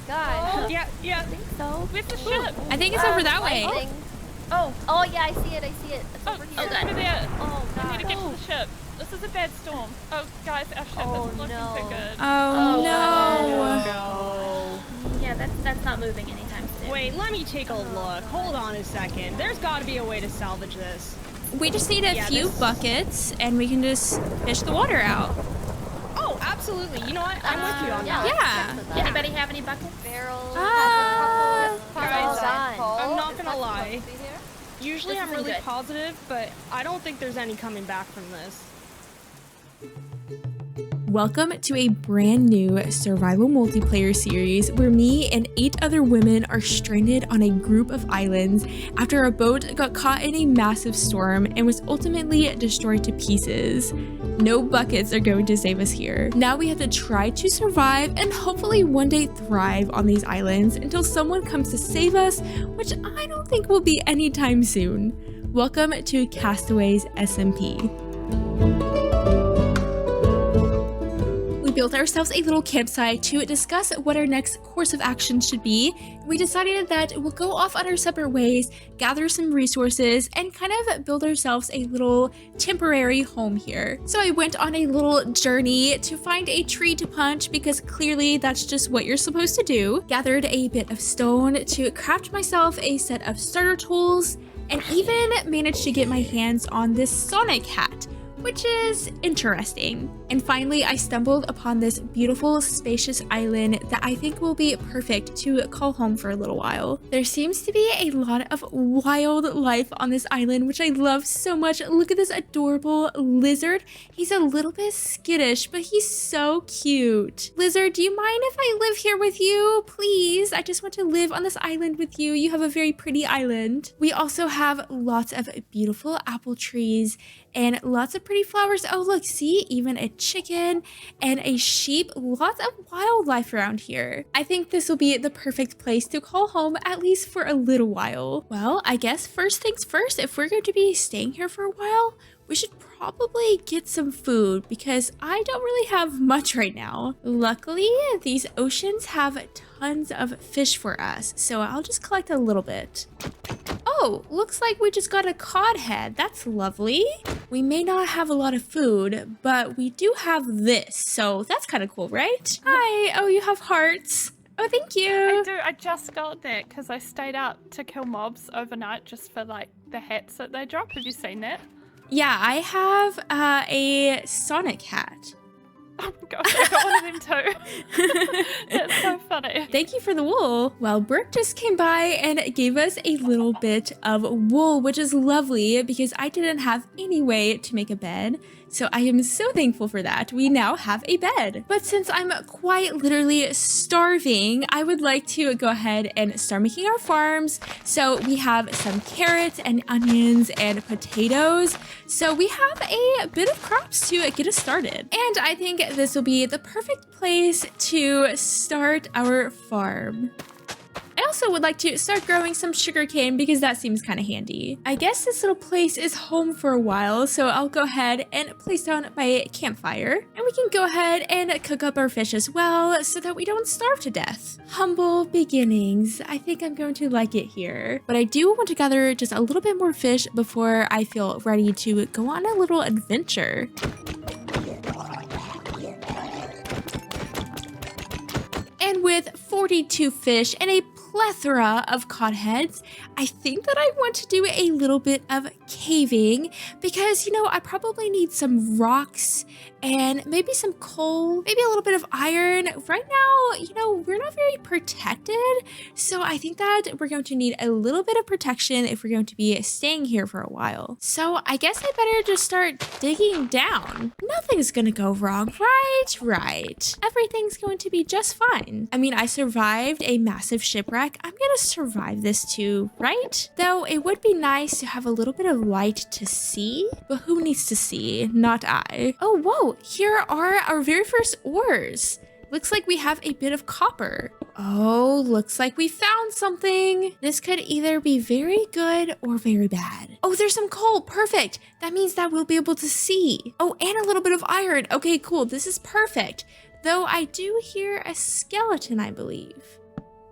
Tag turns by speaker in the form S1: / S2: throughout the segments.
S1: God.
S2: Yeah.
S1: I think so.
S2: Where's the ship?
S3: I think it's over that way.
S1: Lightning. Oh yeah, I see it. It's over here.
S2: Over there.
S1: Oh
S2: I need to
S1: God.
S2: get to the ship. This is a bad storm. Oh, guys, our ship isn't looking so good.
S3: Oh, no.
S4: No.
S5: Yeah, that's not moving anytime soon.
S4: Wait, let me take a look. Hold on a second. There's got to be a way to salvage this.
S3: We just need a few buckets and we can just fish the water out.
S4: Oh, absolutely. You know what? I'm with you on that.
S3: Yeah.
S5: Anybody have any buckets?
S1: Barrels.
S4: Guys,
S1: Gone.
S4: I'm not gonna lie. Usually
S5: This
S4: I'm
S5: isn't
S4: really
S5: good.
S4: positive, but I don't think there's any coming back from this.
S3: Welcome to a brand new survival multiplayer series where me and 8 other women are stranded on a group of islands after a boat got caught in a massive storm and was ultimately destroyed to pieces. No buckets are going to save us here. Now we have to try to survive and hopefully one day thrive on these islands until someone comes to save us, which I don't think will be anytime soon. Welcome to Castaways SMP. Built ourselves a little campsite to discuss what our next course of action should be. We decided that we'll go off on our separate ways, gather some resources, and kind of build ourselves a little temporary home here. So I went on a little journey to find a tree to punch because clearly that's just what you're supposed to do. Gathered a bit of stone to craft myself a set of starter tools, and even managed to get my hands on this Sonic hat, which is interesting. And finally, I stumbled upon this beautiful, spacious island that I think will be perfect to call home for a little while. There seems to be a lot of wildlife on this island, which I love so much. Look at this adorable lizard. He's a little bit skittish, but he's so cute. Lizard, do you mind if I live here with you? Please, I just want to live on this island with you. You have a very pretty island. We also have lots of beautiful apple trees and lots of pretty flowers. Oh, look, see, even a chicken and a sheep. Lots of wildlife around here. I think this will be the perfect place to call home, at least for a little while. Well, I guess first things first, if we're going to be staying here for a while, we should probably get some food because I don't really have much right now. Luckily, these oceans have tons of fish for us, so I'll just collect a little bit. Oh, looks like we just got a cod head. That's lovely. We may not have a lot of food, but we do have this, so that's kind of cool, right? Hi. Oh, you have hearts. Oh, thank you.
S2: I do. I just got that because I stayed up to kill mobs overnight just for like the hats that they drop. Have you seen that?
S3: Yeah, I have a Sonic hat.
S2: Oh my gosh, I got one of them too. That's so funny.
S3: Thank you for the wool. Well, Brooke just came by and gave us a little bit of wool, which is lovely because I didn't have any way to make a bed. So I am so thankful for that. We now have a bed. But since I'm quite literally starving, I would like to go ahead and start making our farms. So we have some carrots and onions and potatoes. So we have a bit of crops to get us started. And I think this will be the perfect place to start our farm. I also would like to start growing some sugarcane because that seems kind of handy. I guess this little place is home for a while, so I'll go ahead and place down my campfire. And we can go ahead and cook up our fish as well so that we don't starve to death. Humble beginnings. I think I'm going to like it here. But I do want to gather just a little bit more fish before I feel ready to go on a little adventure. And with 42 fish and a plethora of cod heads, I think that I want to do a little bit of caving because, you know, I probably need some rocks and maybe some coal, maybe a little bit of iron. Right now, you know, we're not very protected, so I think that we're going to need a little bit of protection if we're going to be staying here for a while. So I guess I better just start digging down. Nothing's gonna go wrong, right? Right. Everything's going to be just fine. I mean, I survived a massive shipwreck. I'm gonna survive this too, right? Though it would be nice to have a little bit of light to see, but who needs to see? Not I. Oh, whoa, here are our very first ores. Looks like we have a bit of copper. Oh, looks like we found something. This could either be very good or very bad. Oh, there's some coal. Perfect. That means that we'll be able to see. Oh, and a little bit of iron. Okay, cool. This is perfect. Though I do hear a skeleton, I believe.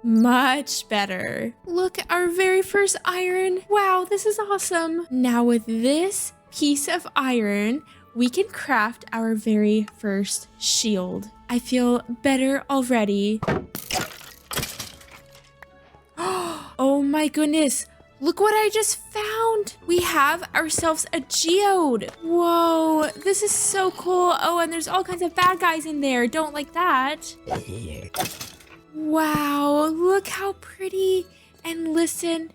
S3: Much better. Look, our very first iron. Wow, this is awesome. Now with this piece of iron, we can craft our very first shield. I feel better already. Oh my goodness. Look what I just found. We have ourselves a geode. Whoa, this is so cool. Oh, and there's all kinds of bad guys in there. Don't like that. Wow, look how pretty. And listen.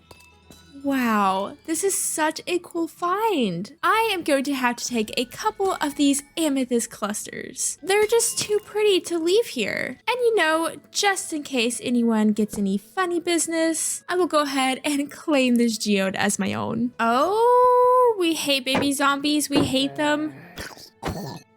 S3: Wow, this is such a cool find. I am going to have to take a couple of these amethyst clusters. They're just too pretty to leave here. And you know, just in case anyone gets any funny business, I will go ahead and claim this geode as my own. Oh, we hate baby zombies. We hate them.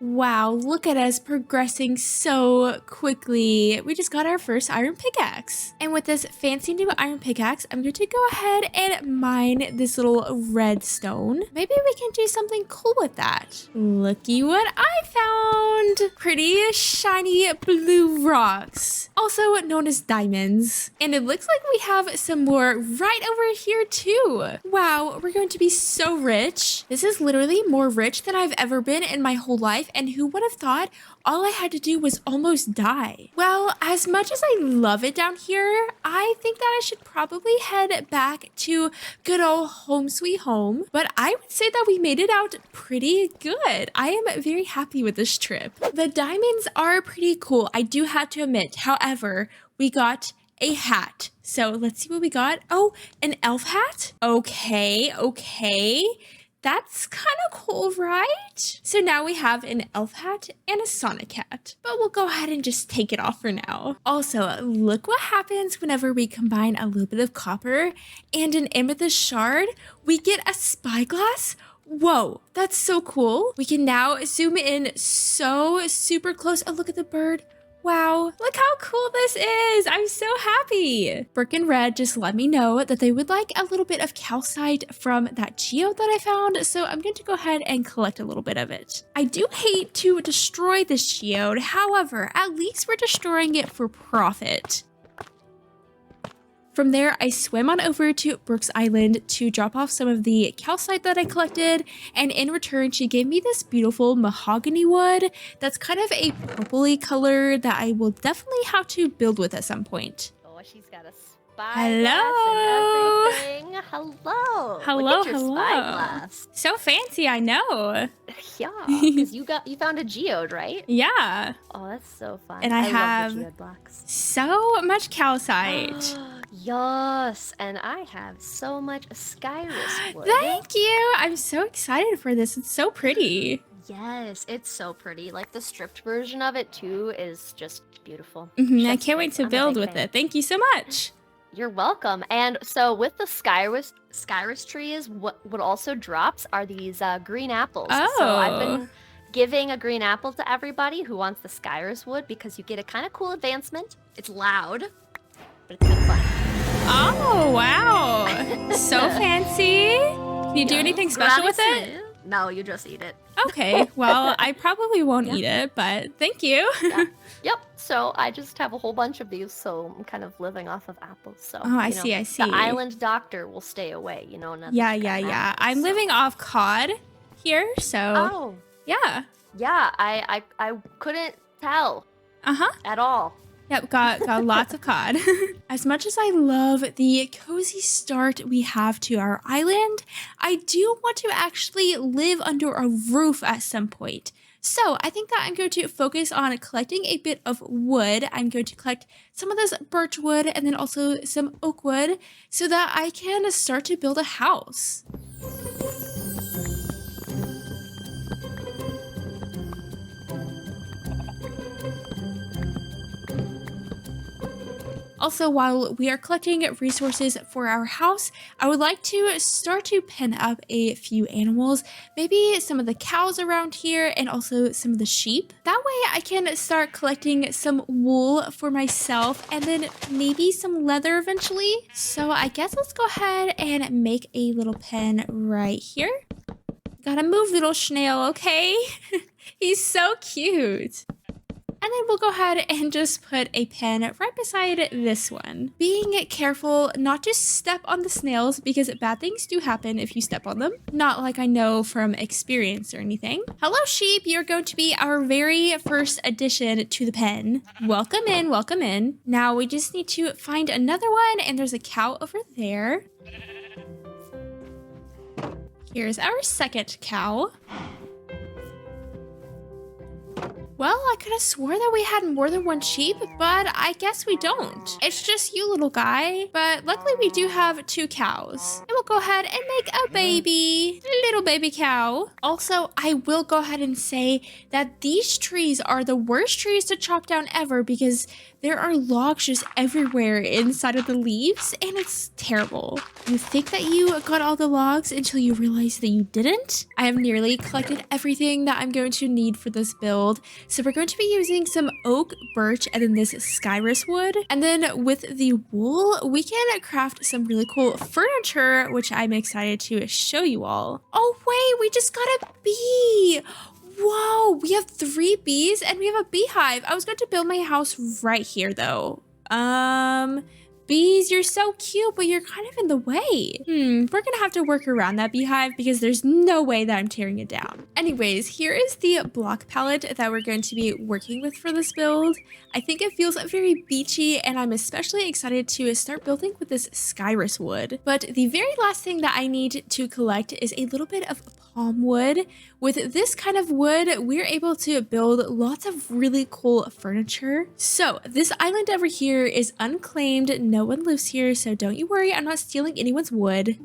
S3: Wow, look at us progressing so quickly. We just got our first iron pickaxe. And with this fancy new iron pickaxe, I'm going to go ahead and mine this little redstone. Maybe we can do something cool with that. Looky what I found. Pretty shiny blue rocks, also known as diamonds. And it looks like we have some more right over here too. Wow, we're going to be so rich. This is literally more rich than I've ever been in my whole life. And who would have thought all I had to do was almost die? Well, as much as I love it down here, I think that I should probably head back to good old home sweet home. But I would say that we made it out pretty good. I am very happy with this trip. The diamonds are pretty cool, I do have to admit. However, we got a hat. So let's see what we got. Oh, an elf hat? Okay. That's kind of cool, right? So now we have an elf hat and a Sonic hat, but we'll go ahead and just take it off for now. Also, look what happens whenever we combine a little bit of copper and an amethyst shard. We get a spyglass. Whoa, that's so cool. We can now zoom in so super close. Oh, look at the bird. Wow, look how cool this is. I'm so happy. Brick and Red just let me know that they would like a little bit of calcite from that geode that I found, so I'm going to go ahead and collect a little bit of it. I do hate to destroy this geode, however, at least we're destroying it for profit. From there, I swam on over to Brooks Island to drop off some of the calcite that I collected, and in return, she gave me this beautiful mahogany wood that's kind of a purpley color that I will definitely have to build with at some point.
S1: Oh, she's got a spyglass and everything. Hello. Look at your spyglass.
S3: So fancy, I know.
S1: Yeah, because you found a geode, right?
S3: Yeah.
S1: Oh, that's so fun.
S3: And I have
S1: love the geode blocks.
S3: so much calcite.
S1: Yes, and I have so much Skyrus wood.
S3: Thank you. I'm so excited for this. It's so pretty.
S1: Yes, it's so pretty. Like the stripped version of it too is just beautiful.
S3: I can't wait to
S1: I'm a
S3: build
S1: big
S3: with
S1: fan.
S3: it. Thank you so much.
S1: You're welcome. And so with the Skyrus trees, what also drops are these green apples. So I've been giving a green apple to everybody who wants the Skyrus wood because you get a kind of cool advancement. It's loud, but it's kind of fun.
S3: Oh, wow. So fancy. Can you do anything special with it?
S1: No, you just eat it.
S3: Okay, well, I probably won't eat it, but thank you.
S1: Yeah. Yep. So I just have a whole bunch of these, so I'm kind of living off of apples. So
S3: Oh, I
S1: you know,
S3: see, I see.
S1: The island doctor will stay away, you know.
S3: Yeah. I'm living off cod here, so
S1: Oh,
S3: yeah.
S1: yeah. I couldn't tell at all.
S3: Yep, got lots of cod. As much as I love the cozy start we have to our island, I do want to actually live under a roof at some point. So I think that I'm going to focus on collecting a bit of wood. I'm going to collect some of this birch wood and then also some oak wood so that I can start to build a house. Also, while we are collecting resources for our house, I would like to start to pen up a few animals, maybe some of the cows around here and also some of the sheep. That way I can start collecting some wool for myself and then maybe some leather eventually. So I guess let's go ahead and make a little pen right here. Gotta move, little snail, okay? He's so cute. And then we'll go ahead and just put a pen right beside this one. Being careful not to step on the snails because bad things do happen if you step on them. Not like I know from experience or anything. Hello sheep, you're going to be our very first addition to the pen. Welcome in, welcome in. Now we just need to find another one, and there's a cow over there. Here's our second cow. Well, I could have swore that we had more than one sheep, but I guess we don't. It's just you, little guy. But luckily we do have 2 cows. And we'll go ahead and make a baby. Little baby cow. Also, I will go ahead and say that these trees are the worst trees to chop down ever because there are logs just everywhere inside of the leaves, and it's terrible. You think that you got all the logs until you realize that you didn't. I have nearly collected everything that I'm going to need for this build. So we're going to be using some oak, birch, and then this skyrus wood. And then with the wool, we can craft some really cool furniture, which I'm excited to show you all. Oh wait, we just got a bee. Whoa, we have 3 bees and we have a beehive. I was going to build my house right here though. Bees, you're so cute, but you're kind of in the way. We're gonna have to work around that beehive because there's no way that I'm tearing it down. Anyways, here is the block palette that we're going to be working with for this build. I think it feels very beachy, and I'm especially excited to start building with this skyrus wood. But the very last thing that I need to collect is a little bit of palm wood. With this kind of wood, we're able to build lots of really cool furniture. So this island over here is unclaimed. No one lives here, so don't you worry, I'm not stealing anyone's wood.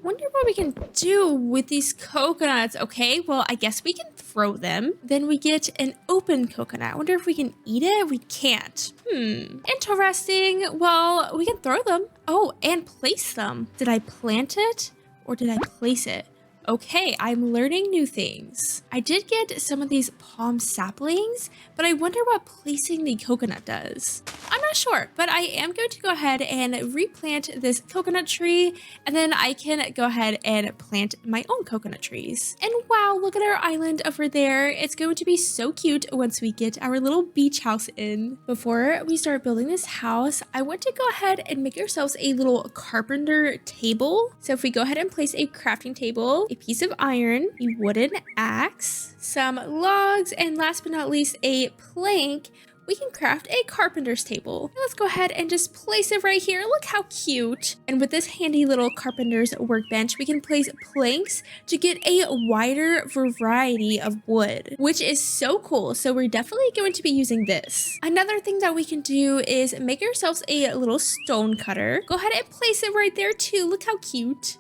S3: Wonder what we can do with these coconuts. Okay, well, I guess we can throw them. Then we get an open coconut. I wonder if we can eat it. We can't. Interesting. Well, we can throw them. Oh, and place them. Did I plant it or did I place it? Okay, I'm learning new things. I did get some of these palm saplings, but I wonder what placing the coconut does. I'm not sure, but I am going to go ahead and replant this coconut tree, and then I can go ahead and plant my own coconut trees. And wow, look at our island over there. It's going to be so cute once we get our little beach house in. Before we start building this house, I want to go ahead and make ourselves a little carpenter table. So if we go ahead and place a crafting table, a piece of iron, a wooden axe, some logs, and last but not least, a plank, we can craft a carpenter's table. Let's go ahead and just place it right here. Look how cute. And with this handy little carpenter's workbench, we can place planks to get a wider variety of wood, which is so cool. So we're definitely going to be using this. Another thing that we can do is make ourselves a little stone cutter. Go ahead and place it right there too. Look how cute.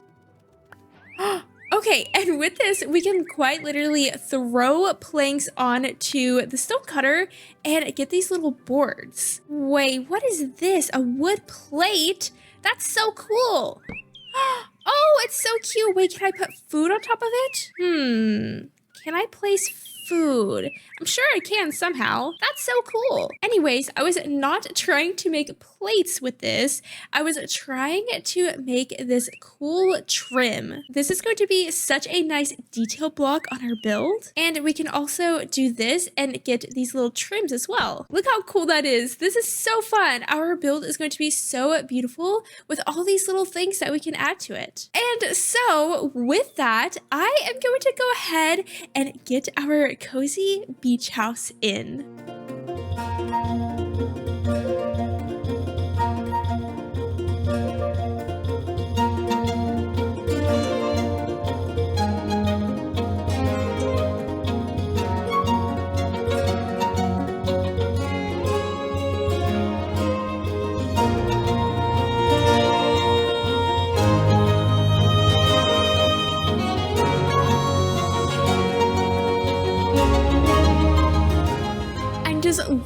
S3: Okay, and with this, we can quite literally throw planks onto the stone cutter and get these little boards. Wait, what is this? A wood plate? That's so cool. Oh, it's so cute. Wait, can I put food on top of it? Can I place food? I'm sure I can somehow. That's so cool. Anyways, I was not trying to make plates with this. I was trying to make this cool trim. This is going to be such a nice detail block on our build. And we can also do this and get these little trims as well. Look how cool that is. This is so fun. Our build is going to be so beautiful with all these little things that we can add to it. And so with that, I am going to go ahead and get our cozy beach house in.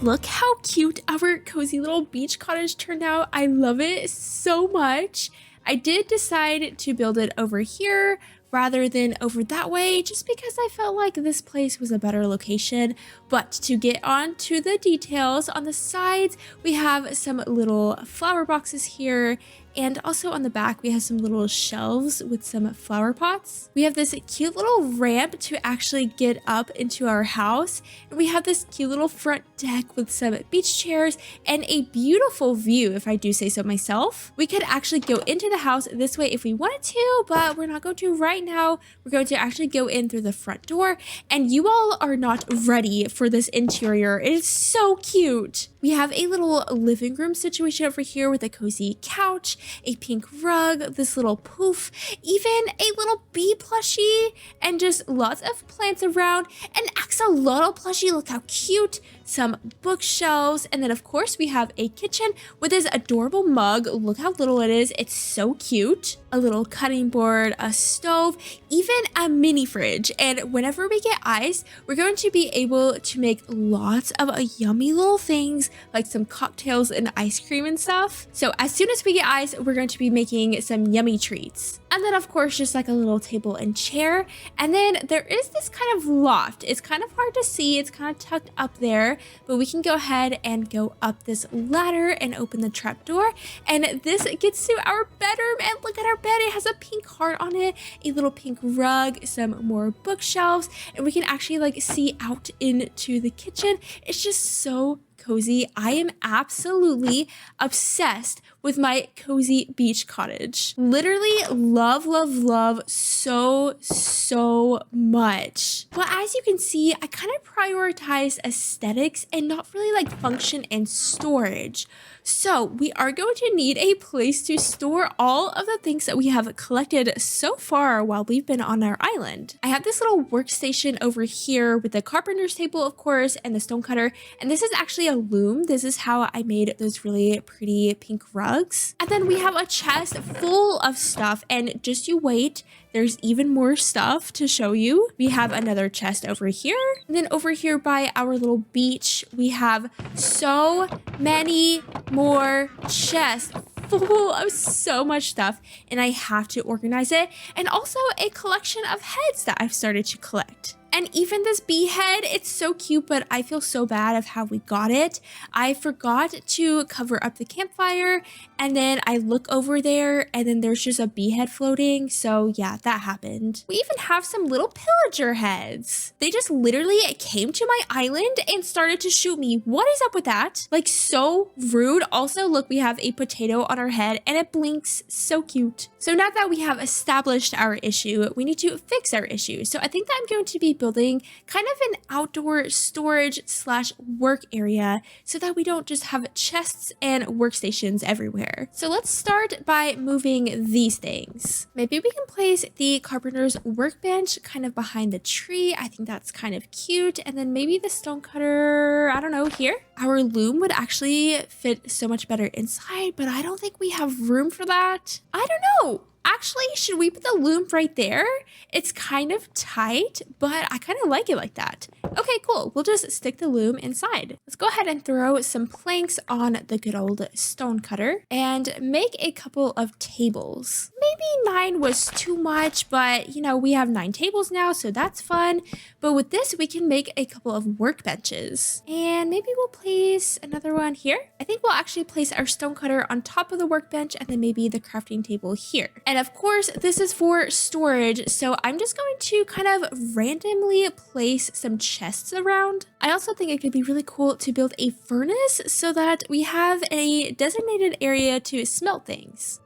S3: Look how cute our cozy little beach cottage turned out. I love it so much. I did decide to build it over here rather than over that way just because I felt like this place was a better location. But to get on to the details, on the sides we have some little flower boxes here, And also on the back, we have some little shelves with some flower pots. We have this cute little ramp to actually get up into our house. And we have this cute little front deck with some beach chairs and a beautiful view, if I do say so myself. We could actually go into the house this way if we wanted to, but we're not going to right now. We're going to actually go in through the front door, and you all are not ready for this interior. It is so cute. We have a little living room situation over here with a cozy couch, a pink rug, this little poof, even a little bee plushie, and just lots of plants around, an axolotl plushie, look how cute, some bookshelves, and then of course we have a kitchen with this adorable mug. Look how little it is, it's so cute. A little cutting board, a stove, even a mini fridge, and whenever we get ice, we're going to be able to make lots of yummy little things like some cocktails and ice cream and stuff. So as soon as we get ice, we're going to be making some yummy treats. And then of course, just like a little table and chair. And then there is this kind of loft. It's kind of hard to see. It's kind of tucked up there, but we can go ahead and go up this ladder and open the trap door. And this gets to our bedroom, and look at our bed. It has a pink heart on it, a little pink rug, some more bookshelves, and we can actually like see out into the kitchen. It's just so cozy. I am absolutely obsessed with my cozy beach cottage. Literally love, love, love so much. But as you can see, I kind of prioritize aesthetics and not really like function and storage. So we are going to need a place to store all of the things that we have collected so far while we've been on our island. I have this little workstation over here with the carpenter's table, of course, and the stonecutter. And this is actually a loom. This is how I made those really pretty pink rugs. And then we have a chest full of stuff, and just you wait. There's even more stuff to show you. We have another chest over here. And then over here by our little beach, we have so many more chests full of so much stuff, and I have to organize it. And also a collection of heads that I've started to collect. And even this bee head, it's so cute, but I feel so bad of how we got it. I forgot to cover up the campfire, and then I look over there, and then there's just a bee head floating. So yeah, that happened. We even have some little pillager heads. They just literally came to my island and started to shoot me. What is up with that? Like, so rude. Also, look, we have a potato on our head, and it blinks. So cute. So now that we have established our issue, we need to fix our issue. So I think that I'm going to be building kind of an outdoor storage / work area so that we don't just have chests and workstations everywhere. So let's start by moving these things. Maybe we can place the carpenter's workbench kind of behind the tree. I think that's kind of cute. And then maybe the stonecutter, I don't know, here. Our loom would actually fit so much better inside, but I don't think we have room for that. I don't know. Actually, should we put the loom right there? It's kind of tight, but I kind of like it like that. Okay, cool. We'll just stick the loom inside. Let's go ahead and throw some planks on the good old stone cutter and make a couple of tables. Maybe 9 was too much, but you know, we have 9 tables now, so that's fun. But with this, we can make a couple of workbenches. And maybe we'll place another one here. I think we'll actually place our stone cutter on top of the workbench, and then maybe the crafting table here. And of course, this is for storage, so I'm just going to kind of randomly place some chests around. I also think it could be really cool to build a furnace so that we have a designated area to smelt things.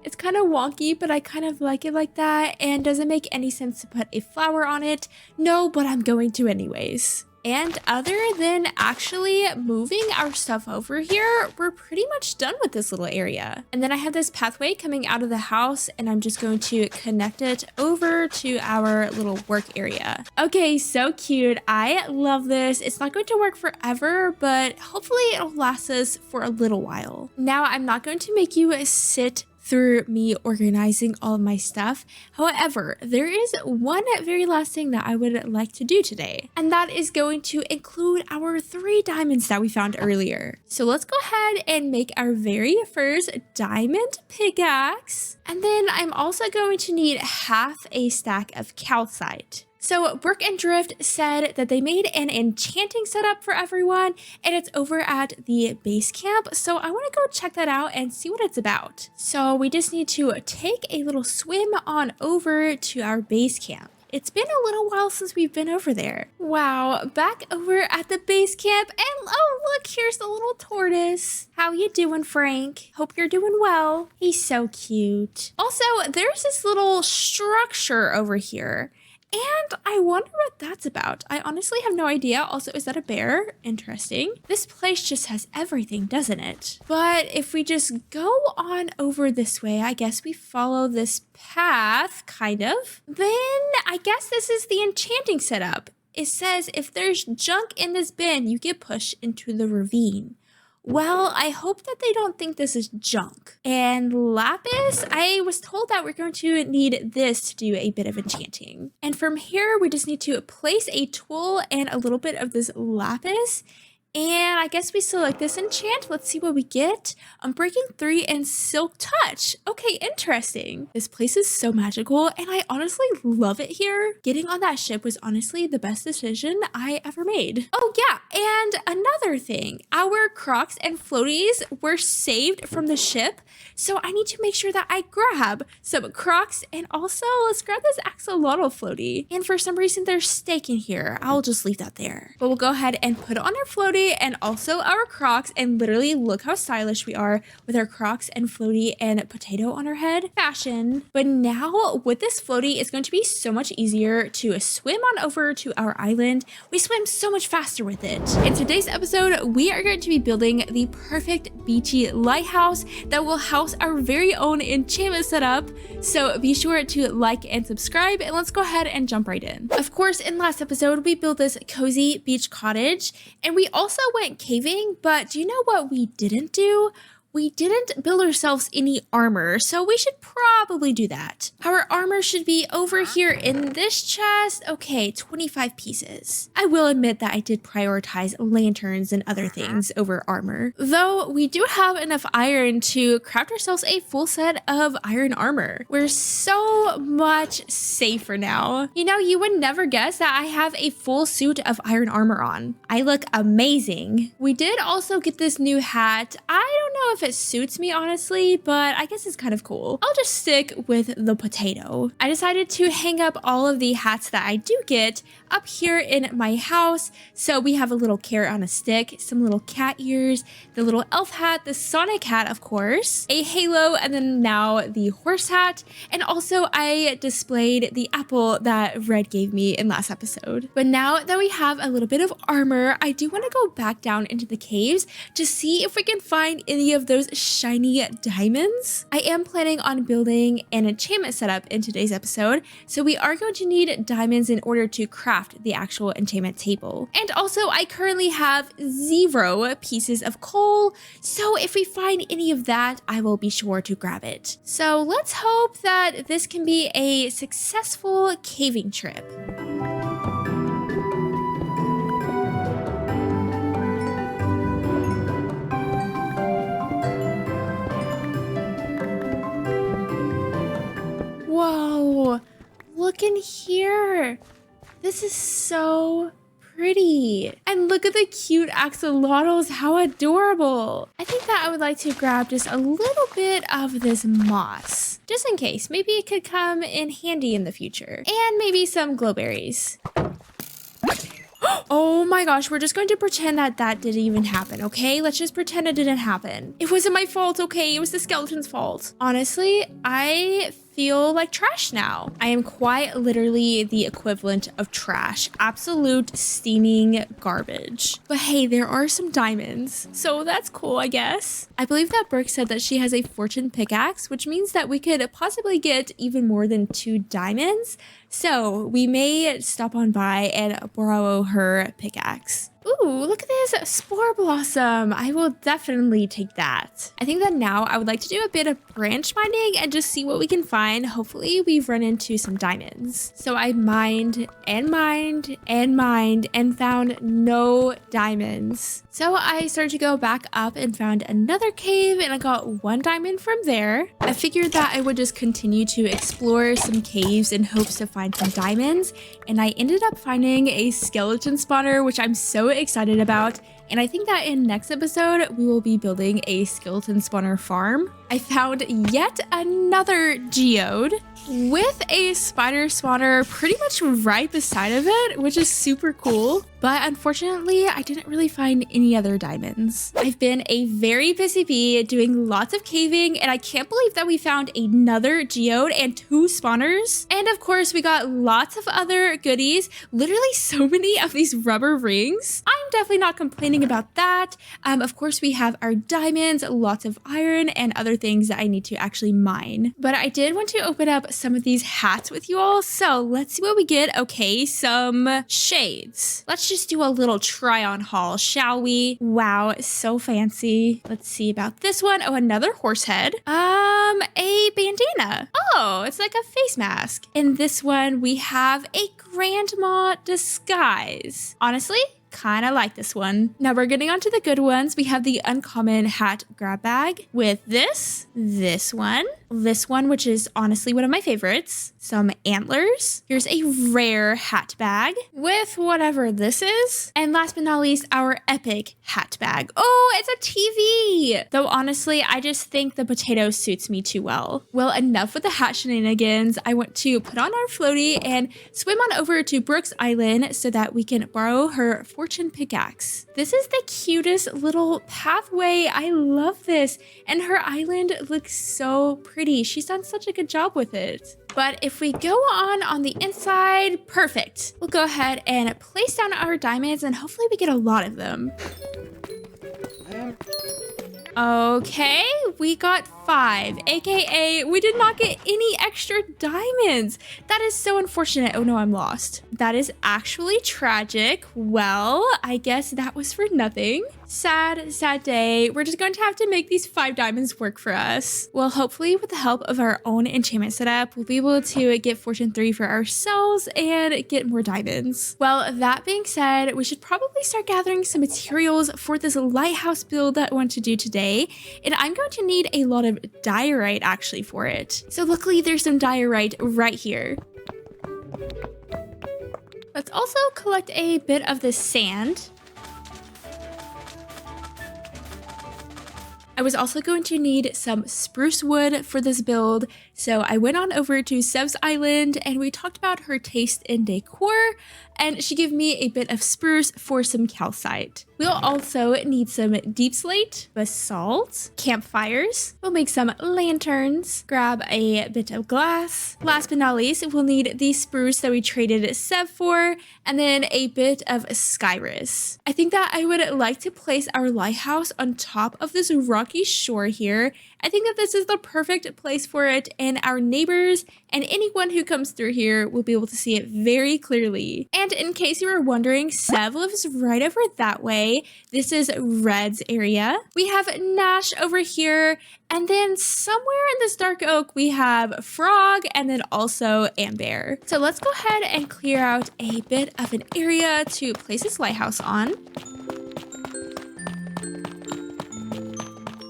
S3: It's kind of wonky, but I kind of like it like that. And does it make any sense to put a flower on it? No, but I'm going to anyways. And other than actually moving our stuff over here, we're pretty much done with this little area. And then I have this pathway coming out of the house, and I'm just going to connect it over to our little work area. Okay, so cute. I love this. It's not going to work forever, but hopefully it'll last us for a little while. Now, I'm not going to make you sit through me organizing all of my stuff. However, there is one very last thing that I would like to do today, and that is going to include our 3 diamonds that we found earlier. So let's go ahead and make our very first diamond pickaxe. And then I'm also going to need half a stack of calcite. So Brooke and Drift said that they made an enchanting setup for everyone, and it's over at the base camp. So I want to go check that out and see what it's about. So we just need to take a little swim on over to our base camp. It's been a little while since we've been over there. Wow, back over at the base camp, and oh look, here's the little tortoise. How you doing, Frank? Hope you're doing well. He's so cute. Also, there's this little structure over here, and I wonder what that's about. I honestly have no idea. Also, is that a bear? Interesting. This place just has everything, doesn't it? But if we just go on over this way, I guess we follow this path, kind of. Then I guess this is the enchanting setup. It says if there's junk in this bin, you get pushed into the ravine. Well, I hope that they don't think this is junk. And lapis, I was told that we're going to need this to do a bit of enchanting. And from here, we just need to place a tool and a little bit of this lapis. And I guess we select this enchant. Let's see what we get. Unbreaking 3 and Silk Touch. Okay, interesting. This place is so magical, and I honestly love it here. Getting on that ship was honestly the best decision I ever made. Oh yeah, and another thing. Our crocs and floaties were saved from the ship, so I need to make sure that I grab some crocs, and also let's grab this axolotl floaty. And for some reason there's steak in here. I'll just leave that there. But we'll go ahead and put it on our floaty and also our crocs, and literally look how stylish we are with our crocs and floaty and potato on our head. Fashion. But now with this floaty, it's going to be so much easier to swim on over to our island. We swim so much faster with it. In today's episode, we are going to be building the perfect beachy lighthouse that will house our very own enchantment setup. So be sure to like and subscribe, and let's go ahead and jump right in. Of course, in last episode, we built this cozy beach cottage, and we also went caving, but do you know what we didn't do? We didn't build ourselves any armor, so we should probably do that. Our armor should be over here in this chest. Okay, 25 pieces. I will admit that I did prioritize lanterns and other things over armor, though we do have enough iron to craft ourselves a full set of iron armor. We're so much safer now. You know, you would never guess that I have a full suit of iron armor on. I look amazing. We did also get this new hat. I don't know if it suits me honestly, but I guess it's kind of cool. I'll just stick with the potato. I decided to hang up all of the hats that I do get up here in my house. So we have a little carrot on a stick, some little cat ears, the little elf hat, the Sonic hat, of course, a halo, and then now the horse hat. And also I displayed the apple that Red gave me in last episode. But now that we have a little bit of armor, I do want to go back down into the caves to see if we can find any of those shiny diamonds. I am planning on building an enchantment setup in today's episode, so we are going to need diamonds in order to craft the actual enchantment table. And also I currently have 0 pieces of coal, so if we find any of that, I will be sure to grab it. So let's hope that this can be a successful caving trip. Whoa, look in here. This is so pretty. And look at the cute axolotls, how adorable. I think that I would like to grab just a little bit of this moss, just in case. Maybe it could come in handy in the future. And maybe some glowberries. Oh my gosh, we're just going to pretend that that didn't even happen, okay? Let's just pretend it didn't happen. It wasn't my fault, okay? It was the skeleton's fault. Honestly, I feel like trash now. I am quite literally the equivalent of trash. Absolute steaming garbage. But hey, there are some diamonds, so that's cool, I guess. I believe that Brooke said that she has a fortune pickaxe, which means that we could possibly get even more than 2 diamonds. So we may stop on by and borrow her pickaxe. Ooh, look at this spore blossom. I will definitely take that. I think that now I would like to do a bit of branch mining and just see what we can find. Hopefully we've run into some diamonds. So I mined and mined and mined and found no diamonds. So I started to go back up and found another cave and I got 1 diamond from there. I figured that I would just continue to explore some caves in hopes to find some diamonds. And I ended up finding a skeleton spawner, which I'm so excited about. And I think that in next episode, we will be building a skeleton spawner farm. I found yet another geode with a spider spawner pretty much right beside of it, which is super cool. But unfortunately, I didn't really find any other diamonds. I've been a very busy bee doing lots of caving, and I can't believe that we found another geode and 2 spawners. And of course, we got lots of other goodies, literally so many of these rubber rings. I'm definitely not complaining about that. Of course, we have our diamonds, lots of iron, and other things that I need to actually mine. But I did want to open up some of these hats with you all, so let's see what we get. Okay, some shades. Let's just do a little try on haul, shall we? Wow, so fancy. Let's see about this one. Oh, another horse head. A bandana. Oh, it's like a face mask. In this one, we have a grandma disguise. Honestly, kind of like this one. Now we're getting on to the good ones. We have the uncommon hat grab bag with this one, which is honestly one of my favorites. Some antlers. Here's a rare hat bag with whatever this is. And last but not least, our epic hat bag. Oh, it's a TV. Though honestly, I just think the potato suits me too well. Well, enough with the hat shenanigans. I want to put on our floaty and swim on over to Brooke's Island so that we can borrow her fortune pickaxe. This is the cutest little pathway. I love this. And her island looks so pretty. She's done such a good job with it. But if we go on the inside, perfect. We'll go ahead and place down our diamonds and hopefully we get a lot of them. Okay, we got 5, aka we did not get any extra diamonds. That is so unfortunate. Oh no, I'm lost. That is actually tragic. Well, I guess that was for nothing. Sad, sad day. We're just going to have to make these 5 diamonds work for us. Well, hopefully with the help of our own enchantment setup, we'll be able to get fortune 3 for ourselves and get more diamonds. Well, that being said, we should probably start gathering some materials for this lighthouse build that I want to do today. And I'm going to need a lot of diorite actually for it. So luckily there's some diorite right here. Let's also collect a bit of the sand. I was also going to need some spruce wood for this build, so I went on over to Sev's Island and we talked about her taste in decor, and she gave me a bit of spruce for some calcite. We'll also need some deep slate, basalt, campfires. We'll make some lanterns, grab a bit of glass. Last but not least, we'll need the spruce that we traded Sev for, and then a bit of skyrus. I think that I would like to place our lighthouse on top of this rocky shore here. I think that this is the perfect place for it, and our neighbors and anyone who comes through here will be able to see it very clearly. And in case you were wondering, Sev lives right over that way. This is Red's area. We have Nash over here, and then somewhere in this dark oak, we have Frog and then also Amber. So let's go ahead and clear out a bit of an area to place this lighthouse on.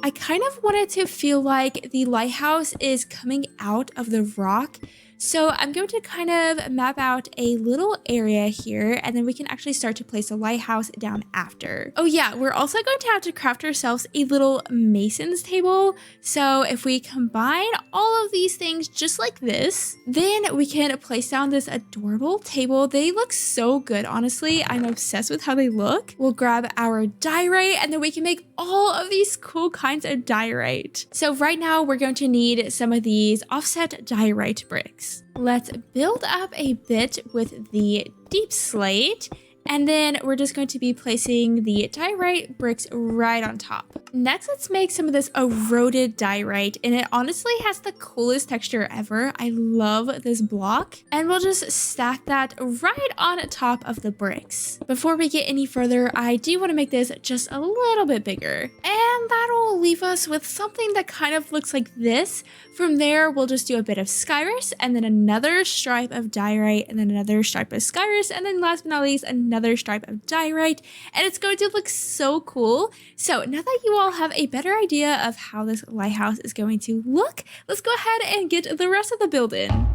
S3: I kind of wanted to feel like the lighthouse is coming out of the rock. So I'm going to kind of map out a little area here, and then we can actually start to place a lighthouse down after. Oh yeah, we're also going to have to craft ourselves a little mason's table. So if we combine all of these things just like this, then we can place down this adorable table. They look so good, honestly. I'm obsessed with how they look. We'll grab our diorite, and then we can make all of these cool kinds of diorite. So right now we're going to need some of these offset diorite bricks. Let's build up a bit with the deep slate, And then we're just going to be placing the diorite bricks right on top. Next, let's make some of this eroded diorite, and it honestly has the coolest texture ever. I love this block, and we'll just stack that right on top of the bricks. Before we get any further, I do want to make this just a little bit bigger, and that'll leave us with something that kind of looks like this. From there, we'll just do a bit of skyrus, and then another stripe of diorite, and then another stripe of skyrus, and then last but not least, another stripe of diorite, and it's going to look so cool. So now that you all have a better idea of how this lighthouse is going to look, let's go ahead and get the rest of the build in.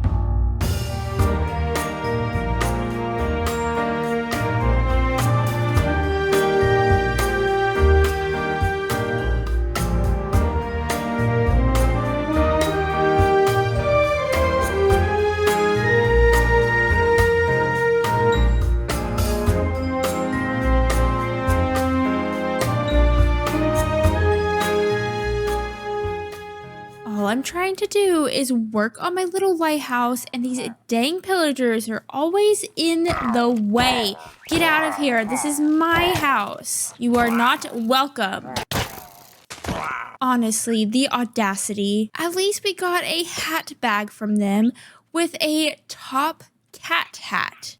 S3: All I'm trying to do is work on my little lighthouse, and these dang pillagers are always in the way. Get out of here. This is my house. You are not welcome. Honestly, the audacity. At least we got a hat bag from them with a top cat hat.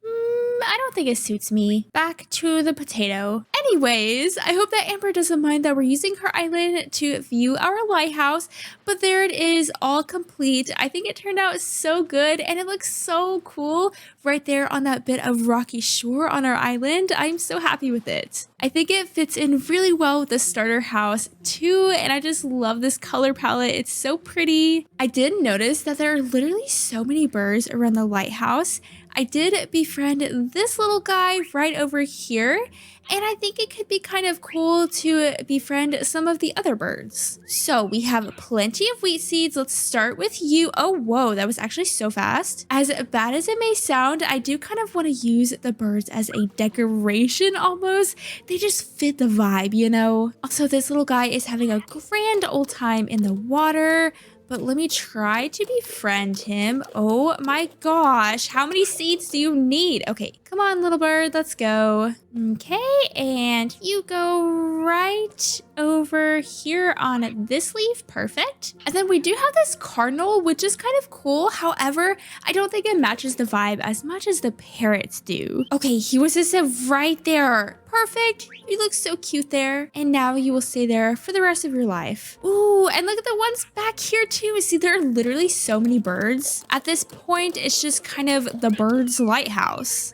S3: I don't think it suits me. Back to the potato. Anyways, I hope that Amber doesn't mind that we're using her island to view our lighthouse, but there it is, all complete. I think it turned out so good, and it looks so cool right there on that bit of rocky shore on our island. I'm so happy with it. I think it fits in really well with the starter house too, and I just love this color palette. It's so pretty. I did notice that there are literally so many birds around the lighthouse. I did befriend this little guy right over here, and I think it could be kind of cool to befriend some of the other birds. So we have plenty of wheat seeds. Let's start with you. Oh, whoa, that was actually so fast. As bad as it may sound, I do kind of want to use the birds as a decoration almost. They just fit the vibe, you know? Also, this little guy is having a grand old time in the water. But let me try to befriend him. Oh my gosh, how many seeds do you need? Okay, come on, little bird, let's go. Okay, and you go right over here on this leaf. Perfect. And then we do have this cardinal, which is kind of cool. However, I don't think it matches the vibe as much as the parrots do. Okay, he was just right there. Perfect. You look so cute there. And now you will stay there for the rest of your life. Ooh, and look at the ones back here too. See, there are literally so many birds. At this point, it's just kind of the birds' lighthouse.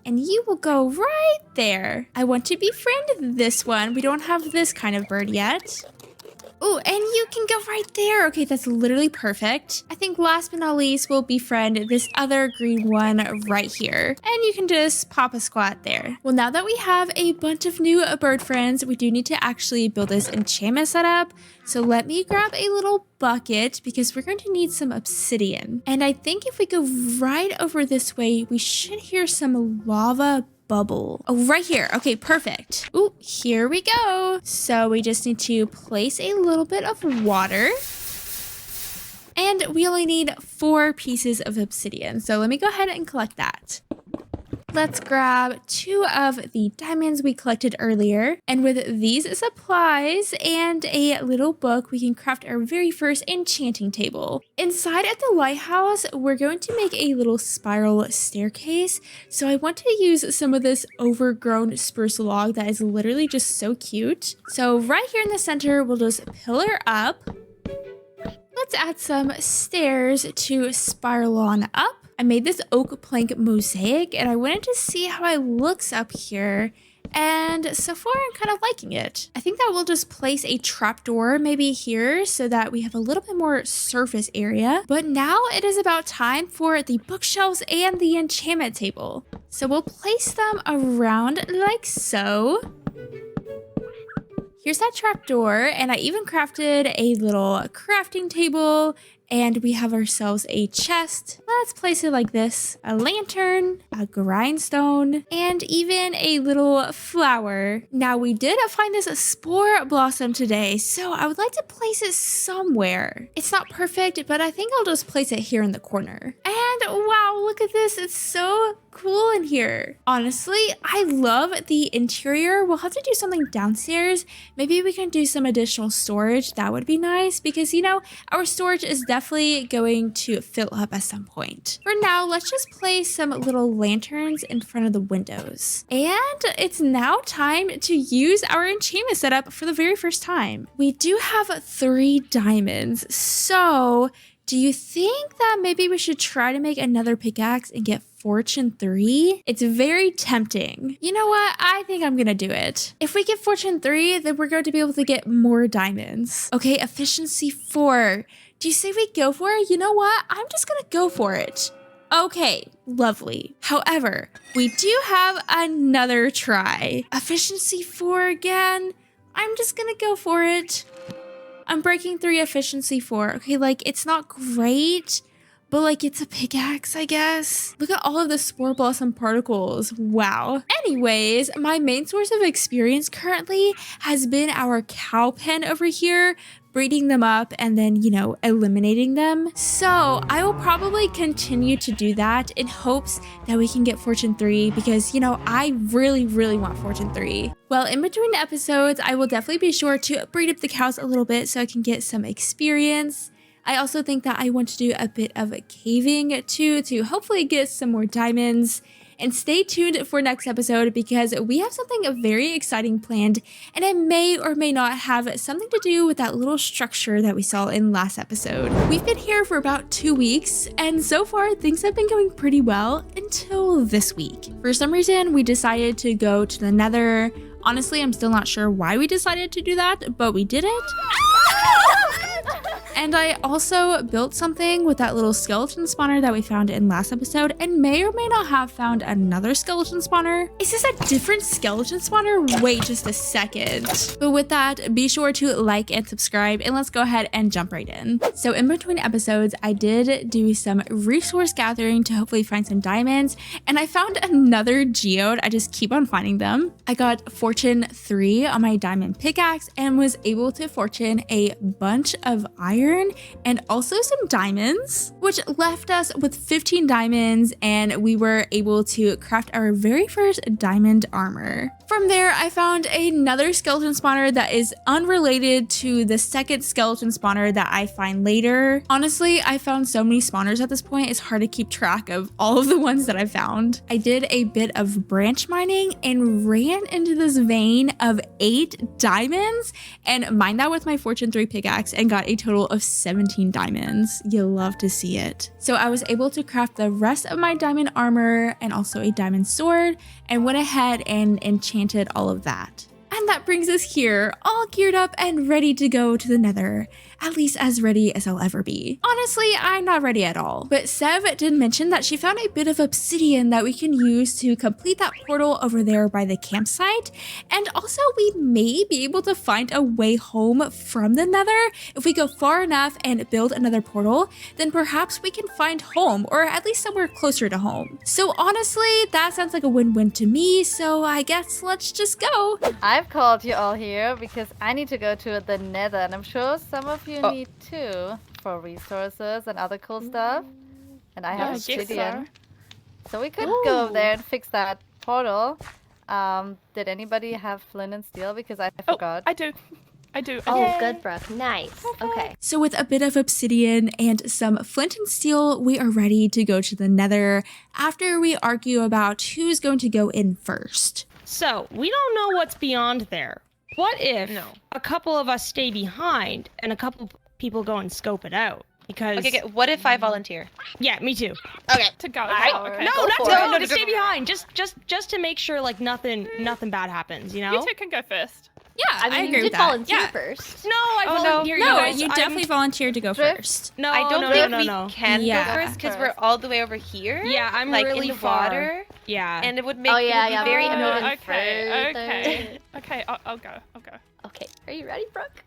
S3: And you will go right there. I want to befriend this one. We don't have this kind of bird yet. Oh, and you can go right there. Okay, that's literally perfect. I think last but not least, we'll befriend this other green one right here. And you can just pop a squat there. Well, now that we have a bunch of new bird friends, we do need to actually build this enchantment setup. So let me grab a little bucket because we're going to need some obsidian. And I think if we go right over this way, we should hear some lava bubble. Oh, right here. Okay, perfect. Ooh, here we go. So we just need to place a little bit of water. And we only need 4 pieces of obsidian. So let me go ahead and collect that. Let's grab 2 of the diamonds we collected earlier. And with these supplies and a little book, we can craft our very first enchanting table. Inside at the lighthouse, we're going to make a little spiral staircase. So I want to use some of this overgrown spruce log that is literally just so cute. So right here in the center, we'll just pillar up. Let's add some stairs to spiral on up. I made this oak plank mosaic and I wanted to see how it looks up here. And so far I'm kind of liking it. I think that we'll just place a trapdoor maybe here so that we have a little bit more surface area. But now it is about time for the bookshelves and the enchantment table. So we'll place them around like so. Here's that trapdoor, and I even crafted a little crafting table And we have ourselves a chest. Let's place it like this. A lantern, a grindstone, and even a little flower. Now we did find this spore blossom today, so I would like to place it somewhere. It's not perfect, but I think I'll just place it here in the corner. And wow, look at this. It's so cool in here. Honestly, I love the interior. We'll have to do something downstairs. Maybe we can do some additional storage. That would be nice because, you know, our storage is definitely going to fill up at some point. For now, let's just place some little lanterns in front of the windows. And it's now time to use our enchantment setup for the very first time. We do have 3 diamonds, so do you think that maybe we should try to make another pickaxe and get Fortune 3? It's very tempting. You know what? I think I'm gonna do it. If we get Fortune 3, then we're going to be able to get more diamonds. Okay, efficiency 4. Do you say we go for it? You know what? I'm just gonna go for it. Okay, lovely. However, we do have another try. Efficiency 4 again. I'm just gonna go for it. I'm breaking 3 efficiency 4. Okay, like it's not great, but like it's a pickaxe, I guess. Look at all of the spore blossom particles. Wow. Anyways, my main source of experience currently has been our cow pen over here, breeding them up and then, you know, eliminating them. So I will probably continue to do that in hopes that we can get Fortune 3 because, you know, I really want Fortune 3. Well, in between episodes, I will definitely be sure to breed up the cows a little bit so I can get some experience. I also think that I want to do a bit of caving too to hopefully get some more diamonds. And stay tuned for next episode because we have something very exciting planned and it may or may not have something to do with that little structure that we saw in last episode. We've been here for about 2 weeks and so far things have been going pretty well until this week. For some reason, we decided to go to the Nether. Honestly, I'm still not sure why we decided to do that, but we did it. And I also built something with that little skeleton spawner that we found in last episode and may or may not have found another skeleton spawner. Is this a different skeleton spawner? Wait just a second. But with that, be sure to like and subscribe and let's go ahead and jump right in. So in between episodes, I did do some resource gathering to hopefully find some diamonds and I found another geode. I just keep on finding them. I got Fortune 3 on my diamond pickaxe and was able to fortune a bunch of iron and also some diamonds, which left us with 15 diamonds and we were able to craft our very first diamond armor. From there, I found another skeleton spawner that is unrelated to the second skeleton spawner that I find later. Honestly, I found so many spawners at this point, it's hard to keep track of all of the ones that I found. I did a bit of branch mining and ran into this vein of 8 diamonds and mined that with my Fortune 3 pickaxe and got a total of 17 diamonds. You'll love to see it. So I was able to craft the rest of my diamond armor and also a diamond sword and went ahead and enchanted all of that. And that brings us here, all geared up and ready to go to the Nether. At least as ready as I'll ever be. Honestly, I'm not ready at all. But Sev did mention that she found a bit of obsidian that we can use to complete that portal over there by the campsite. And also we may be able to find a way home from the Nether. If we go far enough and build another portal, then perhaps we can find home or at least somewhere closer to home. So honestly, that sounds like a win-win to me. So I guess let's just go.
S6: I've called you all here because I need to go to the Nether and I'm sure some of you need too for resources and other cool stuff. And I have obsidian. So we could go over there and fix that portal. Did anybody have flint and steel? Because I forgot.
S2: I do.
S1: Oh,
S6: Yay.
S1: good, Brooke. Nice. Okay.
S3: So with a bit of obsidian and some flint and steel, we are ready to go to the Nether after we argue about who's going to go in first.
S4: So, we don't know what's beyond there. What if a couple of us stay behind and a couple people go and scope it out? Because
S7: Okay, what if I volunteer?
S4: yeah, me too.
S7: Okay.
S2: To go.
S7: Alright.
S2: Okay.
S4: No,
S7: Go
S4: not
S7: for
S4: to
S7: it.
S4: go,
S7: No,
S4: to
S7: go-
S4: stay behind. Just to make sure like nothing bad happens, you know?
S2: You two can go first.
S3: Yeah,
S1: I mean,
S3: agree
S1: you
S3: with
S1: did
S3: that.
S1: volunteer
S3: Yeah.
S1: first.
S4: No, I
S7: Oh, no.
S4: volunteer.
S3: No,
S4: guys.
S3: you
S4: I'm-
S3: definitely volunteered to go
S1: Drift.
S3: first.
S4: No,
S7: I don't
S4: no,
S7: think
S4: no,
S7: we
S4: no.
S7: can
S3: Yeah.
S7: go first because we're all the way over here.
S4: Yeah, I'm
S7: like
S4: really
S7: in the
S4: far.
S7: water,
S4: Yeah.
S7: and it would make
S1: Oh,
S7: it
S1: yeah,
S7: would be
S1: yeah,
S7: very
S1: we're
S7: annoying.
S1: moving
S2: Okay,
S1: further.
S2: okay. Okay, I'll go.
S1: Okay. Okay, are you ready, Brooke?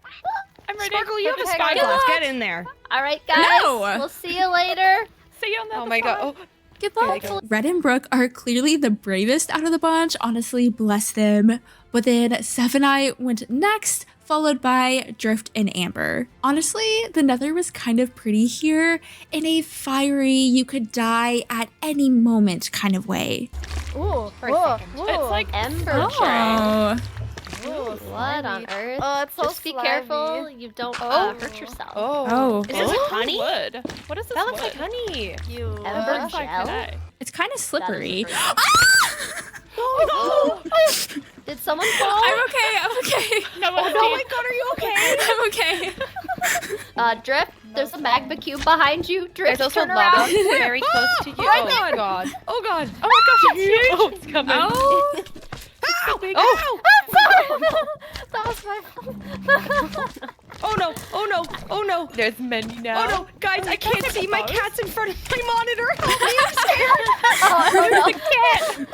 S2: I'm ready.
S4: Sparkle, you have a
S6: Okay,
S4: sky
S6: good
S4: glass.
S6: luck.
S4: Get in there.
S1: All right, guys.
S3: No.
S1: We'll see you later.
S2: See you on the
S7: Oh
S2: other
S7: my god.
S2: side.
S7: Oh,
S3: Good
S7: There
S3: luck.
S7: they go.
S3: Red and Brooke are clearly the bravest out of the bunch. Honestly, bless them. But then Seth and I went next, followed by Drift and Amber. Honestly, the Nether was kind of pretty here in a fiery, you could die at any moment kind of way.
S6: Ooh,
S7: For a
S6: whoa,
S7: second.
S6: whoa.
S1: It's like Ember Tree.
S3: Oh,
S6: Ooh,
S1: What on
S6: slimy.
S1: earth?
S6: Oh, it's so
S1: Just be
S6: slimy.
S1: careful you don't
S6: Oh.
S1: hurt yourself.
S3: oh.
S4: Is this honey?
S2: Wood. What is this
S7: that looks
S2: wood?
S7: like honey.
S6: You.
S1: Ember
S2: Looks like
S1: gel?
S2: today.
S3: It's kind of slippery.
S1: Oh, did someone fall?
S3: I'm okay. I'm okay.
S2: No one
S4: Oh my god, are you okay?
S3: I'm okay.
S1: Drift, there's a magma cube behind you. Drift,
S7: There's also
S1: turn
S7: lava
S1: around.
S7: very close to you.
S4: Oh
S7: Oh
S4: god.
S7: god.
S4: Oh god.
S2: Oh my gosh, it's huge.
S7: Oh, it's coming.
S3: Oh,
S7: Oh.
S6: That was my fault.
S4: Oh no. Oh no. Oh no.
S7: There's many now.
S4: Oh no, guys, I can't see. My cat's in front of my monitor. Help me, I'm scared.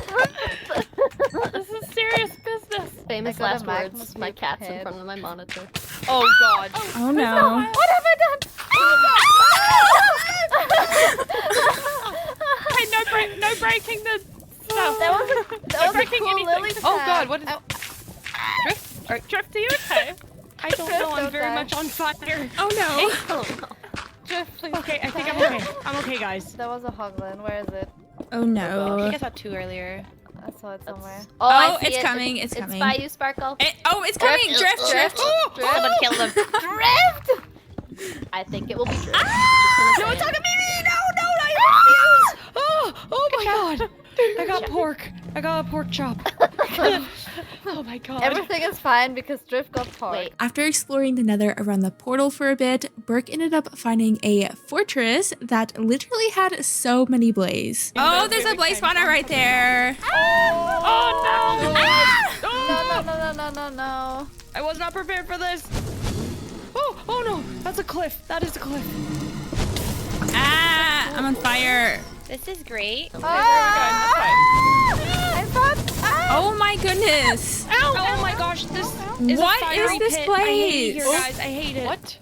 S2: This is serious business.
S1: Famous
S6: I got a
S1: last
S6: magma
S1: words. My
S6: cube
S1: cat's in
S6: head.
S1: front of my monitor.
S7: Oh god.
S3: oh no.
S6: What have I done?
S2: Hey, no breaking the stuff.
S6: That was a
S2: breaking
S6: cool
S2: anything.
S6: lily
S7: Oh
S6: pad.
S7: god, what is
S2: Drift, are you okay?
S4: I don't know. I'm
S6: Don't
S4: very
S6: die.
S4: much on fire.
S3: Oh no.
S1: Oh no.
S6: Drift, please.
S4: Okay, I think I'm okay. I'm okay, guys.
S6: That was a hoglin. Where is it?
S3: Oh
S7: I
S3: no.
S7: think I saw two earlier.
S6: I saw it somewhere.
S1: Oh, I
S3: Oh,
S1: see
S3: it's
S1: it.
S3: coming. It's coming.
S1: It's by you, Sparkle.
S3: It's coming. Drift, drift.
S7: Someone kill them.
S6: Drift!
S1: I think it will be Drift.
S4: No, it's not me. No, I refuse. Oh my god. I got pork. I got a pork chop. Oh my god.
S6: Everything is fine because Drift got pork.
S1: Wait.
S3: After exploring the Nether around the portal for a bit, Burke ended up finding a fortress that literally had so many blaze. Oh, there's a blaze spawner right there.
S2: Oh no!
S6: No.
S4: I was not prepared for this. Oh no, that's a cliff. That is a cliff.
S3: Ah, I'm on fire.
S7: This is great.
S6: I thought.
S3: Oh my goodness.
S4: Oh my gosh, this is
S3: What
S4: a fiery
S3: is this
S4: pit. I hate it here,
S3: place?
S4: guys. I hate it.
S7: What?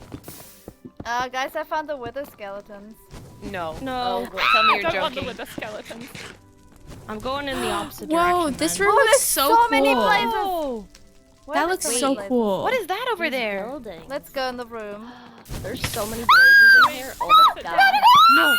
S6: Guys, I found the wither skeletons.
S7: No.
S4: No.
S7: Tell me
S2: I
S7: you're
S2: don't want the
S7: joking.
S2: wither skeletons.
S4: I'm going in the opposite
S3: Whoa,
S4: direction.
S3: this
S4: then.
S3: room
S6: Oh,
S3: looks
S6: there's
S3: so
S6: so
S3: cool.
S6: many blazes.
S4: Oh.
S6: Where
S3: That
S6: is
S3: looks
S6: the
S3: so
S6: blazes?
S3: cool.
S7: What is that over there?
S1: Building.
S6: Let's go in the room.
S1: There's so many blazes in here. Oh my god.
S7: No.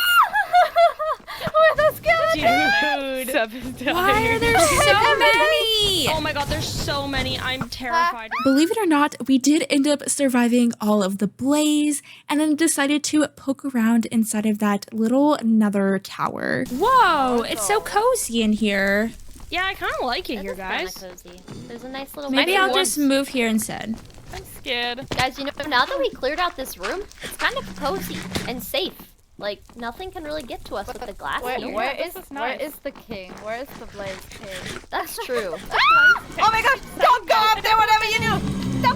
S6: Wither skeletons!
S4: Dude.
S3: Why are there so many?
S4: Oh my god, there's so many. I'm terrified.
S3: Believe it or not, we did end up surviving all of the blaze and then decided to poke around inside of that little nether tower. Whoa, it's so cozy in here.
S4: Yeah, I kind of like it
S1: This
S4: here,
S1: is kinda
S4: guys.
S1: cozy. There's a nice little.
S3: Maybe
S1: nice
S3: I'll
S1: little-
S3: just move here instead.
S2: I'm scared.
S1: Guys, you know, now that we cleared out this room, it's kind of cozy and safe. Like nothing can really get to us with the glass
S6: Where,
S1: here.
S6: where
S2: this
S6: is
S2: is nice.
S6: where is the king? Where is the blaze king?
S1: That's true.
S7: Oh my god! Don't go up there, whatever you do!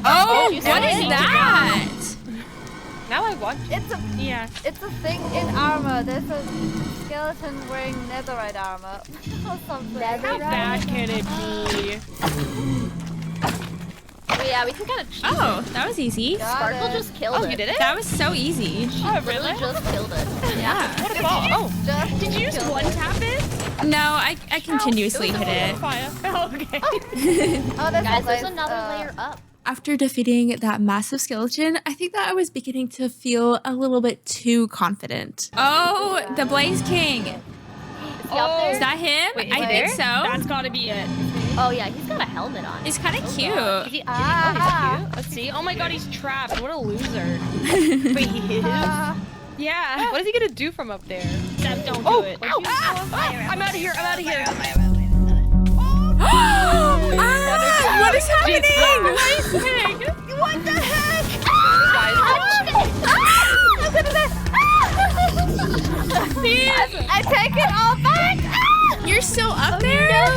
S3: Oh,
S1: you
S3: what
S1: said
S3: is
S1: it.
S3: that?
S7: Now I want
S6: It's a
S4: Yeah.
S6: thing in armor. There's a skeleton wearing netherite armor or something.
S4: How bad can it be?
S1: But yeah, we can kind of cheat.
S3: Oh, that was easy.
S6: Got
S1: Sparkle
S6: it.
S1: just killed
S7: Oh,
S1: it.
S7: you did it?
S3: That was so easy.
S2: Oh,
S1: Really
S2: really?
S1: just killed it.
S3: Yeah.
S2: What a ball. Oh,
S6: Just
S4: Did you just
S6: killed
S4: one
S6: it.
S4: tap it?
S3: No, I continuously hit it.
S2: fire. Oh, okay.
S6: Oh, there's
S1: Guys,
S6: a
S1: there's
S6: blaze,
S1: another layer up.
S3: After defeating that massive skeleton, I think that I was beginning to feel a little bit too confident. Oh, the Blaze King.
S1: Is he up there?
S3: Is that him?
S7: Wait, is
S3: I
S7: he
S3: think
S7: there?
S3: so.
S4: That's gotta be it.
S1: Oh yeah, he's got a helmet on.
S3: It's kind of
S7: Is
S3: cute.
S7: he,
S6: Ah.
S4: Let's see. Oh my god, he's trapped. What a loser.
S7: Wait, he is?
S4: Yeah.
S7: What is he gonna do from up there?
S4: Steph, don't
S7: Oh,
S4: do it.
S7: ow,
S4: I'm out of here. I'm out of here.
S3: What is happening?
S6: What the heck?
S7: Guys,
S6: I take it all back.
S3: You're still up there?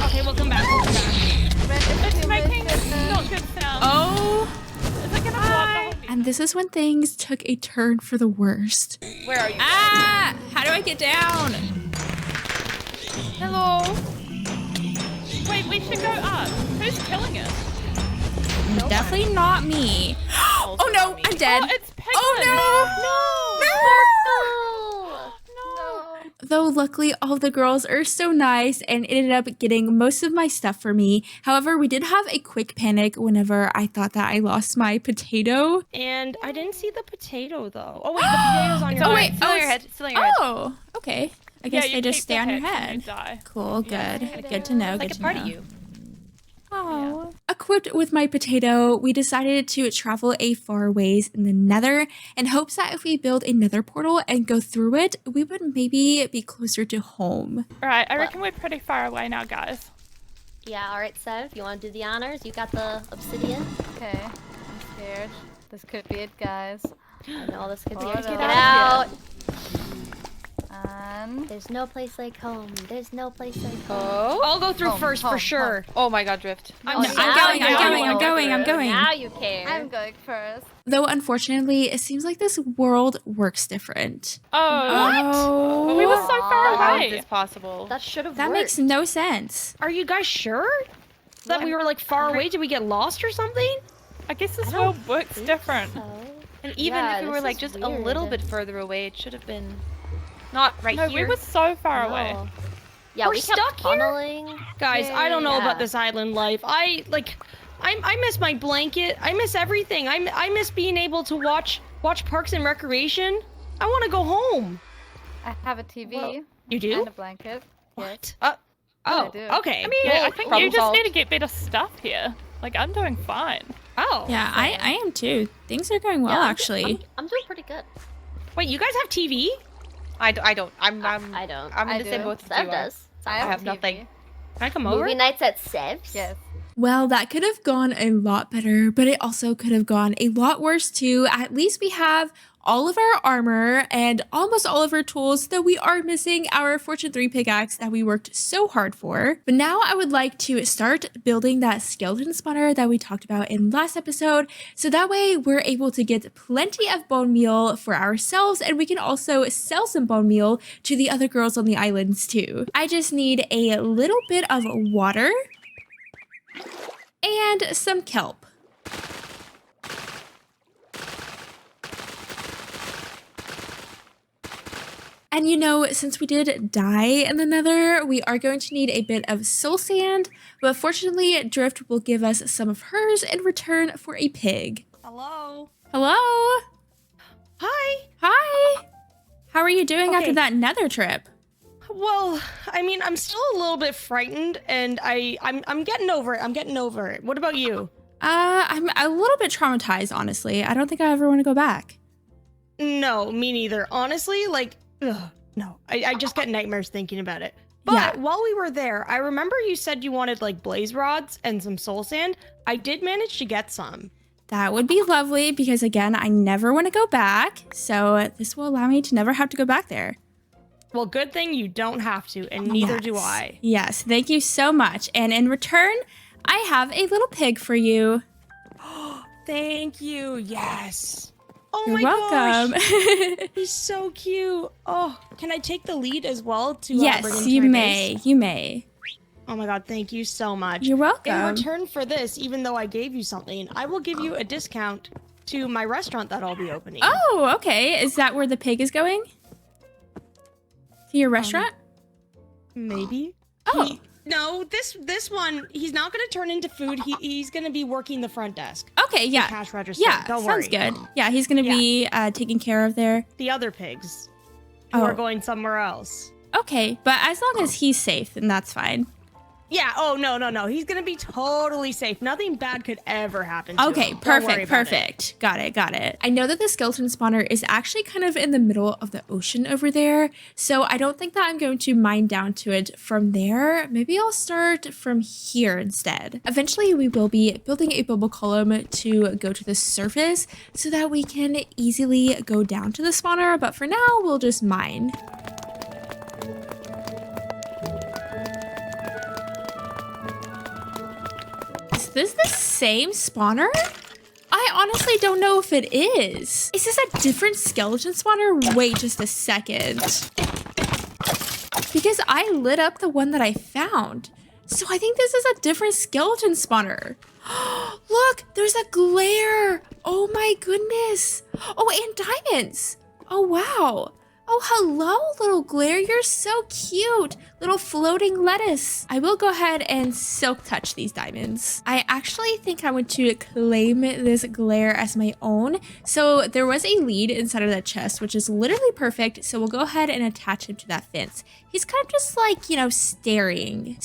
S4: Okay, we'll come back. We'll come back.
S2: It's making not good sound.
S3: Oh,
S2: Is it gonna blow up the whole thing?
S3: and this is when things took a turn for the worst.
S7: where are you?
S3: Ah, how do I get down?
S7: Hello.
S2: Wait, we should go up. Who's killing us?
S3: Definitely not me.
S7: Also
S3: Oh no,
S7: not me.
S3: I'm dead.
S2: Oh, it's Penguin.
S3: Oh
S1: No.
S3: Though luckily all the girls are so nice and ended up getting most of my stuff for me. However, we did have a quick panic whenever I thought that I lost my potato.
S4: And I didn't see the potato though. Oh wait, the potato's on your
S3: Oh,
S4: head.
S3: wait,
S7: Still on your head. Still on your head.
S3: Oh, okay. I guess
S2: you
S3: they just
S2: keep
S3: stay
S2: the
S3: on your
S2: hits when
S3: head.
S2: you die.
S3: Cool, good.
S6: Yeah.
S3: Good to know.
S7: Like
S3: good
S7: a
S3: to
S7: part
S3: know.
S7: of you.
S3: Oh. Equipped with my potato, we decided to travel a far ways in the Nether in hopes that if we build a Nether portal and go through it, we would maybe be closer to home.
S2: All right, I reckon we're pretty far away now, guys.
S1: Yeah, alright, Sev, you want to do the honors? You got the obsidian?
S6: Okay, I'm scared. This could be it, guys.
S1: I know this could be
S6: Hold
S1: it.
S6: on.
S1: Get out!
S6: And
S1: There's no place like home. There's no place like home.
S7: Oh.
S4: I'll go through
S6: Home,
S4: first
S6: home,
S4: for sure.
S7: Oh my god, drift.
S1: Oh,
S3: I'm
S1: now
S3: going.
S1: Now you care.
S6: I'm going first.
S3: Though unfortunately, it seems like this world works different.
S2: Oh. But we were so far
S7: How is
S2: away.
S7: this possible?
S1: That should have
S3: That
S1: worked.
S3: makes no sense.
S4: Are you guys sure that we were like far away? Did we get lost or something?
S2: I guess this
S1: I don't
S2: world works different.
S1: So.
S7: And even
S1: Yeah,
S7: if we were
S1: this
S7: like
S1: is
S7: just a little
S1: weird.
S7: bit further away, it should have been not right
S2: No,
S7: here.
S2: we were so far away.
S1: No. Yeah,
S4: We're
S1: we kept
S4: stuck here?
S1: tunneling.
S4: Guys, I don't know
S1: Yeah.
S4: about this island life. I miss my blanket. I miss everything. I miss being able to watch Parks and Recreation. I want to go home.
S6: I have a TV
S4: Well, you do?
S6: and a blanket. Yes.
S4: Oh,
S6: I do.
S4: okay.
S2: I mean,
S7: Well,
S2: I think
S7: problem
S2: you just
S7: solved.
S2: need to get better stuff here. Like, I'm doing fine.
S4: Oh.
S3: Yeah, I am too. Things are going well,
S1: Yeah,
S3: actually.
S1: I'm doing pretty good.
S4: Wait, you guys have TV?
S7: I don't. I'm
S1: I don't.
S7: I'm in
S6: I
S7: the same
S6: do.
S7: boat as
S1: Sev
S7: you are.
S1: does.
S6: I
S7: have
S6: TV.
S7: nothing.
S4: Can I come over?
S1: Movie nights at Sev's?
S6: Yes.
S3: Well, that could have gone a lot better, but it also could have gone a lot worse too. At least we have all of our armor and almost all of our tools, though we are missing our Fortune 3 pickaxe that we worked so hard for. But now I would like to start building that skeleton spawner that we talked about in last episode, so that way we're able to get plenty of bone meal for ourselves, and we can also sell some bone meal to the other girls on the islands too. I just need a little bit of water and some kelp. And you know, since we did die in the Nether, we are going to need a bit of soul sand, but fortunately, Drift will give us some of hers in return for a pig.
S4: Hello.
S3: Hello?
S4: Hi.
S3: Hi! How are you doing after
S4: Okay.
S3: that Nether trip?
S4: Well, I mean, I'm still a little bit frightened, and I'm getting over it. I'm getting over it. What about you?
S3: I'm a little bit traumatized, honestly. I don't think I ever want to go back.
S4: No, me neither. Honestly, like, ugh, no. I just get nightmares thinking about it. But
S3: Yeah.
S4: while we were there, I remember you said you wanted like blaze rods and some soul sand. I did manage to get some.
S3: That would be lovely because, again, I never want to go back. So this will allow me to never have to go back there.
S4: Well, good thing you don't have to, and neither do
S3: Yes.
S4: I.
S3: Yes, thank you so much. And in return, I have a little pig for you.
S4: Thank you. Yes. Oh
S3: You're
S4: my
S3: welcome.
S4: gosh. He's so cute. Oh, can I take the lead as well to bring him
S3: Yes,
S4: to
S3: you
S4: my
S3: may.
S4: base?
S3: You may.
S4: Oh my god, thank you so much.
S3: You're
S4: In
S3: welcome.
S4: return for this, even though I gave you something, I will give you a discount to my restaurant that I'll be opening.
S3: Oh, okay. Is that where the pig is going? To your restaurant?
S4: Maybe.
S3: Oh.
S4: No, this one, he's not going to turn into food. He's going to be working the front desk.
S3: Okay, yeah.
S4: Cash register.
S3: Yeah,
S4: Don't
S3: sounds
S4: worry.
S3: good. Yeah, he's going to be taken care of there.
S4: The other pigs who
S3: Oh.
S4: are going somewhere else.
S3: Okay, but as long as he's safe, then that's fine.
S4: Yeah, oh, no. He's going to be totally safe. Nothing bad could ever happen to
S3: Okay,
S4: him. Don't worry
S3: perfect,
S4: about it.
S3: perfect. Got it. I know that the skeleton spawner is actually kind of in the middle of the ocean over there, so I don't think that I'm going to mine down to it from there. Maybe I'll start from here instead. Eventually, we will be building a bubble column to go to the surface so that we can easily go down to the spawner, but for now, we'll just mine. Is this the same spawner? I honestly don't know if it is. Is this a different skeleton spawner? Wait just a second. Because I lit up the one that I found. So I think this is a different skeleton spawner. Look, there's a glare. Oh my goodness. Oh, and diamonds. Oh, wow. Oh, hello, little glare. You're so cute. Little floating lettuce. I will go ahead and silk touch these diamonds. I actually think I want to claim this glare as my own. So there was a lead inside of that chest, which is literally perfect. So we'll go ahead and attach him to that fence. He's kind of just like, you know, staring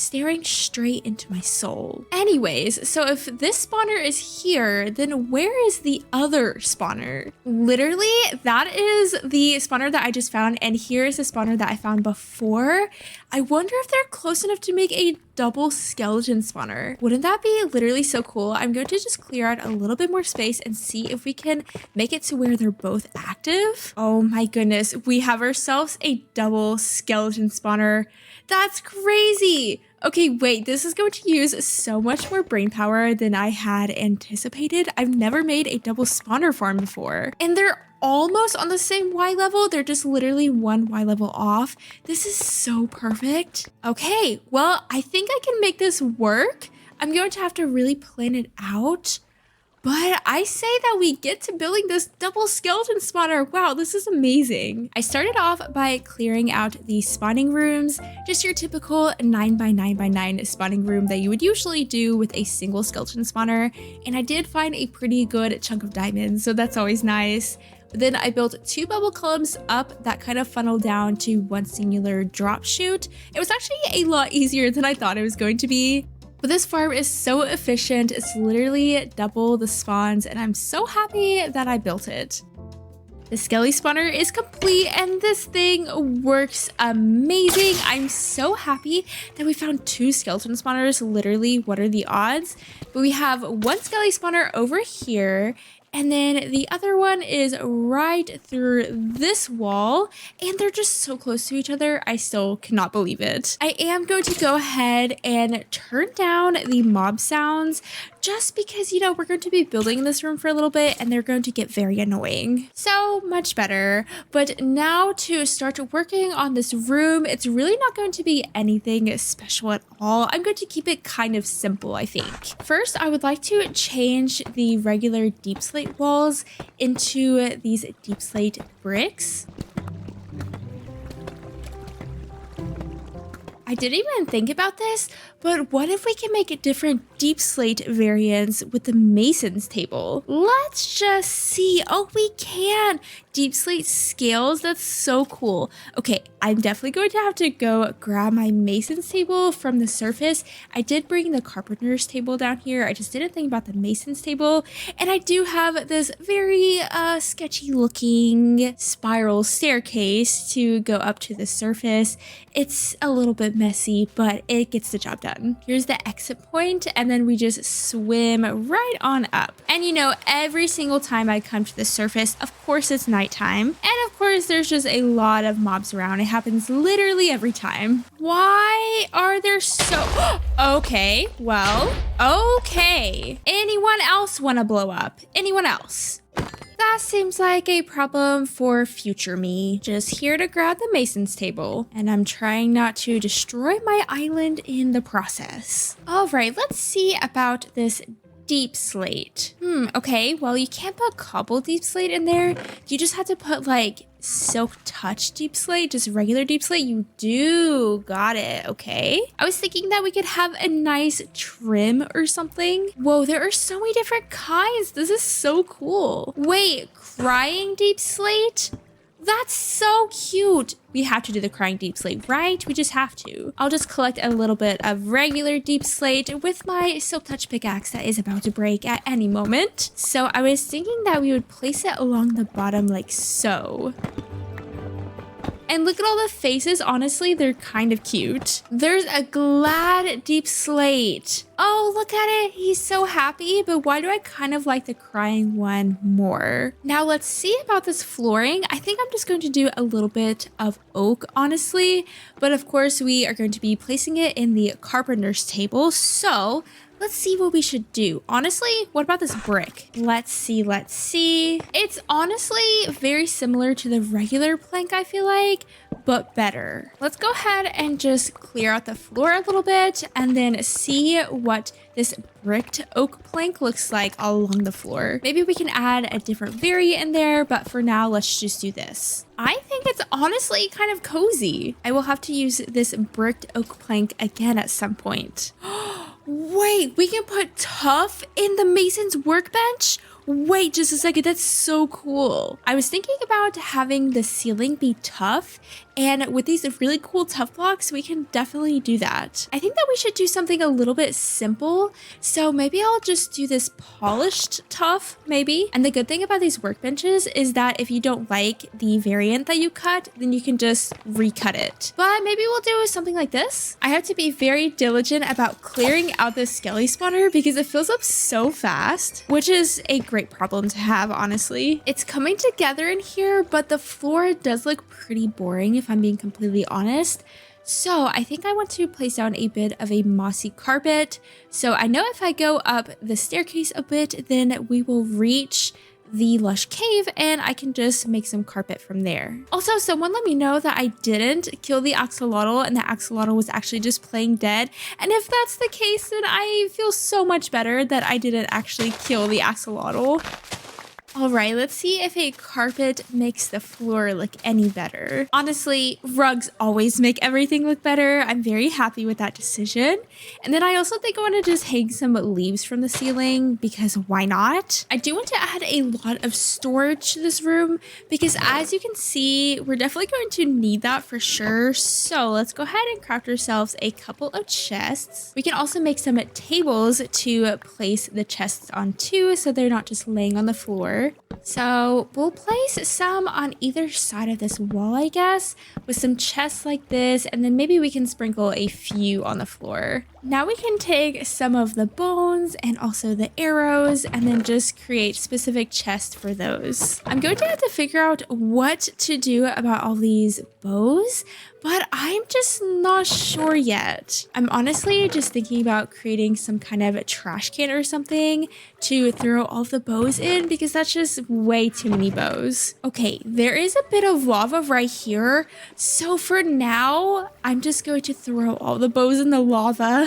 S3: straight into my soul. Anyways, so if this spawner is here, then where is the other spawner? Literally, that is the spawner that I just found, and here is the spawner that I found before. I wonder if they're close enough to make a double skeleton spawner. Wouldn't that be literally so cool? I'm going to just clear out a little bit more space and see if we can make it to where they're both active. Oh my goodness, we have ourselves a double skeleton spawner. That's crazy. Okay, wait, this is going to use so much more brain power than I had anticipated. I've never made a double spawner farm before, and they're almost on the same Y level. They're just literally one Y level off. This is so perfect. Okay, well, I think I can make this work. I'm going to have to really plan it out. But I say that we get to building this double skeleton spawner. Wow, this is amazing. I started off by clearing out the spawning rooms, just your typical 9x9x9 spawning room that you would usually do with a single skeleton spawner. And I did find a pretty good chunk of diamonds, so that's always nice. But then I built 2 bubble columns up that kind of funneled down to one singular drop chute. It was actually a lot easier than I thought it was going to be. But this farm is so efficient, it's literally double the spawns, and I'm so happy that I built it. The skelly spawner is complete, and this thing works amazing. I'm so happy that we found 2 skeleton spawners. Literally, what are the odds? But we have 1 skelly spawner over here, and then the other one is right through this wall, and they're just so close to each other. I still cannot believe it. I am going to go ahead and turn down the mob sounds just because, you know, we're going to be building in this room for a little bit and they're going to get very annoying. So much better. But now to start working on this room, it's really not going to be anything special at all. I'm going to keep it kind of simple, I think. First, I would like to change the regular deep slate walls into these deep slate bricks. I didn't even think about this, but what if we can make a different deep slate variants with the mason's table? Let's just see. Oh, we can. Deep slate scales. That's so cool. Okay, I'm definitely going to have to go grab my mason's table from the surface. I did bring the carpenter's table down here. I just didn't think about the mason's table. And I do have this very sketchy looking spiral staircase to go up to the surface. It's a little bit messy, but it gets the job done. Here's the exit point, and then we just swim right on up. And you know, every single time I come to the surface, of course it's nighttime, and of course there's just a lot of mobs around. It happens literally every time. Why are there so... Okay, well, okay. Anyone else want to blow up? Anyone else? That seems like a problem for future me. Just here to grab the mason's table, and I'm trying not to destroy my island in the process. All right, let's see about this deep slate. Okay, well, you can't put cobble deep slate in there. You just have to put like silk touch deep slate, just regular deep slate. You do, got it. Okay, I was thinking that we could have a nice trim or something. Whoa, there are so many different kinds. This is so cool. Wait, crying deep slate? That's so cute. We have to do the crying deep slate, right? We just have to. I'll just collect a little bit of regular deep slate with my silk touch pickaxe that is about to break at any moment. So I was thinking that we would place it along the bottom like so. And look at all the faces. Honestly, they're kind of cute. There's a glad deep slate. Oh, look at it. He's so happy. But why do I kind of like the crying one more? Now let's see about this flooring. I think I'm just going to do a little bit of oak, honestly. But of course, we are going to be placing it in the carpenter's table. So let's see what we should do. Honestly, what about this brick? Let's see. It's honestly very similar to the regular plank, I feel like, but better. Let's go ahead and just clear out the floor a little bit and then see what this bricked oak plank looks like all along the floor. Maybe we can add a different variant in there, but for now, let's just do this. I think it's honestly kind of cozy. I will have to use this bricked oak plank again at some point. Wait, we can put Tough in the mason's workbench? Wait just a second, that's so cool. I was thinking about having the ceiling be tough, and with these really cool tough blocks, we can definitely do that. I think that we should do something a little bit simple, so maybe I'll just do this polished tough, maybe. And the good thing about these workbenches is that if you don't like the variant that you cut, then you can just recut it. But maybe we'll do something like this. I have to be very diligent about clearing out this skelly spawner because it fills up so fast, which is a great problem to have, honestly. It's coming together in here, but the floor does look pretty boring if I'm being completely honest. So I think I want to place down a bit of a mossy carpet. So I know if I go up the staircase a bit, then we will reach the lush cave and I can just make some carpet from there. Also, someone let me know that I didn't kill the axolotl and the axolotl was actually just playing dead. And if that's the case, then I feel so much better that I didn't actually kill the axolotl. All right, let's see if a carpet makes the floor look any better. Honestly, rugs always make everything look better. I'm very happy with that decision. And then I also think I want to just hang some leaves from the ceiling because why not? I do want to add a lot of storage to this room because as you can see, we're definitely going to need that for sure. So let's go ahead and craft ourselves a couple of chests. We can also make some tables to place the chests onto so they're not just laying on the floor. So we'll place some on either side of this wall, I guess, with some chests like this, and then maybe we can sprinkle a few on the floor. Now we can take some of the bones and also the arrows and then just create specific chests for those. I'm going to have to figure out what to do about all these bows, but I'm just not sure yet. I'm honestly just thinking about creating some kind of a trash can or something to throw all the bows in because that's just way too many bows. Okay, there is a bit of lava right here. So for now, I'm just going to throw all the bows in the lava.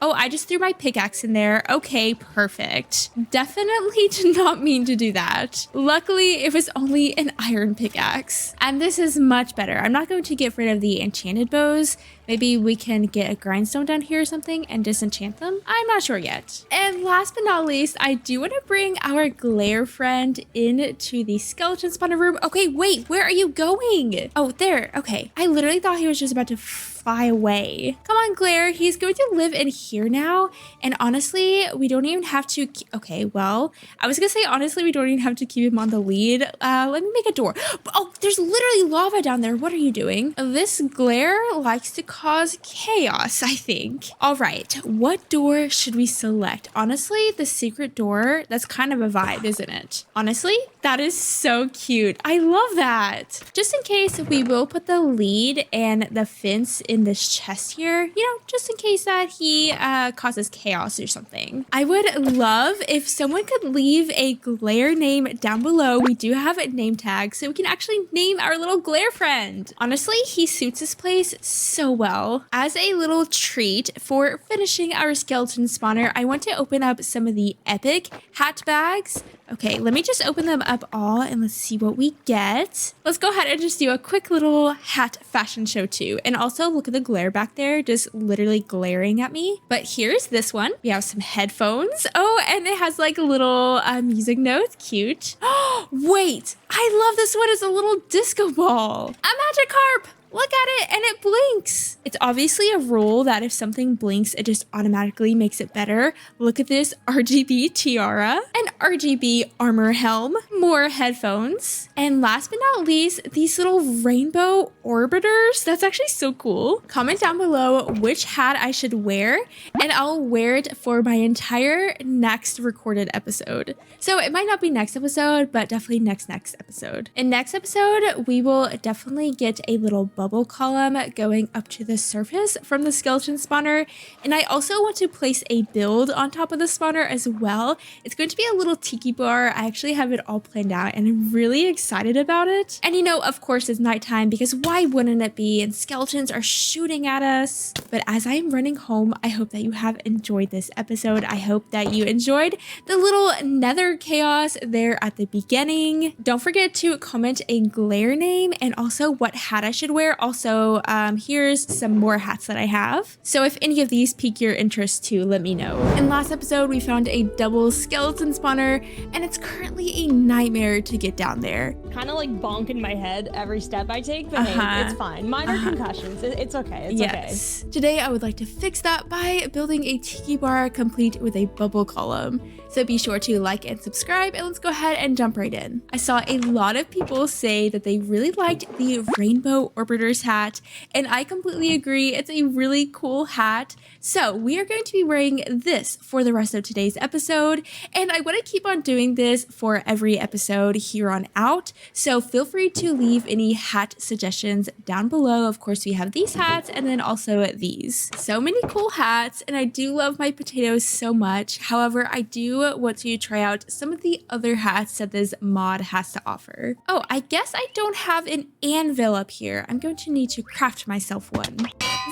S3: Oh, I just threw my pickaxe in there. Okay, perfect. Definitely did not mean to do that. Luckily, it was only an iron pickaxe. And this is much better. I'm not going to get rid of the enchanted bows. Maybe we can get a grindstone down here or something and disenchant them. I'm not sure yet. And last but not least, I do want to bring our glare friend into the skeleton spawner room. Okay, wait, where are you going? Oh, there. Okay. I literally thought he was just about to fly away. Come on, Glare. He's going to live in here now. And honestly, we don't even have to... Okay, well, I was going to say, honestly, we don't even have to keep him on the lead. Let me make a door. Oh, there's literally lava down there. What are you doing? This Glare likes to cause chaos, I think. All right, what door should we select? Honestly, the secret door, that's kind of a vibe, isn't it? Honestly, that is so cute. I love that. Just in case, we will put the lead and the fence in this chest here, you know, just in case that he causes chaos or something. I would love if someone could leave a Glare name down below. We do have a name tag, so we can actually name our little Glare friend. Honestly, he suits this place so well. As a little treat for finishing our skeleton spawner, I want to open up some of the epic hat bags. Okay, let me just open them up all and let's see what we get. Let's go ahead and just do a quick little hat fashion show too. And also look at the Glare back there, just literally glaring at me. But here's this one. We have some headphones. Oh, and it has like a little music notes. Cute. Oh, wait, I love this one. It's a little disco ball. A Magikarp. Look at it, and it blinks. It's obviously a rule that if something blinks, it just automatically makes it better. Look at this RGB tiara, an RGB armor helm, more headphones, and last but not least, these little rainbow orbiters. That's actually so cool. Comment down below which hat I should wear, and I'll wear it for my entire next recorded episode. So it might not be next episode, but definitely next episode. In next episode, we will definitely get a little bow bubble column going up to the surface from the skeleton spawner. And I also want to place a build on top of the spawner as well. It's going to be a little tiki bar. I actually have it all planned out and I'm really excited about it. And you know, of course it's nighttime because why wouldn't it be? And skeletons are shooting at us. But as I am running home, I hope that you have enjoyed this episode. I hope that you enjoyed the little nether chaos there at the beginning. Don't forget to comment a glare name and also what hat I should wear. Also, here's some more hats that I have. So if any of these pique your interest too, let me know. In last episode, we found a double skeleton spawner and it's currently a nightmare to get down there.
S4: Kind of like bonking my head every step I take, but hey, it's fine. Minor concussions. It's okay. It's okay.
S3: Today, I would like to fix that by building a tiki bar complete with a bubble column. So be sure to like and subscribe, and let's go ahead and jump right in. I saw a lot of people say that they really liked the Rainbow Orbiter's hat, and I completely agree. It's a really cool hat. So we are going to be wearing this for the rest of today's episode, and I want to keep on doing this for every episode here on out. So feel free to leave any hat suggestions down below. Of course, we have these hats and then also these. So many cool hats, and I do love my potatoes so much. However, I do want to try out some of the other hats that this mod has to offer. Oh, I guess I don't have an anvil up here. I'm going to need to craft myself one.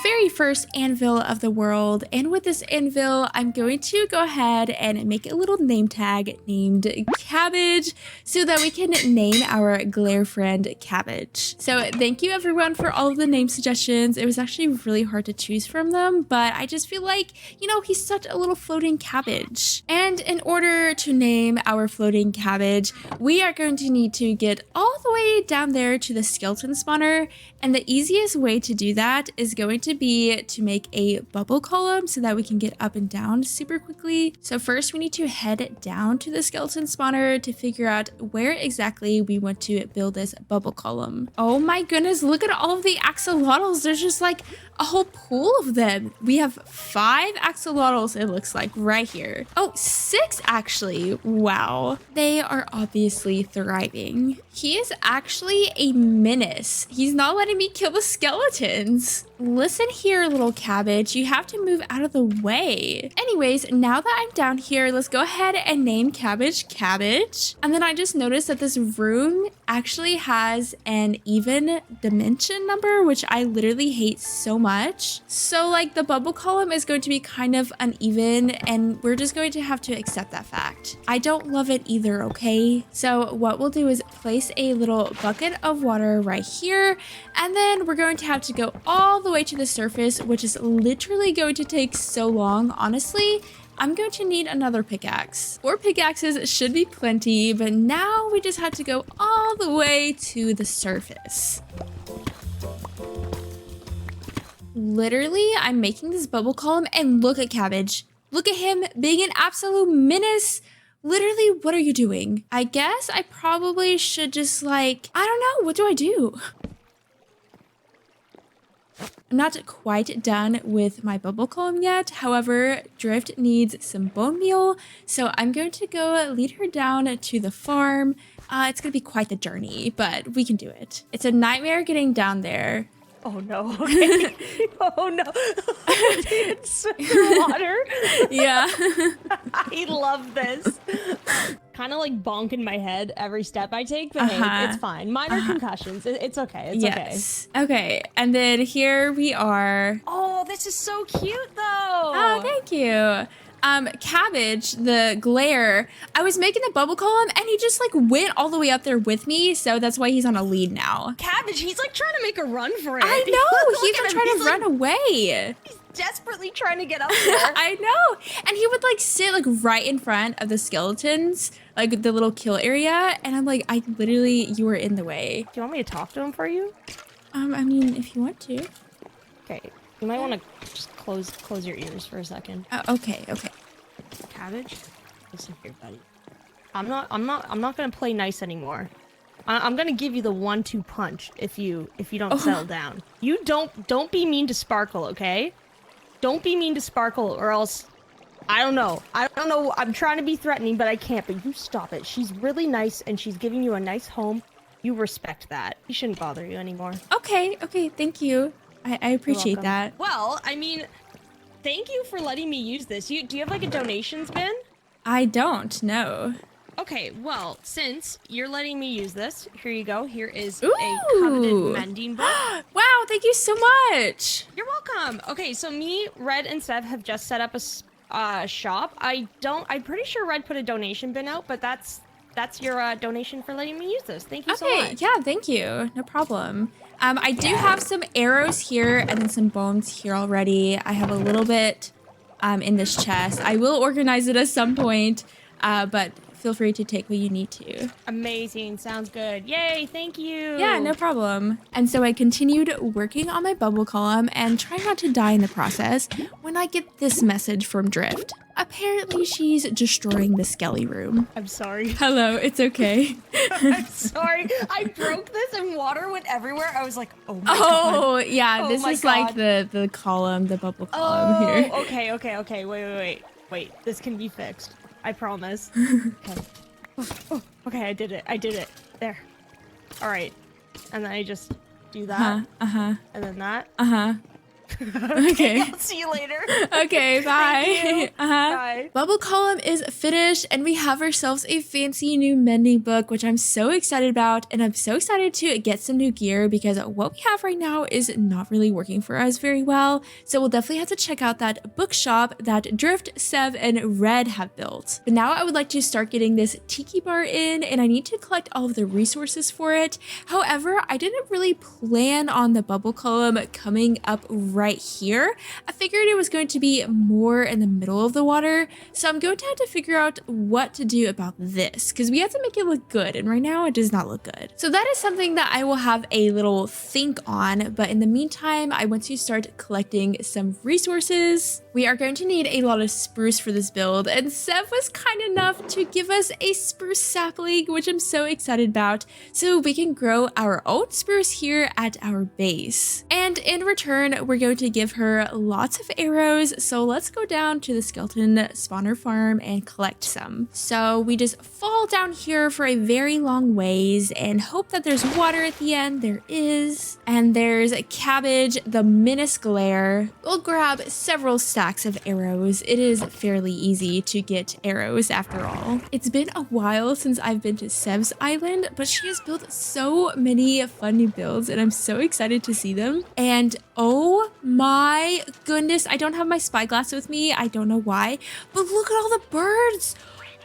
S3: Very first anvil of the world, and with this anvil I'm going to go ahead and make a little name tag named Cabbage so that we can name our glare friend Cabbage. So thank you everyone for all of the name suggestions. It was actually really hard to choose from them, but I just feel like, you know, he's such a little floating cabbage. And in order to name our floating cabbage, we are going to need to get all the way down there to the skeleton spawner, and the easiest way to do that is going to be to make a bubble column so that we can get up and down super quickly. So first we need to head down to the skeleton spawner to figure out where exactly we want to build this bubble column. Oh my goodness, look at all of the axolotls. There's just like a whole pool of them. We have 5 axolotls, it looks like, right here. Oh, 6 actually. Wow. They are obviously thriving. He is actually a menace. He's not letting me kill the skeletons. Listen here, little cabbage. You have to move out of the way. Anyways, now that I'm down here, let's go ahead and name Cabbage Cabbage. And then I just noticed that this room actually has an even dimension number, which I literally hate so much. So like the bubble column is going to be kind of uneven, and we're just going to have to accept that fact. I don't love it either, okay? So what we'll do is place a little bucket of water right here, and then we're going to have to go all the way to the surface, which is literally going to take so long. Honestly, I'm going to need another pickaxe. 4 pickaxes should be plenty, but now we just have to go all the way to the surface. Literally, I'm making this bubble column, and look at Cabbage. Look at him being an absolute menace. Literally, what are you doing? I guess I probably should just like, I don't know, what do I do? I'm not quite done with my bubble column yet. However, Drift needs some bone meal, so I'm going to go lead her down to the farm. It's gonna be quite the journey, but we can do it. It's a nightmare getting down there.
S4: Oh no. Okay. Oh no. It's water.
S3: Yeah.
S4: I love this. Kind of like bonking my head every step I take, but hey, it's fine. Minor concussions. It's okay. It's okay.
S3: Okay, and then here we are.
S4: Oh, this is so cute though.
S3: Oh, thank you. Cabbage, the glare, I was making the bubble column and he just like went all the way up there with me, so that's why he's on a lead now.
S4: Cabbage, he's like trying to make a run for it.
S3: I know, he's
S4: Look
S3: like
S4: at him.
S3: trying to
S4: He's,
S3: run away.
S4: He's desperately trying to get up there.
S3: I know, and he would like sit like right in front of the skeletons, like the little kill area, and I'm like, I literally, you were in the way.
S4: Do you want me to talk to him for you?
S3: I mean, if you want to.
S4: Okay, you might want to just close your ears for a second.
S3: Okay.
S4: Cabbage, listen here, buddy. I'm not gonna play nice anymore. I'm gonna give you the 1-2 punch if you don't settle down. You don't be mean to Sparkle, okay? Don't be mean to Sparkle, or else I don't know. I'm trying to be threatening, but I can't. But you stop it. She's really nice, and she's giving you a nice home. you respect that. He shouldn't bother you anymore.
S3: Okay, thank you. I appreciate
S4: welcome.
S3: that.
S4: Well, I mean, thank you for letting me use this. Do you have like a donations bin?
S3: I don't know.
S4: Okay, well, since you're letting me use this, here you go. Here is
S3: Ooh.
S4: a coveted mending book.
S3: Wow, thank you so much.
S4: You're welcome. Okay, so me, Red, and Sev have just set up a shop. I'm pretty sure Red put a donation bin out, but that's your donation for letting me use this. Thank you so much.
S3: Yeah, thank you. No problem. I do have some arrows here and then some bones here already. I have a little bit in this chest. I will organize it at some point, but feel free to take what you need to.
S4: Amazing. Sounds good. Yay, thank you.
S3: Yeah, no problem. And so I continued working on my bubble column and trying not to die in the process when I get this message from Drift. Apparently she's destroying the skelly room.
S4: I'm sorry.
S3: Hello, it's okay.
S4: I'm sorry. I broke this and water went everywhere. I was like, oh my god.
S3: Oh, yeah,
S4: Oh
S3: this
S4: my
S3: is like
S4: God.
S3: the column, the bubble column here.
S4: Okay. Wait. This can be fixed. I promise. Okay. Okay, I did it. There. All right. And then I just do that. And then that.
S3: Okay.
S4: I'll see you later.
S3: Okay, bye.
S4: Bye.
S3: Bubble column is finished and we have ourselves a fancy new mending book, which I'm so excited about. And I'm so excited to get some new gear because what we have right now is not really working for us very well. So we'll definitely have to check out that bookshop that Drift, Sev, and Red have built. But now I would like to start getting this Tiki bar in and I need to collect all of the resources for it. However, I didn't really plan on the bubble column coming up right here. I figured it was going to be more in the middle of the water, so I'm going to have to figure out what to do about this because we have to make it look good, and right now it does not look good. So that is something that I will have a little think on, but in the meantime, I want to start collecting some resources. We are going to need a lot of spruce for this build, and Sev was kind enough to give us a spruce sapling, which I'm so excited about, so we can grow our own spruce here at our base. And in return, we're going to give her lots of arrows, so let's go down to the skeleton spawner farm and collect some. So we just fall down here for a very long ways and hope that there's water at the end. There is. And there's a cabbage, the minusculaire. We'll grab several stacks of arrows. It is fairly easy to get arrows after all. It's been a while since I've been to Sev's island, but she has built so many fun new builds and I'm so excited to see them. And oh my goodness, I don't have my spyglass with me. I don't know why, but look at all the birds.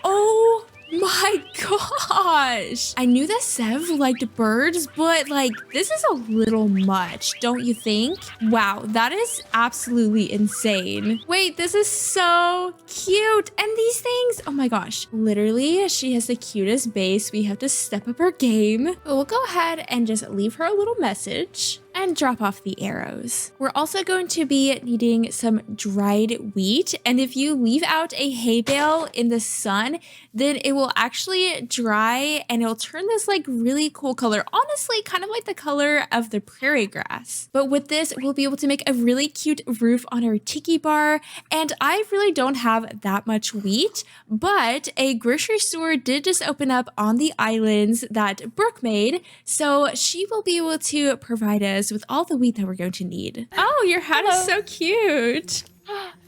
S3: Oh my gosh. I knew that Sev liked birds, but like this is a little much, don't you think? Wow, that is absolutely insane. Wait, this is so cute. And these things, oh my gosh, literally she has the cutest base. We have to step up her game. But we'll go ahead and just leave her a little message and drop off the arrows. We're also going to be needing some dried wheat, and if you leave out a hay bale in the sun, then it will actually dry and it'll turn this like really cool color, honestly kind of like the color of the prairie grass. But with this, we'll be able to make a really cute roof on our tiki bar, and I really don't have that much wheat, but a grocery store did just open up on the islands that Brooke made, so she will be able to provide us with all the wheat that we're going to need. Oh, your hat is so cute.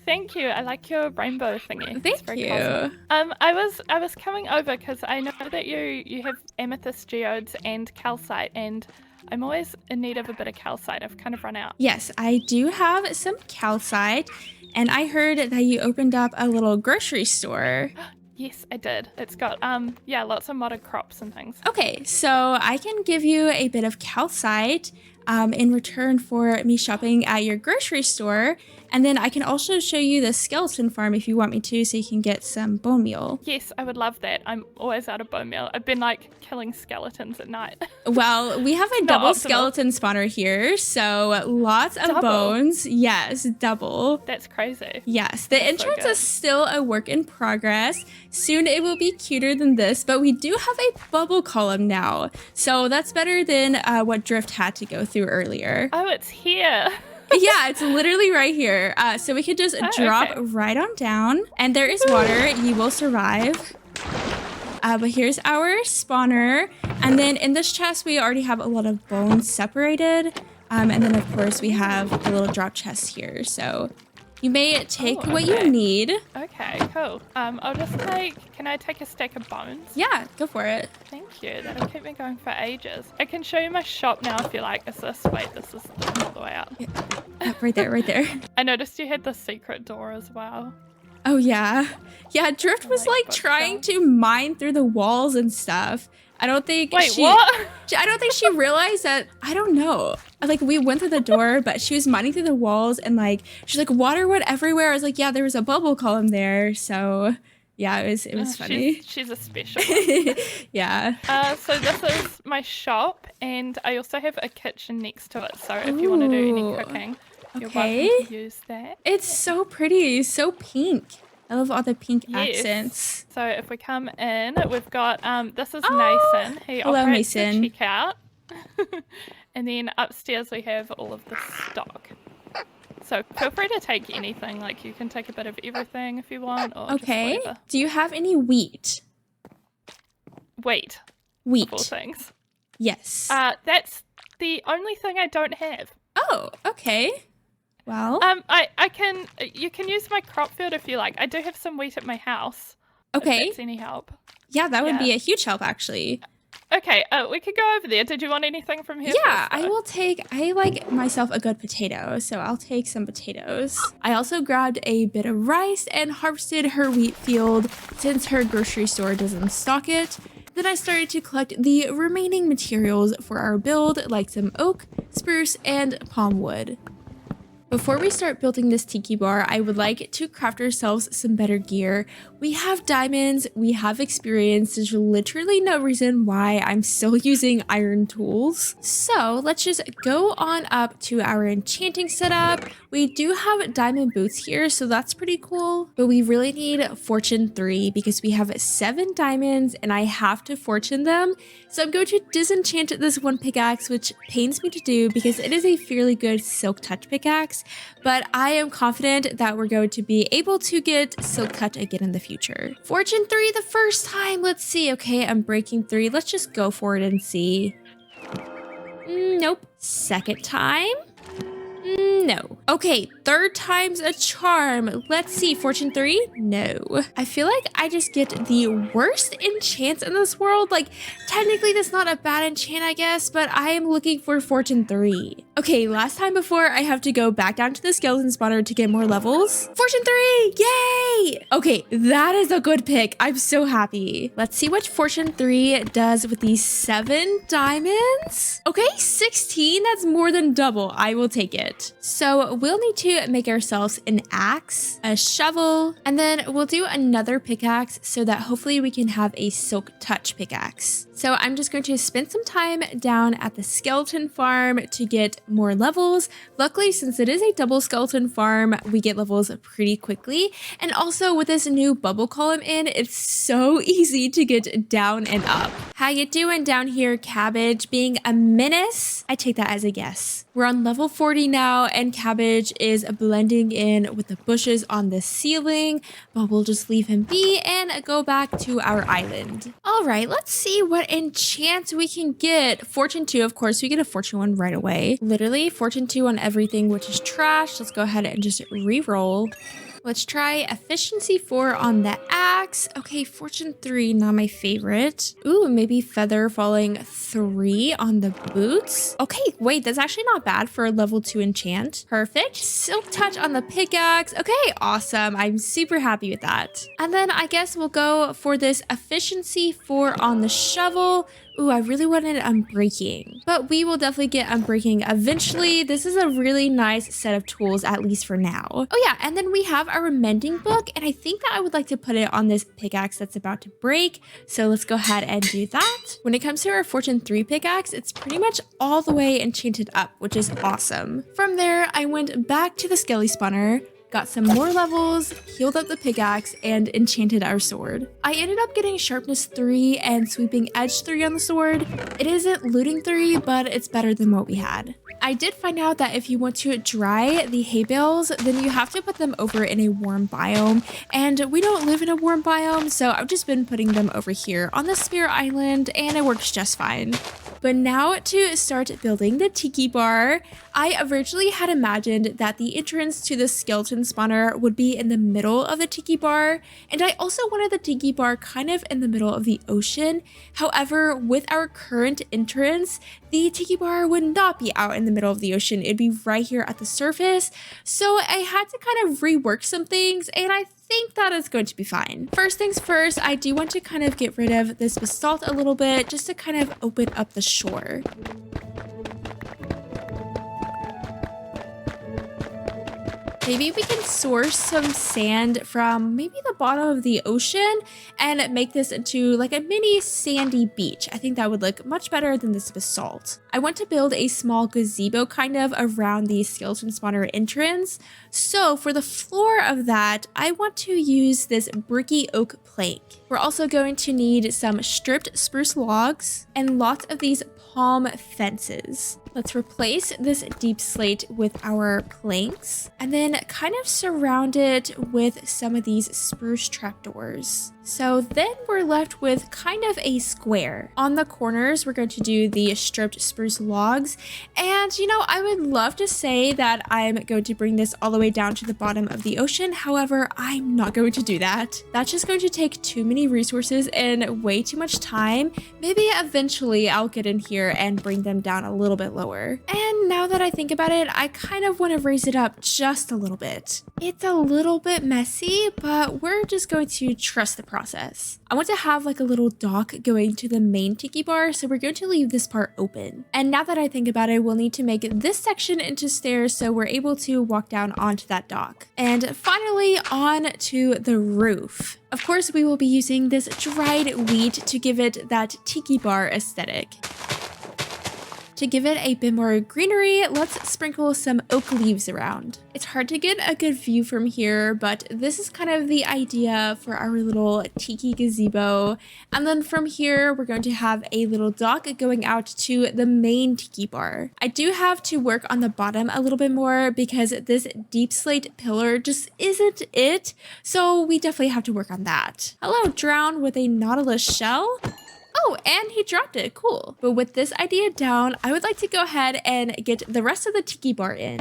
S2: Thank you. I like your rainbow thingy.
S3: Thank you.
S2: Cool. I was coming over because I know that you have amethyst geodes and calcite, and I'm always in need of a bit of calcite. I've kind of run out.
S3: Yes, I do have some calcite, and I heard that you opened up a little grocery store.
S2: Yes, I did. It's got yeah, lots of modded crops and things.
S3: Okay, so I can give you a bit of calcite in return for me shopping at your grocery store. And then I can also show you the skeleton farm if you want me to, so you can get some bone meal.
S2: Yes, I would love that. I'm always out of bone meal. I've been like killing skeletons at night.
S3: Well, we have a double skeleton spawner here, so lots of bones. Yes, double.
S2: That's crazy.
S3: Yes, the entrance is still a work in progress. Soon it will be cuter than this, but we do have a bubble column now. So that's better than what Drift had to go through earlier.
S2: Oh, it's here.
S3: Yeah, it's literally right here. So we could just drop right on down. And there is water. You will survive. But here's our spawner. And then in this chest, we already have a lot of bones separated. And then, of course, we have a little drop chest here. So you may take what you need.
S2: Okay, cool. I'll just can I take a stack of bones?
S3: Yeah, go for it.
S2: Thank you. That'll keep me going for ages. I can show you my shop now if you like. Is this, wait, this is all the way out.
S3: Yeah, right there, right there.
S2: I noticed you had the secret door as well.
S3: Oh, yeah. Yeah, Drift was like trying to mine through the walls and stuff. I don't think
S2: Wait, what?
S3: I don't think she realized that. I don't know. Like, we went through the door, but she was mining through the walls, and like she's like, water went everywhere. I was like, yeah, there was a bubble column there. So yeah, it was funny.
S2: She's a special one.
S3: Yeah.
S2: So this is my shop, and I also have a kitchen next to it. So if you want to do any cooking, you're welcome to use that.
S3: It's so pretty, so pink. I love all the pink accents.
S2: So if we come in, we've got this is Mason. He operates the checkout. And then upstairs we have all of the stock. So feel free to take anything. Like you can take a bit of everything if you want. Or just whatever.
S3: Do you have any wheat?
S2: Wheat.
S3: Wheat.
S2: Of all things.
S3: Yes.
S2: That's the only thing I don't have.
S3: Oh, okay. Well,
S2: you can use my crop field if you like. I do have some wheat at my house.
S3: Okay.
S2: If that's any help.
S3: Yeah, that would be a huge help actually.
S2: Okay, we could go over there. Did you want anything from here?
S3: Yeah, I like myself a good potato, so I'll take some potatoes. I also grabbed a bit of rice and harvested her wheat field since her grocery store doesn't stock it. Then I started to collect the remaining materials for our build, like some oak, spruce, and palm wood. Before we start building this tiki bar, I would like to craft ourselves some better gear. We have diamonds, we have experience, there's literally no reason why I'm still using iron tools. So let's just go on up to our enchanting setup. We do have diamond boots here, so that's pretty cool. But we really need fortune 3 because we have 7 diamonds and I have to fortune them. So I'm going to disenchant this one pickaxe, which pains me to do because it is a fairly good silk touch pickaxe. But I am confident that we're going to be able to get silk touch again in the future. Fortune 3 the first time. Let's see. Okay, I'm breaking 3. Let's just go for it and see. Nope. Second time. No. Okay, third time's a charm. Let's see, fortune 3? No. I feel like I just get the worst enchants in this world. Like, technically that's not a bad enchant, I guess, but I am looking for fortune 3. Okay, last time before I have to go back down to the skeleton spawner to get more levels. Fortune 3! Yay! Okay, that is a good pick. I'm so happy. Let's see what fortune 3 does with these 7 diamonds. Okay, 16. That's more than double. I will take it. So we'll need to make ourselves an axe, a shovel, and then we'll do another pickaxe so that hopefully we can have a silk touch pickaxe. So I'm just going to spend some time down at the skeleton farm to get more levels. Luckily, since it is a double skeleton farm, we get levels pretty quickly. And also with this new bubble column in, it's so easy to get down and up. How you doing down here, Cabbage? Being a menace? I take that as a yes. We're on level 40 now, and Cabbage is blending in with the bushes on the ceiling, but we'll just leave him be and go back to our island. All right, let's see what enchants we can get. Fortune 2, of course, we get a fortune 1 right away. Literally, fortune 2 on everything, which is trash. Let's go ahead and just re-roll. Let's try efficiency 4 on the axe. Okay, fortune 3, not my favorite. Ooh, maybe feather falling 3 on the boots. Okay, wait, that's actually not bad for a level 2 enchant. Perfect. Silk touch on the pickaxe. Okay, awesome. I'm super happy with that. And then I guess we'll go for this efficiency 4 on the shovel. Ooh, I really wanted unbreaking, but we will definitely get unbreaking eventually. This is a really nice set of tools, at least for now. Oh yeah, and then we have our mending book, and I think that I would like to put it on this pickaxe that's about to break. So let's go ahead and do that. When it comes to our fortune 3 pickaxe, it's pretty much all the way enchanted up, which is awesome. From there, I went back to the skelly spawner, got some more levels, healed up the pickaxe, and enchanted our sword. I ended up getting sharpness 3 and sweeping edge 3 on the sword. It isn't looting 3, but it's better than what we had. I did find out that if you want to dry the hay bales, then you have to put them over in a warm biome. And we don't live in a warm biome, so I've just been putting them over here on the Spirit Island, and it works just fine. But now to start building the tiki bar, I originally had imagined that the entrance to the skeleton spawner would be in the middle of the tiki bar, and I also wanted the tiki bar kind of in the middle of the ocean. However, with our current entrance, the tiki bar would not be out in the middle of the ocean. It'd be right here at the surface. So I had to kind of rework some things, and I think that is going to be fine. First things first, I do want to kind of get rid of this basalt a little bit just to kind of open up the shore. Maybe we can source some sand from maybe the bottom of the ocean and make this into like a mini sandy beach. I think that would look much better than this basalt. I want to build a small gazebo kind of around the skeleton spawner entrance. So for the floor of that, I want to use this bricky oak plank. We're also going to need some stripped spruce logs and lots of these palm fences. Let's replace this deep slate with our planks and then kind of surround it with some of these spruce trapdoors. So then we're left with kind of a square. On the corners, we're going to do the stripped spruce logs. And you know, I would love to say that I'm going to bring this all the way down to the bottom of the ocean. However, I'm not going to do that. That's just going to take too many resources and way too much time. Maybe eventually I'll get in here and bring them down a little bit lower. And now that I think about it, I kind of want to raise it up just a little bit. It's a little bit messy, but we're just going to trust the process. I want to have like a little dock going to the main tiki bar, so we're going to leave this part open. And now that I think about it, we'll need to make this section into stairs so we're able to walk down onto that dock. And finally, on to the roof. Of course, we will be using this dried wheat to give it that tiki bar aesthetic. To give it a bit more greenery, let's sprinkle some oak leaves around. It's hard to get a good view from here, but this is kind of the idea for our little tiki gazebo. And then from here, we're going to have a little dock going out to the main tiki bar. I do have to work on the bottom a little bit more because this deep slate pillar just isn't it. So we definitely have to work on that. Hello, drown with a nautilus shell. Oh, and he dropped it. Cool. But with this idea down, I would like to go ahead and get the rest of the tiki bar in.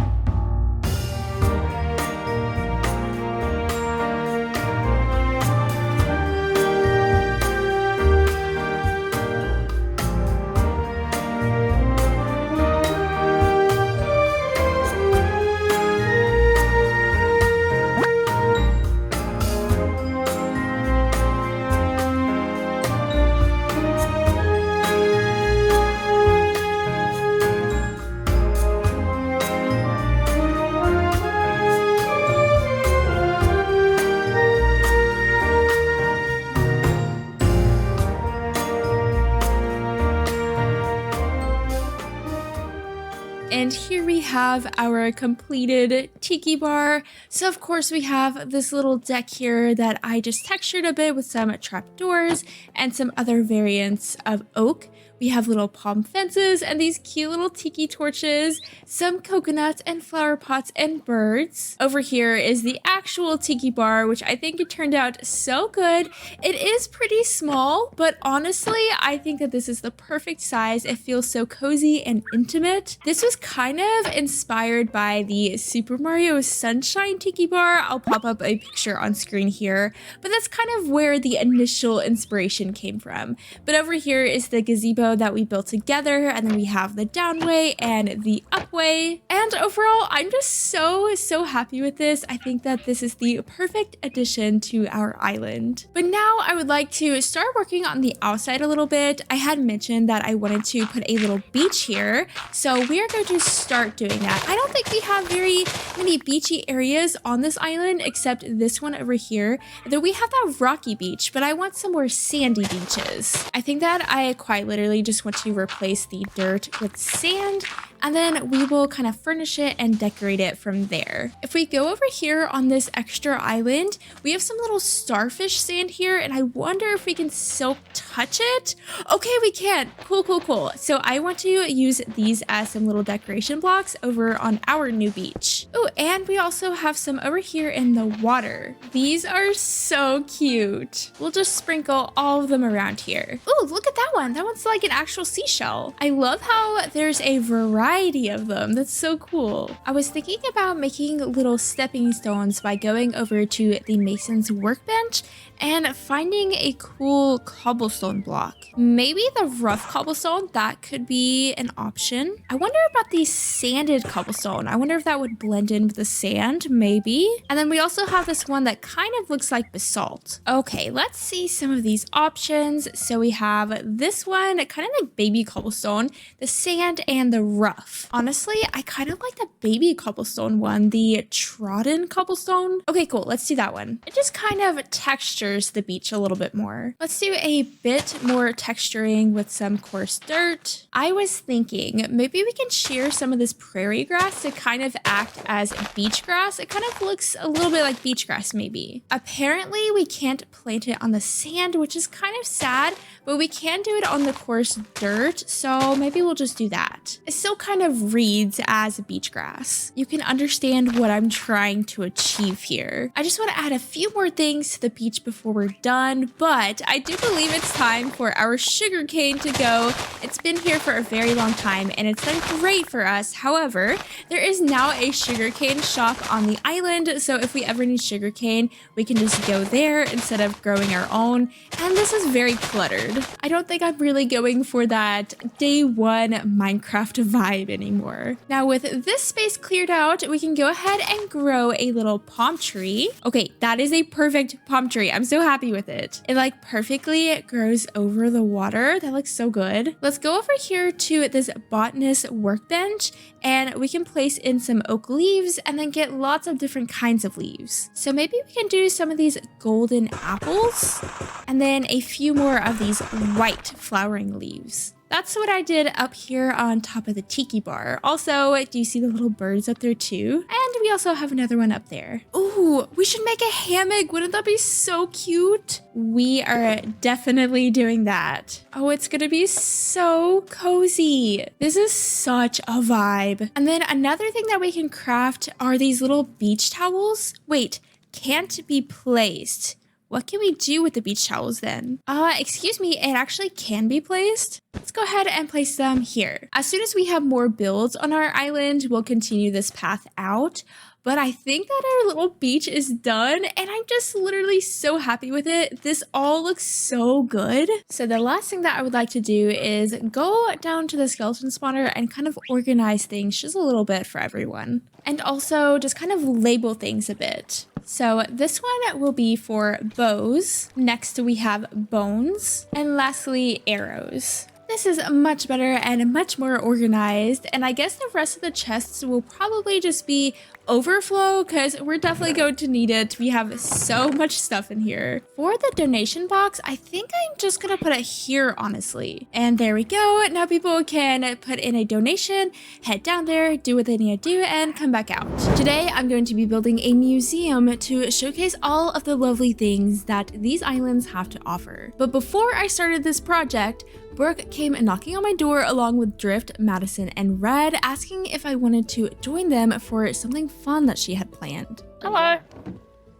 S3: And here we have our completed tiki bar. So of course we have this little deck here that I just textured a bit with some trapdoors and some other variants of oak. We have little palm fences and these cute little tiki torches, some coconuts and flower pots and birds. Over here is the actual tiki bar, which I think it turned out so good. It is pretty small, but honestly, I think that this is the perfect size. It feels so cozy and intimate. This was kind of inspired by the Super Mario Sunshine tiki bar. I'll pop up a picture on screen here, but that's kind of where the initial inspiration came from. But over here is the gazebo that we built together, and then we have the downway and the upway. And overall, I'm just so happy with this. I think that this is the perfect addition to our island. But now I would like to start working on the outside a little bit. I had mentioned that I wanted to put a little beach here, so we are going to start doing that. I don't think we have very many beachy areas on this island except this one over here. Though we have that rocky beach, but I want some more sandy beaches. I think that I quite literally just want to replace the dirt with sand and then we will kind of furnish it and decorate it from there. If we go over here on this extra island, we have some little starfish sand here, and I wonder if we can silk touch it. Okay, we can. Cool, cool, cool. So I want to use these as some little decoration blocks over on our new beach. Oh, and we also have some over here in the water. These are so cute. We'll just sprinkle all of them around here. Oh, look at that one. That one's like an actual seashell. I love how there's a variety of them. That's so cool. I was thinking about making little stepping stones by going over to the mason's workbench and finding a cool cobblestone block. Maybe the rough cobblestone, that could be an option. I wonder about the sanded cobblestone. I wonder if that would blend in with the sand, maybe. And then we also have this one that kind of looks like basalt. Okay, let's see some of these options. So we have this one, kind of like baby cobblestone, the sand and the rough. Honestly, I kind of like the baby cobblestone one, the trodden cobblestone. Okay, cool, let's do that one. It just kind of textures the beach a little bit more. Let's do a bit more texturing with some coarse dirt. I was thinking maybe we can shear some of this prairie grass to kind of act as beach grass. It kind of looks a little bit like beach grass maybe. Apparently we can't plant it on the sand, which is kind of sad, but we can do it on the coarse dirt, so maybe we'll just do that. It still kind of reads as beach grass. You can understand what I'm trying to achieve here. I just want to add a few more things to the beach before we're done, but I do believe it's time for our sugarcane to go. It's been here for a very long time and it's done great for us. However, there is now a sugarcane shop on the island, so if we ever need sugarcane, we can just go there instead of growing our own. And this is very cluttered. I don't think I'm really going for that day one Minecraft vibe anymore. Now with this space cleared out, we can go ahead and grow a little palm tree. Okay, that is a perfect palm tree. I'm so happy with it. It like perfectly grows over the water. That looks so good. Let's go over here to this botanist workbench and we can place in some oak leaves and then get lots of different kinds of leaves. So maybe we can do some of these golden apples and then a few more of these white flowering leaves. That's what I did up here on top of the tiki bar. Also, do you see the little birds up there too? And we also have another one up there. Ooh, we should make a hammock. Wouldn't that be so cute? We are definitely doing that. Oh, it's gonna be so cozy. This is such a vibe. And then another thing that we can craft are these little beach towels. Wait, can't be placed. What can we do with the beach towels then? Excuse me, it actually can be placed. Let's go ahead and place them here. As soon as we have more builds on our island, we'll continue this path out. But I think that our little beach is done and I'm just literally so happy with it. This all looks so good. So the last thing that I would like to do is go down to the skeleton spawner and kind of organize things just a little bit for everyone. And also just kind of label things a bit. So this one will be for bows. Next we have bones. And lastly, arrows. This is much better and much more organized, and I guess the rest of the chests will probably just be overflow because we're definitely going to need it. We have so much stuff in here. For the donation box, I think I'm just gonna put it here, honestly. And there we go. Now people can put in a donation, head down there, do what they need to do, and come back out. Today, I'm going to be building a museum to showcase all of the lovely things that these islands have to offer. But before I started this project, Brooke came knocking on my door along with Drift, Madison, and Red, asking if I wanted to join them for something fun that she had planned.
S2: Hello.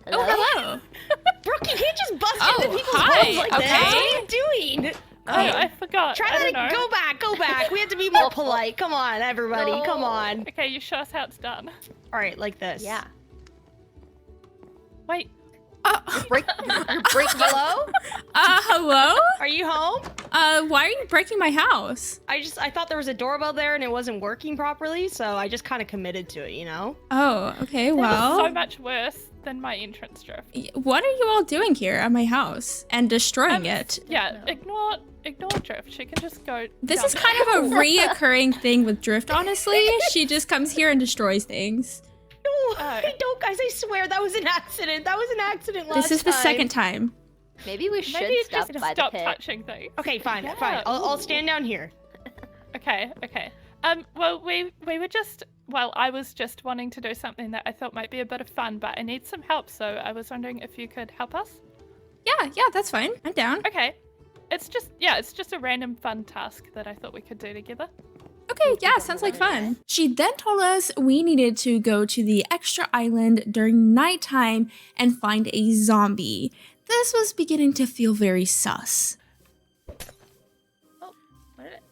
S1: Hello.
S2: Oh, hello.
S4: Brooke, you can't just bust into people's homes like this. What are you doing?
S2: Oh, I forgot.
S4: Try to go back. We have to be more polite. Come on, everybody.
S1: No.
S4: Come on.
S2: Okay, you show us how it's done.
S4: All right, like this.
S1: Yeah.
S2: Wait.
S1: You're breaking hello?
S3: Hello?
S4: Are you home?
S3: Why are you breaking my house?
S4: I thought there was a doorbell there and it wasn't working properly, so I just kind of committed to it, you know?
S3: Oh, okay,
S2: That was
S3: well.
S2: so much worse than my entrance drift.
S3: What are you all doing here at my house and destroying it?
S2: Yeah, ignore Drift. She can just go.
S3: This
S2: down
S3: is kind of a reoccurring thing with Drift, honestly. She just comes here and destroys things.
S4: No, I don't, guys. I swear that was an accident. That was an accident last time.
S3: This is the second time.
S1: Maybe we should
S2: Maybe you
S1: stop
S2: just
S1: by
S2: stop
S1: the pit.
S2: touching things.
S4: Okay, fine,
S2: Yeah.
S4: fine. I'll stand down here.
S2: Okay. Well, we were just... Well, I was just wanting to do something that I thought might be a bit of fun, but I need some help, so I was wondering if you could help us?
S3: Yeah, that's fine. I'm down.
S2: Okay. It's just a random fun task that I thought we could do together.
S3: Okay, yeah, sounds like fun. She then told us we needed to go to the extra island during nighttime and find a zombie. This was beginning to feel very sus.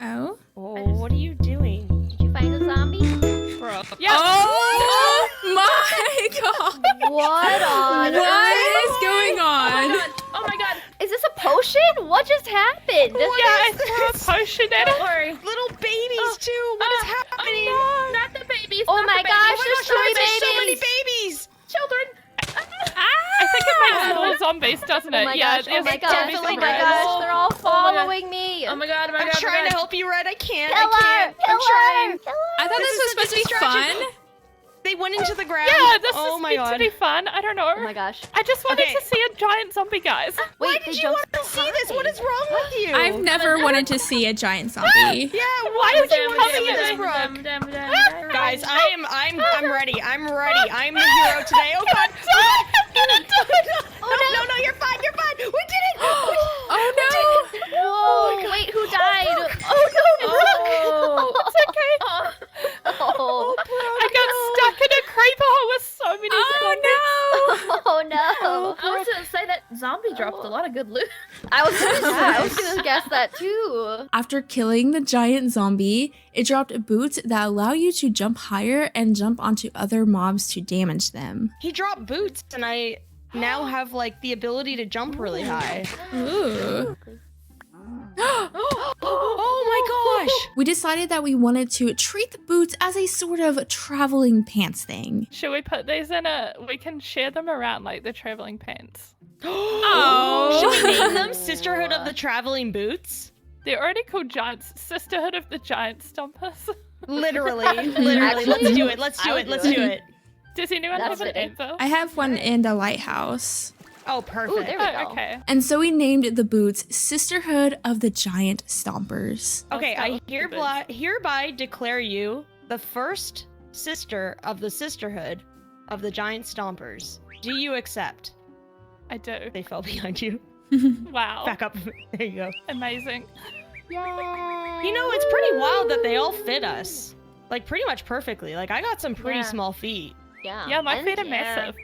S3: Oh?
S4: Oh, what are you doing?
S1: Did you find a zombie?
S4: Bro.
S2: Yeah.
S3: Oh my god!
S1: What on
S3: What is going on?
S5: Oh my god.
S1: Is this a potion? What just happened?
S2: I threw a potion at
S5: Don't
S2: it.
S5: worry.
S4: Little babies too. What is happening?
S5: Oh, no. Not the babies.
S1: Oh
S5: not
S1: my
S5: the babies.
S1: gosh,
S5: Oh
S1: there's
S5: my
S1: so
S5: gosh,
S1: many
S5: there's
S1: babies.
S5: Children.
S2: I think it makes more zombies, doesn't it?
S1: Oh my gosh, oh
S2: there's
S1: my gosh,
S2: zombies
S1: oh my
S2: everywhere.
S1: gosh, they're all following me.
S5: Oh my god, oh my god.
S4: I'm trying to help you, Red. I can't.
S1: Kill
S4: I
S1: her!
S4: can't. I'm trying.
S1: Kill her!
S3: I thought this was supposed to be fun.
S4: They went into the ground.
S2: Yeah, this
S4: oh
S2: is
S4: my
S2: meant
S4: god.
S2: to be fun. I don't know.
S1: Oh my gosh.
S2: I just wanted
S4: Okay.
S2: to see a giant zombie, guys.
S4: Why
S1: Wait,
S4: did you want to see this? What is wrong with you?
S3: I've never wanted to see a giant zombie.
S4: Yeah, why would you want to see this, Brooke?
S5: Guys,
S4: Guys, I'm ready. I'm ready. I'm the hero today. Oh god. No, you're fine. You're fine. We did it.
S3: Oh no!
S1: Whoa, wait, who died? Oh no, Brooke!
S5: It's okay.
S1: Oh,
S2: I got stuck in a creeper hole with so many zombies.
S3: Oh
S1: oh no.
S5: I was gonna say that zombie dropped a lot of good loot.
S1: I was gonna guess that too.
S3: After killing the giant zombie, it dropped boots that allow you to jump higher and jump onto other mobs to damage them.
S4: He dropped boots, and I now have like the ability to jump really high.
S3: Ooh.
S4: Oh my gosh!
S3: We decided that we wanted to treat the boots as a sort of traveling pants thing.
S2: Should we put these in we can share them around like the traveling pants.
S3: Oh.
S4: Should we name them Sisterhood of the Traveling Boots?
S2: They're already called Giants. Sisterhood of the Giant Stompers.
S4: Literally.
S1: Actually,
S4: Let's do it. Let's do
S1: I'll
S4: it.
S1: do
S4: Let's
S1: it.
S4: do it.
S2: Does anyone
S1: That's
S2: have an
S1: fitting.
S2: info?
S3: I have one in the Lighthouse.
S4: Oh, perfect.
S1: Ooh, there we go.
S2: Okay.
S3: And so we named the boots Sisterhood of the Giant Stompers.
S4: Okay,
S2: I'll
S4: I
S2: start with
S4: hereby declare you the first sister of the Sisterhood of the Giant Stompers. Do you accept?
S2: I do.
S4: They fell behind you.
S2: Wow.
S4: Back up. There you go.
S2: Amazing.
S4: You know, it's pretty wild that they all fit us. Like, pretty much perfectly. Like, I got some pretty
S5: Yeah.
S4: small feet.
S1: Yeah.
S2: Yeah, my
S1: And-
S2: feet are massive.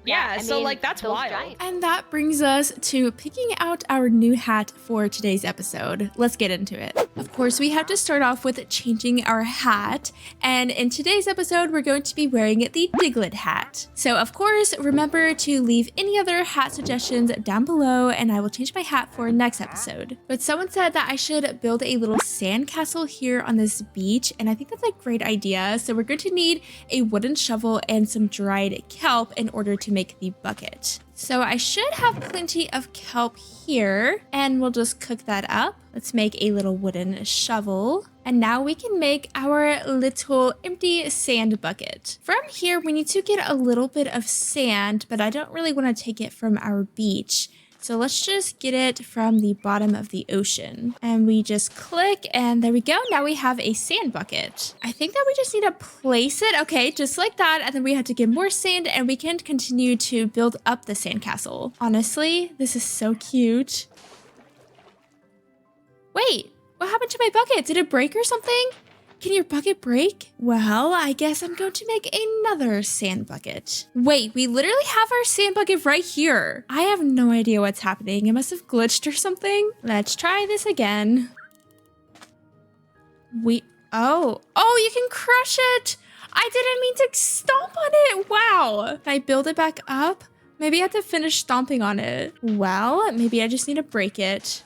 S4: Yeah,
S1: I
S4: so,
S1: mean,
S4: like, that's
S1: those
S4: wild.
S1: giants.
S3: And that brings us to picking out our new hat for today's episode. Let's get into it. Of course, we have to start off with changing our hat. And in today's episode, we're going to be wearing the Diglett hat. So of course, remember to leave any other hat suggestions down below and I will change my hat for next episode. But someone said that I should build a little sandcastle here on this beach. And I think that's a great idea. So we're going to need a wooden shovel and some dried kelp in order to make the bucket. So I should have plenty of kelp here and we'll just cook that up. Let's make a little wooden shovel. And now we can make our little empty sand bucket. From here, we need to get a little bit of sand, but I don't really want to take it from our beach. So let's just get it from the bottom of the ocean. And we just click and there we go. Now we have a sand bucket. I think that we just need to place it. Okay, just like that. And then we have to get more sand and we can continue to build up the sandcastle. Honestly, this is so cute. Wait, what happened to my bucket? Did it break or something? Can your bucket break? Well, I guess I'm going to make another sand bucket. Wait, we literally have our sand bucket right here. I have no idea what's happening. It must have glitched or something. Let's try this again. Oh, you can crush it. I didn't mean to stomp on it. Wow. Can I build it back up? Maybe I have to finish stomping on it. Well, maybe I just need to break it.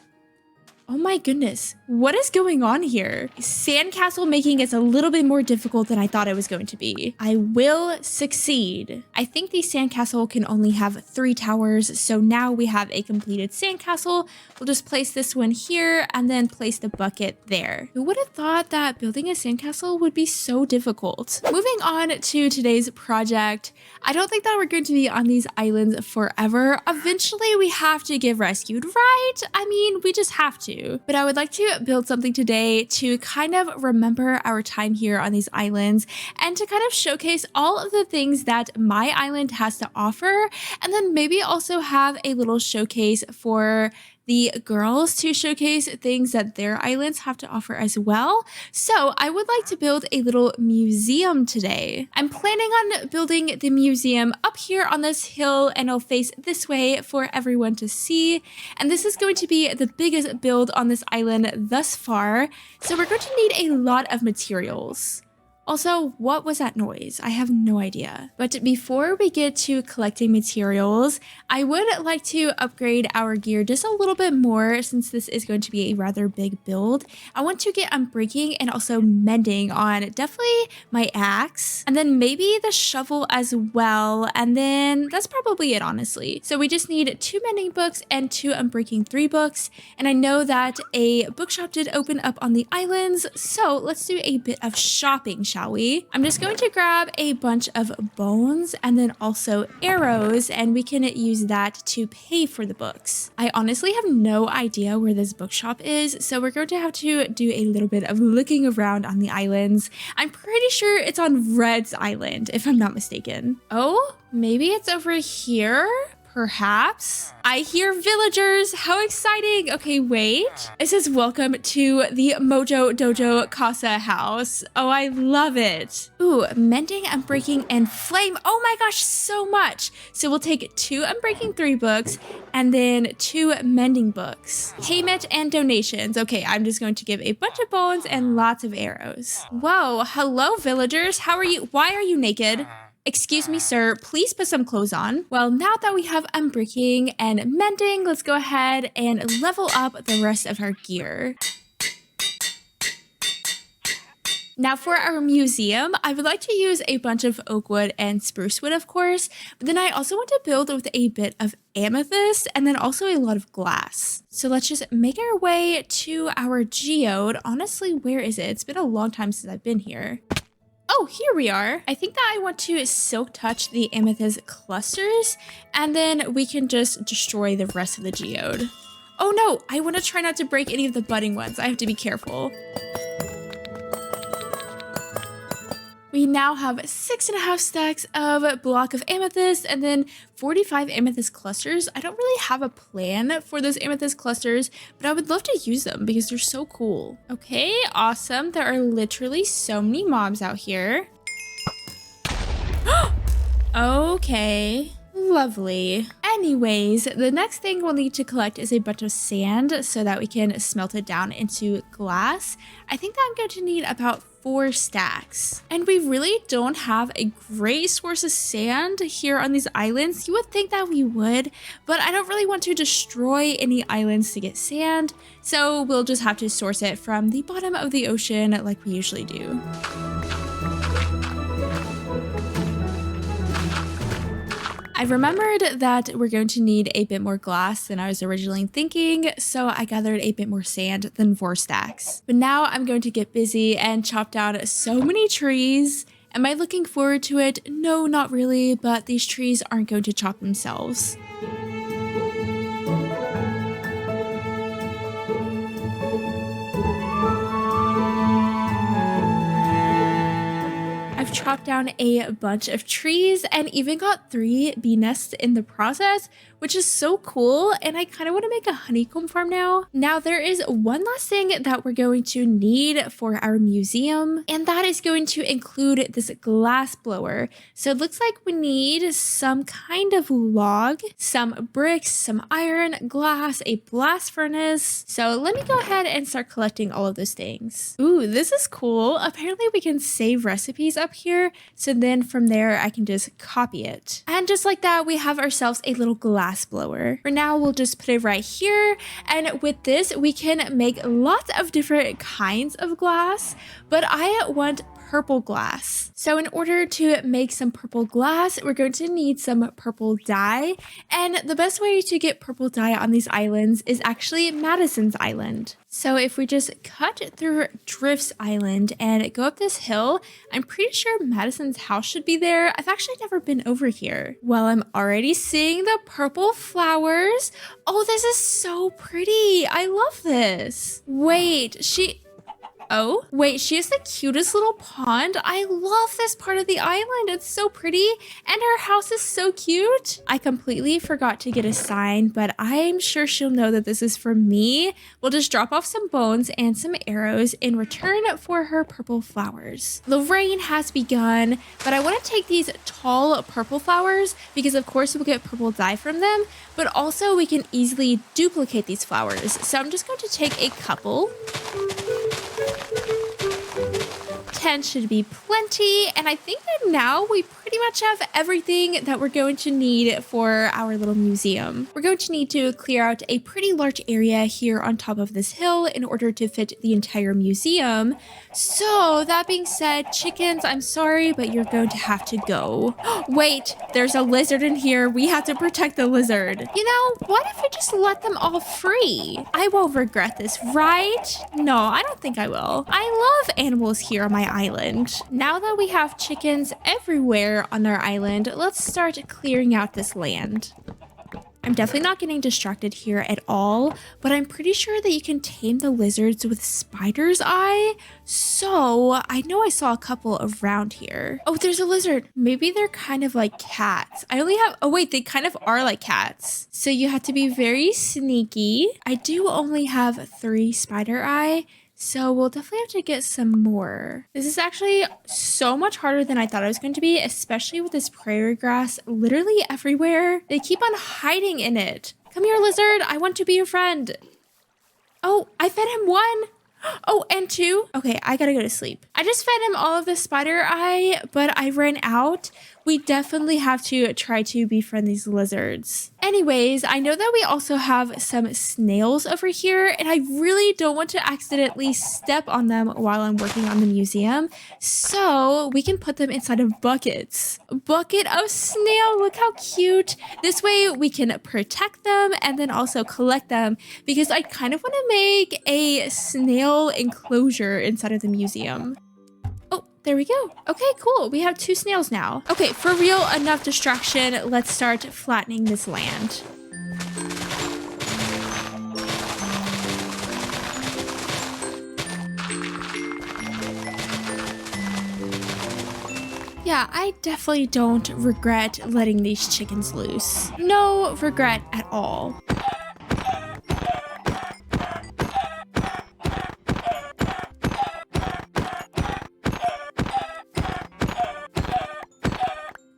S3: Oh my goodness, what is going on here? Sandcastle making is a little bit more difficult than I thought it was going to be. I will succeed. I think the sandcastle can only have 3 towers, so now we have a completed sandcastle. We'll just place this one here and then place the bucket there. Who would have thought that building a sandcastle would be so difficult? Moving on to today's project, I don't think that we're going to be on these islands forever. Eventually, we have to get rescued, right? I mean, we just have to. to. But I would like to build something today to kind of remember our time here on these islands and to kind of showcase all of the things that my island has to offer, and then maybe also have a little showcase for the girls to showcase things that their islands have to offer as well. So I would like to build a little museum today. I'm planning on building the museum up here on this hill, and it'll face this way for everyone to see. And this is going to be the biggest build on this island thus far. So we're going to need a lot of materials. Also, what was that noise? I have no idea. But before we get to collecting materials, I would like to upgrade our gear just a little bit more since this is going to be a rather big build. I want to get unbreaking and also mending on definitely my axe, and then maybe the shovel as well. And then that's probably it, honestly. So we just need 2 mending books and 2 unbreaking 3 books. And I know that a bookshop did open up on the islands, so let's do a bit of shopping, shall we? I'm just going to grab a bunch of bones and then also arrows, and we can use that to pay for the books. I honestly have no idea where this bookshop is, so we're going to have to do a little bit of looking around on the islands. I'm pretty sure it's on Red's Island, if I'm not mistaken. Oh, maybe it's over here? Perhaps? I hear villagers. How exciting. Okay, wait. It says welcome to the Mojo Dojo Casa house. Oh, I love it. Ooh, mending, unbreaking, and flame. Oh my gosh, so much. So we'll take 2 unbreaking 3 books and then 2 mending books. Payment and donations. Okay, I'm just going to give a bunch of bones and lots of arrows. Whoa, hello villagers. How are you? Why are you naked? Excuse me, sir, please put some clothes on. Well, now that we have unbreaking and mending, let's go ahead and level up the rest of our gear. Now for our museum, I would like to use a bunch of oak wood and spruce wood, of course, but then I also want to build with a bit of amethyst and then also a lot of glass. So let's just make our way to our geode. Honestly, where is it? It's been a long time since I've been here. Oh, here we are. I think that I want to silk touch the amethyst clusters, and then we can just destroy the rest of the geode. Oh no, I want to try not to break any of the budding ones. I have to be careful. We now have 6.5 stacks of block of amethyst and then 45 amethyst clusters. I don't really have a plan for those amethyst clusters, but I would love to use them because they're so cool. Okay, awesome. There are literally so many mobs out here. Okay. Lovely. Anyways, the next thing we'll need to collect is a bunch of sand so that we can smelt it down into glass. I think that I'm going to need about 4 stacks. And we really don't have a great source of sand here on these islands. You would think that we would, but I don't really want to destroy any islands to get sand, so we'll just have to source it from the bottom of the ocean like we usually do. I've remembered that we're going to need a bit more glass than I was originally thinking, so I gathered a bit more sand than 4 stacks. But now I'm going to get busy and chop down so many trees. Am I looking forward to it? No, not really, but these trees aren't going to chop themselves. I've chopped down a bunch of trees and even got 3 bee nests in the process, which is so cool, and I kind of want to make a honeycomb farm now. Now there is one last thing that we're going to need for our museum, and that is going to include this glass blower. So it looks like we need some kind of log, some bricks, some iron, glass, a blast furnace. So let me go ahead and start collecting all of those things. Ooh, this is cool. Apparently we can save recipes up here, so then from there I can just copy it. And just like that, we have ourselves a little glass blower. For now, we'll just put it right here, and with this we can make lots of different kinds of glass, but I want purple glass. So in order to make some purple glass, we're going to need some purple dye. And the best way to get purple dye on these islands is actually Madison's Island. So if we just cut through Drift's Island and go up this hill, I'm pretty sure Madison's house should be there. I've actually never been over here. Well, I'm already seeing the purple flowers. Oh, this is so pretty. I love this. Wait, she has the cutest little pond. I love this part of the island. It's so pretty. And her house is so cute. I completely forgot to get a sign, but I'm sure she'll know that this is for me. We'll just drop off some bones and some arrows in return for her purple flowers. The rain has begun, but I want to take these tall purple flowers because of course we'll get purple dye from them, but also we can easily duplicate these flowers. So I'm just going to take a couple. 10 should be plenty, and I think that now we pretty much have everything that we're going to need for our little museum. We're going to need to clear out a pretty large area here on top of this hill in order to fit the entire museum. So that being said, chickens, I'm sorry, but you're going to have to go. Wait, there's a lizard in here. We have to protect the lizard. You know, what if we just let them all free? I won't regret this, right? No, I don't think I will. I love animals here on my island. Now that we have chickens everywhere on our island, let's start clearing out this land. I'm definitely not getting distracted here at all, but I'm pretty sure that you can tame the lizards with spider's eye. So I know I saw a couple around here. Oh, there's a lizard. Maybe they're kind of like cats. Oh wait, they kind of are like cats. So you have to be very sneaky. I do only have 3 spider eye. So we'll definitely have to get some more. This is actually so much harder than I thought it was going to be, especially with this prairie grass literally everywhere. They keep on hiding in it. Come here, lizard. I want to be your friend. Oh, I fed him 1. Oh, and 2. Okay, I gotta go to sleep. I just fed him all of the spider eye, but I ran out. We definitely have to try to befriend these lizards. Anyways, I know that we also have some snails over here, and I really don't want to accidentally step on them while I'm working on the museum. So we can put them inside of buckets. Bucket of snail, look how cute. This way we can protect them and then also collect them because I kind of want to make a snail enclosure inside of the museum. There we go. Okay, cool. We have 2 snails now. Okay, for real, enough distraction. Let's start flattening this land. Yeah, I definitely don't regret letting these chickens loose. No regret at all.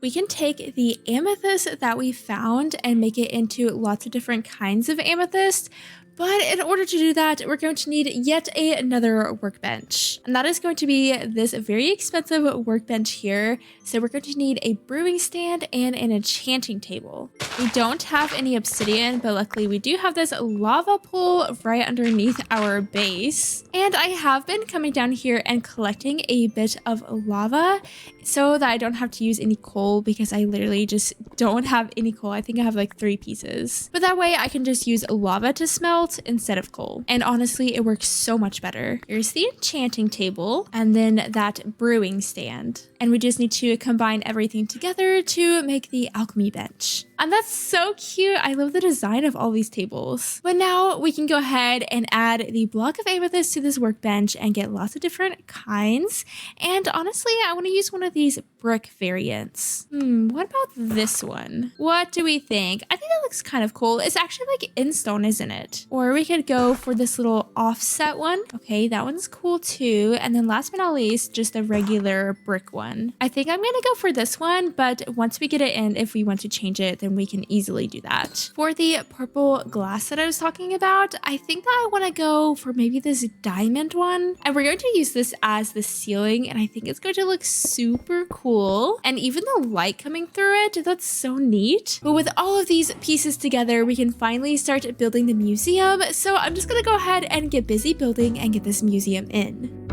S3: We can take the amethyst that we found and make it into lots of different kinds of amethyst. But in order to do that, we're going to need yet another workbench. And that is going to be this very expensive workbench here. So we're going to need a brewing stand and an enchanting table. We don't have any obsidian, but luckily we do have this lava pool right underneath our base. And I have been coming down here and collecting a bit of lava so that I don't have to use any coal because I literally just don't have any coal. I think I have like 3 pieces. But that way I can just use lava to smelt instead of coal. And honestly, it works so much better. Here's the enchanting table and then that brewing stand. And we just need to combine everything together to make the alchemy bench. And that's so cute. I love the design of all these tables. But now we can go ahead and add the block of amethyst to this workbench and get lots of different kinds. And honestly, I want to use one of these brick variants. What about this one? What do we think? I think that looks kind of cool. It's actually like in stone, isn't it? Or we could go for this little offset one. Okay, that one's cool too. And then last but not least, just the regular brick one. I think I'm gonna go for this one, but once we get it in, if we want to change it, then we can easily do that. For the purple glass that I was talking about, I think that I want to go for maybe this diamond one. And we're going to use this as the ceiling, and I think it's going to look super cool. And even the light coming through it, that's so neat. But with all of these pieces together, we can finally start building the museum. So I'm just gonna go ahead and get busy building and get this museum in.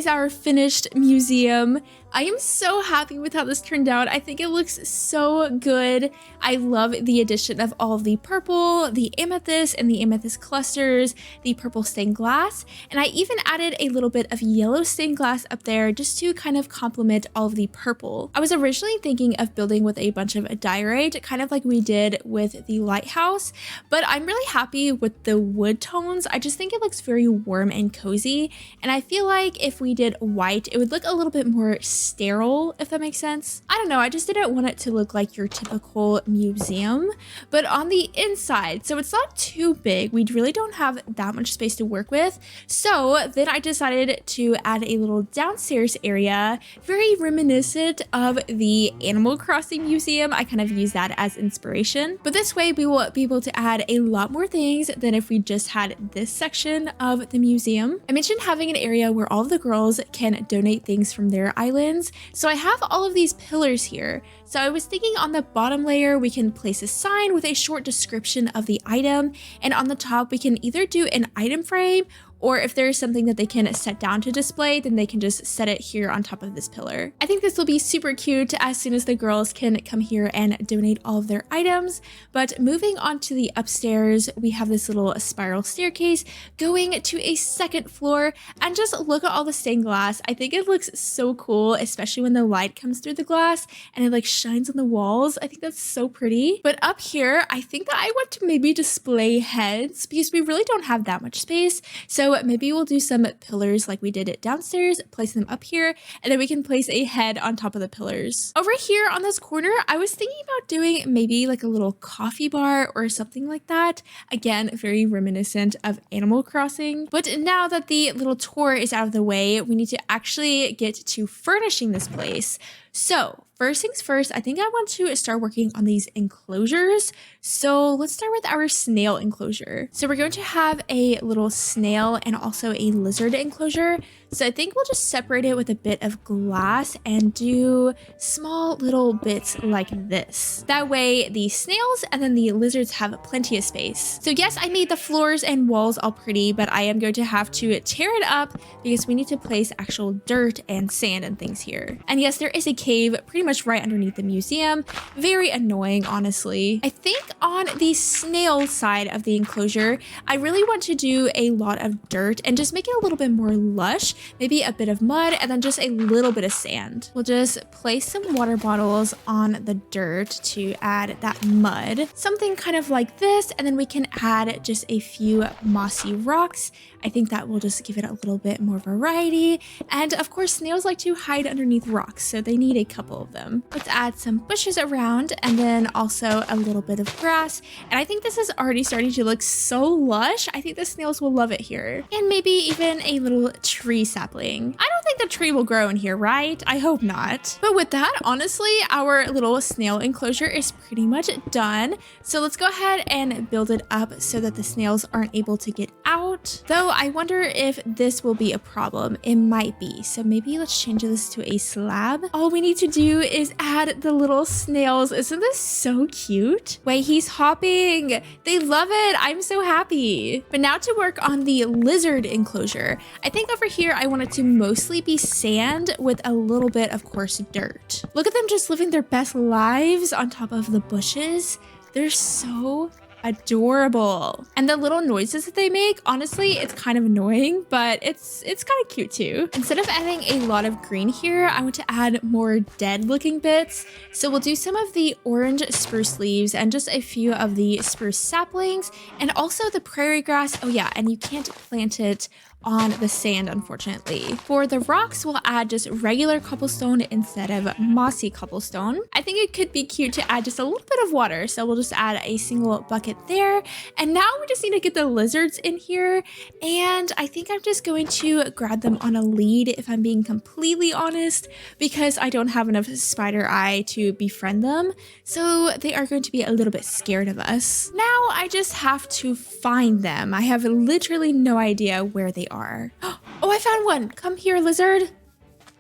S3: is our finished museum. I am so happy with how this turned out. I think it looks so good. I love the addition of all of the purple, the amethyst, and the amethyst clusters, the purple stained glass, and I even added a little bit of yellow stained glass up there just to kind of complement all of the purple. I was originally thinking of building with a bunch of diorite, kind of like we did with the lighthouse, but I'm really happy with the wood tones. I just think it looks very warm and cozy, and I feel like if we did white, it would look a little bit more sterile, if that makes sense. I don't know, I just didn't want it to look like your typical museum, but on the inside, so it's not too big, we really don't have that much space to work with, so then I decided to add a little downstairs area, very reminiscent of the Animal Crossing museum. I kind of use that as inspiration, but this way we will be able to add a lot more things than if we just had this section of the museum. I mentioned having an area where all of the girls can donate things from their islands. So I have all of these pillars here. So I was thinking on the bottom layer, we can place a sign with a short description of the item. And on the top, we can either do an item frame, or if there is something that they can set down to display, then they can just set it here on top of this pillar. I think this will be super cute as soon as the girls can come here and donate all of their items. But moving on to the upstairs, we have this little spiral staircase going to a second floor, and just look at all the stained glass. I think it looks so cool, especially when the light comes through the glass and it like shines on the walls. I think that's so pretty. But up here, I think that I want to maybe display heads because we really don't have that much space. So maybe we'll do some pillars like we did it downstairs, place them up here, and then we can place a head on top of the pillars. Over here on this corner, I was thinking about doing maybe like a little coffee bar or something like that. Again, very reminiscent of Animal Crossing. But now that the little tour is out of the way, we need to actually get to furnishing this place. So first things first, I think I want to start working on these enclosures. So let's start with our snail enclosure. So we're going to have a little snail and also a lizard enclosure. So I think we'll just separate it with a bit of glass and do small little bits like this. That way the snails and then the lizards have plenty of space. So yes, I made the floors and walls all pretty, but I am going to have to tear it up because we need to place actual dirt and sand and things here. And yes, there is a cave pretty much right underneath the museum. Very annoying, honestly. I think on the snail side of the enclosure, I really want to do a lot of dirt and just make it a little bit more lush. Maybe a bit of mud and then just a little bit of sand. We'll just place some water bottles on the dirt to add that mud. Something kind of like this, and then we can add just a few mossy rocks. I think that will just give it a little bit more variety. And of course, snails like to hide underneath rocks, so they need a couple of them. Let's add some bushes around and then also a little bit of grass. And I think this is already starting to look so lush. I think the snails will love it here. And maybe even a little tree sapling. I don't think the tree will grow in here, right? I hope not. But with that, honestly, our little snail enclosure is pretty much done. So let's go ahead and build it up so that the snails aren't able to get out. Though I wonder if this will be a problem. It might be. So maybe let's change this to a slab. All we need to do is add the little snails. Isn't this so cute? Wait, he's hopping. They love it. I'm so happy. But now to work on the lizard enclosure. I think over here I want it to mostly be sand with a little bit of coarse dirt. Look at them just living their best lives on top of the bushes. They're so adorable. And the little noises that they make, honestly, it's kind of annoying, but it's kind of cute too. Instead of adding a lot of green here, I want to add more dead looking bits. So we'll do some of the orange spruce leaves and just a few of the spruce saplings and also the prairie grass. Oh yeah, and you can't plant it on the sand, unfortunately. For the rocks, we'll add just regular cobblestone instead of mossy cobblestone. I think it could be cute to add just a little bit of water, so we'll just add a single bucket there. And now we just need to get the lizards in here, and I think I'm just going to grab them on a lead, if I'm being completely honest, because I don't have enough spider eye to befriend them, so they are going to be a little bit scared of us. Now I just have to find them. I have literally no idea where they are. Oh, I found one. Come here, lizard.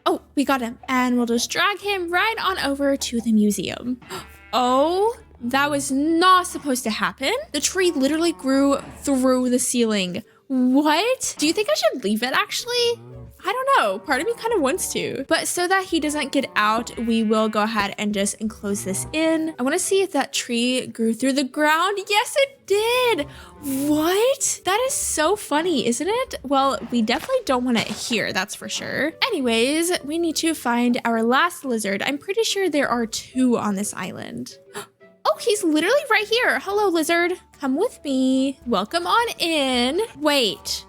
S3: Oh, we got him. And we'll just drag him right on over to the museum. Oh, that was not supposed to happen. The tree literally grew through the ceiling. What? Do you think I should leave it, actually? I I don't know. Part of me kind of wants to. But so that he doesn't get out, we will go ahead and just enclose this in. I want to see if that tree grew through the ground. Yes, it did. What? That is so funny, isn't it? Well, we definitely don't want it here, that's for sure. Anyways, we need to find our last lizard. I'm pretty sure there are 2 on this island. Oh, he's literally right here. Hello, lizard. Come with me. Welcome on in. Wait.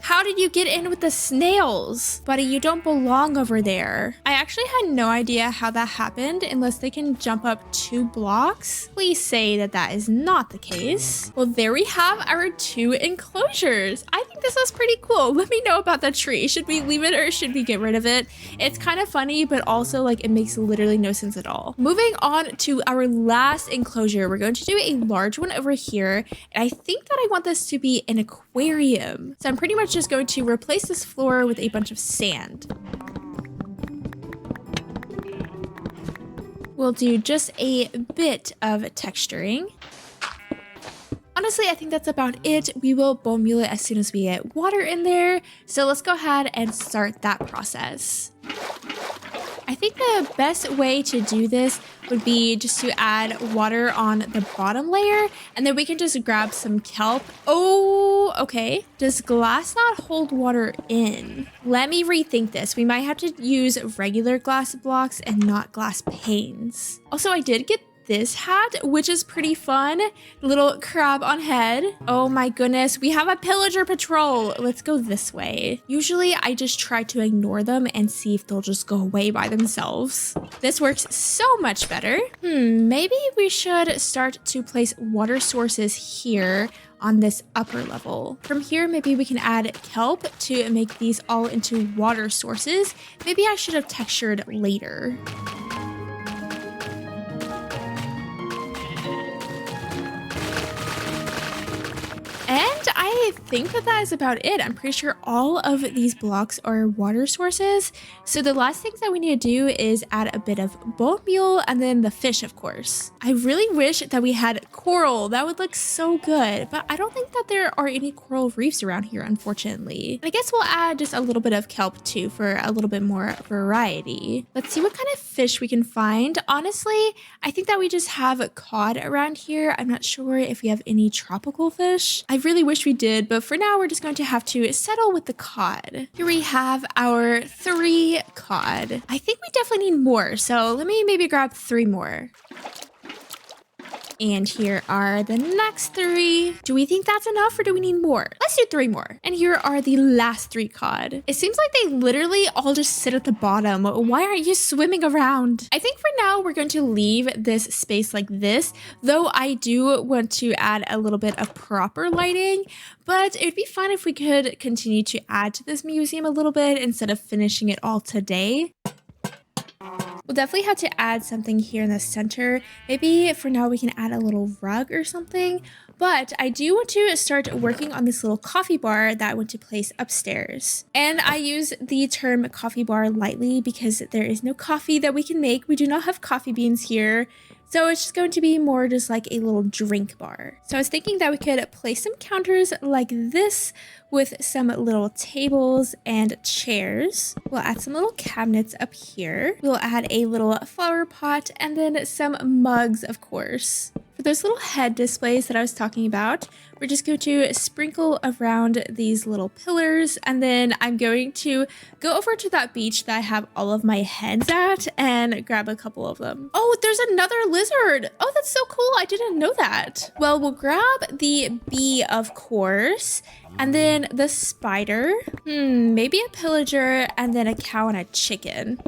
S3: How did you get in with the snails? Buddy, you don't belong over there. I actually had no idea how that happened unless they can jump up 2 blocks. Please say that that is not the case. Well, there we have our 2 enclosures. I think this is pretty cool. Let me know about the tree. Should we leave it or should we get rid of it? It's kind of funny, but also like it makes literally no sense at all. Moving on to our last enclosure, we're going to do a large one over here. And I think that I want this to be an aquarium. So I'm pretty much just going to replace this floor with a bunch of sand. We'll do just a bit of texturing. Honestly, I think that's about it. We will bone meal it as soon as we get water in there. So let's go ahead and start that process. I think the best way to do this would be just to add water on the bottom layer, and then we can just grab some kelp. Oh, okay. Does glass not hold water in? Let me rethink this. We might have to use regular glass blocks and not glass panes. Also, I did get this hat, which is pretty fun. Little crab on head. Oh my goodness, we have a pillager patrol. Let's go this way. Usually I just try to ignore them and see if they'll just go away by themselves. This works so much better. Maybe we should start to place water sources here on this upper level. From here, maybe we can add kelp to make these all into water sources. Maybe I should have textured later. And I think that that is about it. I'm pretty sure all of these blocks are water sources. So the last things that we need to do is add a bit of bone meal and then the fish, of course. I really wish that we had coral. That would look so good. But I don't think that there are any coral reefs around here, unfortunately. I guess we'll add just a little bit of kelp too for a little bit more variety. Let's see what kind of fish we can find. Honestly, I think that we just have cod around here. I'm not sure if we have any tropical fish. I really wish we did, but for now we're just going to have to settle with the cod. Here we have our 3 cod. I think we definitely need more, so let me maybe grab 3 more. And here are the next 3. Do we think that's enough or do we need more? Let's do 3 more. And here are the last 3 cod. It seems like they literally all just sit at the bottom. Why aren't you swimming around? I think for now we're going to leave this space like this, though I do want to add a little bit of proper lighting, but it'd be fun if we could continue to add to this museum a little bit instead of finishing it all today. We'll definitely have to add something here in the center. Maybe for now we can add a little rug or something. But I do want to start working on this little coffee bar that I want to place upstairs. And I use the term coffee bar lightly because there is no coffee that we can make. We do not have coffee beans here. So it's just going to be more just like a little drink bar. So I was thinking that we could place some counters like this with some little tables and chairs. We'll add some little cabinets up here. We'll add a little flower pot and then some mugs, of course. For those little head displays that I was talking about, we're just going to sprinkle around these little pillars, and then I'm going to go over to that beach that I have all of my heads at and grab a couple of them. Oh, there's another lizard. Oh, that's so cool. I didn't know that. Well, we'll grab the bee, of course, and then the spider, maybe a pillager, and then a cow and a chicken.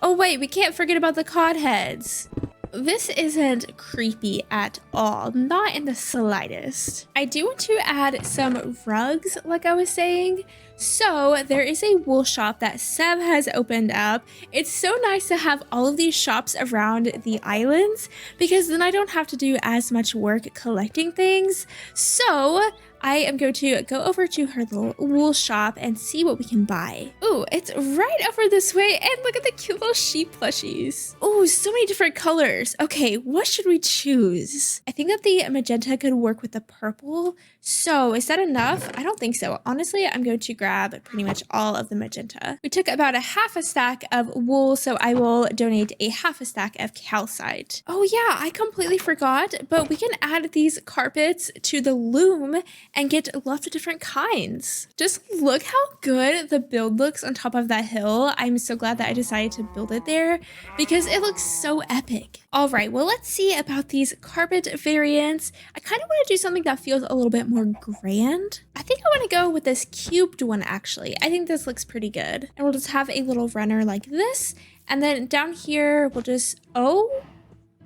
S3: Oh wait, we can't forget about the cod heads. This isn't creepy at all, not in the slightest. I do want to add some rugs, like I was saying. So there is a wool shop that Seb has opened up. It's so nice to have all of these shops around the islands because then I don't have to do as much work collecting things. So I I am going to go over to her little wool shop and see what we can buy. Ooh, it's right over this way. And look at the cute little sheep plushies. Ooh, so many different colors. Okay, what should we choose? I think that the magenta could work with the purple. So is that enough? I don't think so. Honestly, I'm going to grab pretty much all of the magenta. We took about a half a stack of wool, so I will donate a half a stack of calcite. Oh yeah, I completely forgot, but we can add these carpets to the loom and get lots of different kinds. Just look how good the build looks on top of that hill. I'm so glad that I decided to build it there because it looks so epic. All right, well, let's see about these carpet variants. I kind of want to do something that feels a little bit more grand. I think I want to go with this cubed one, actually. I think this looks pretty good. And we'll just have a little runner like this. And then down here, we'll just, oh,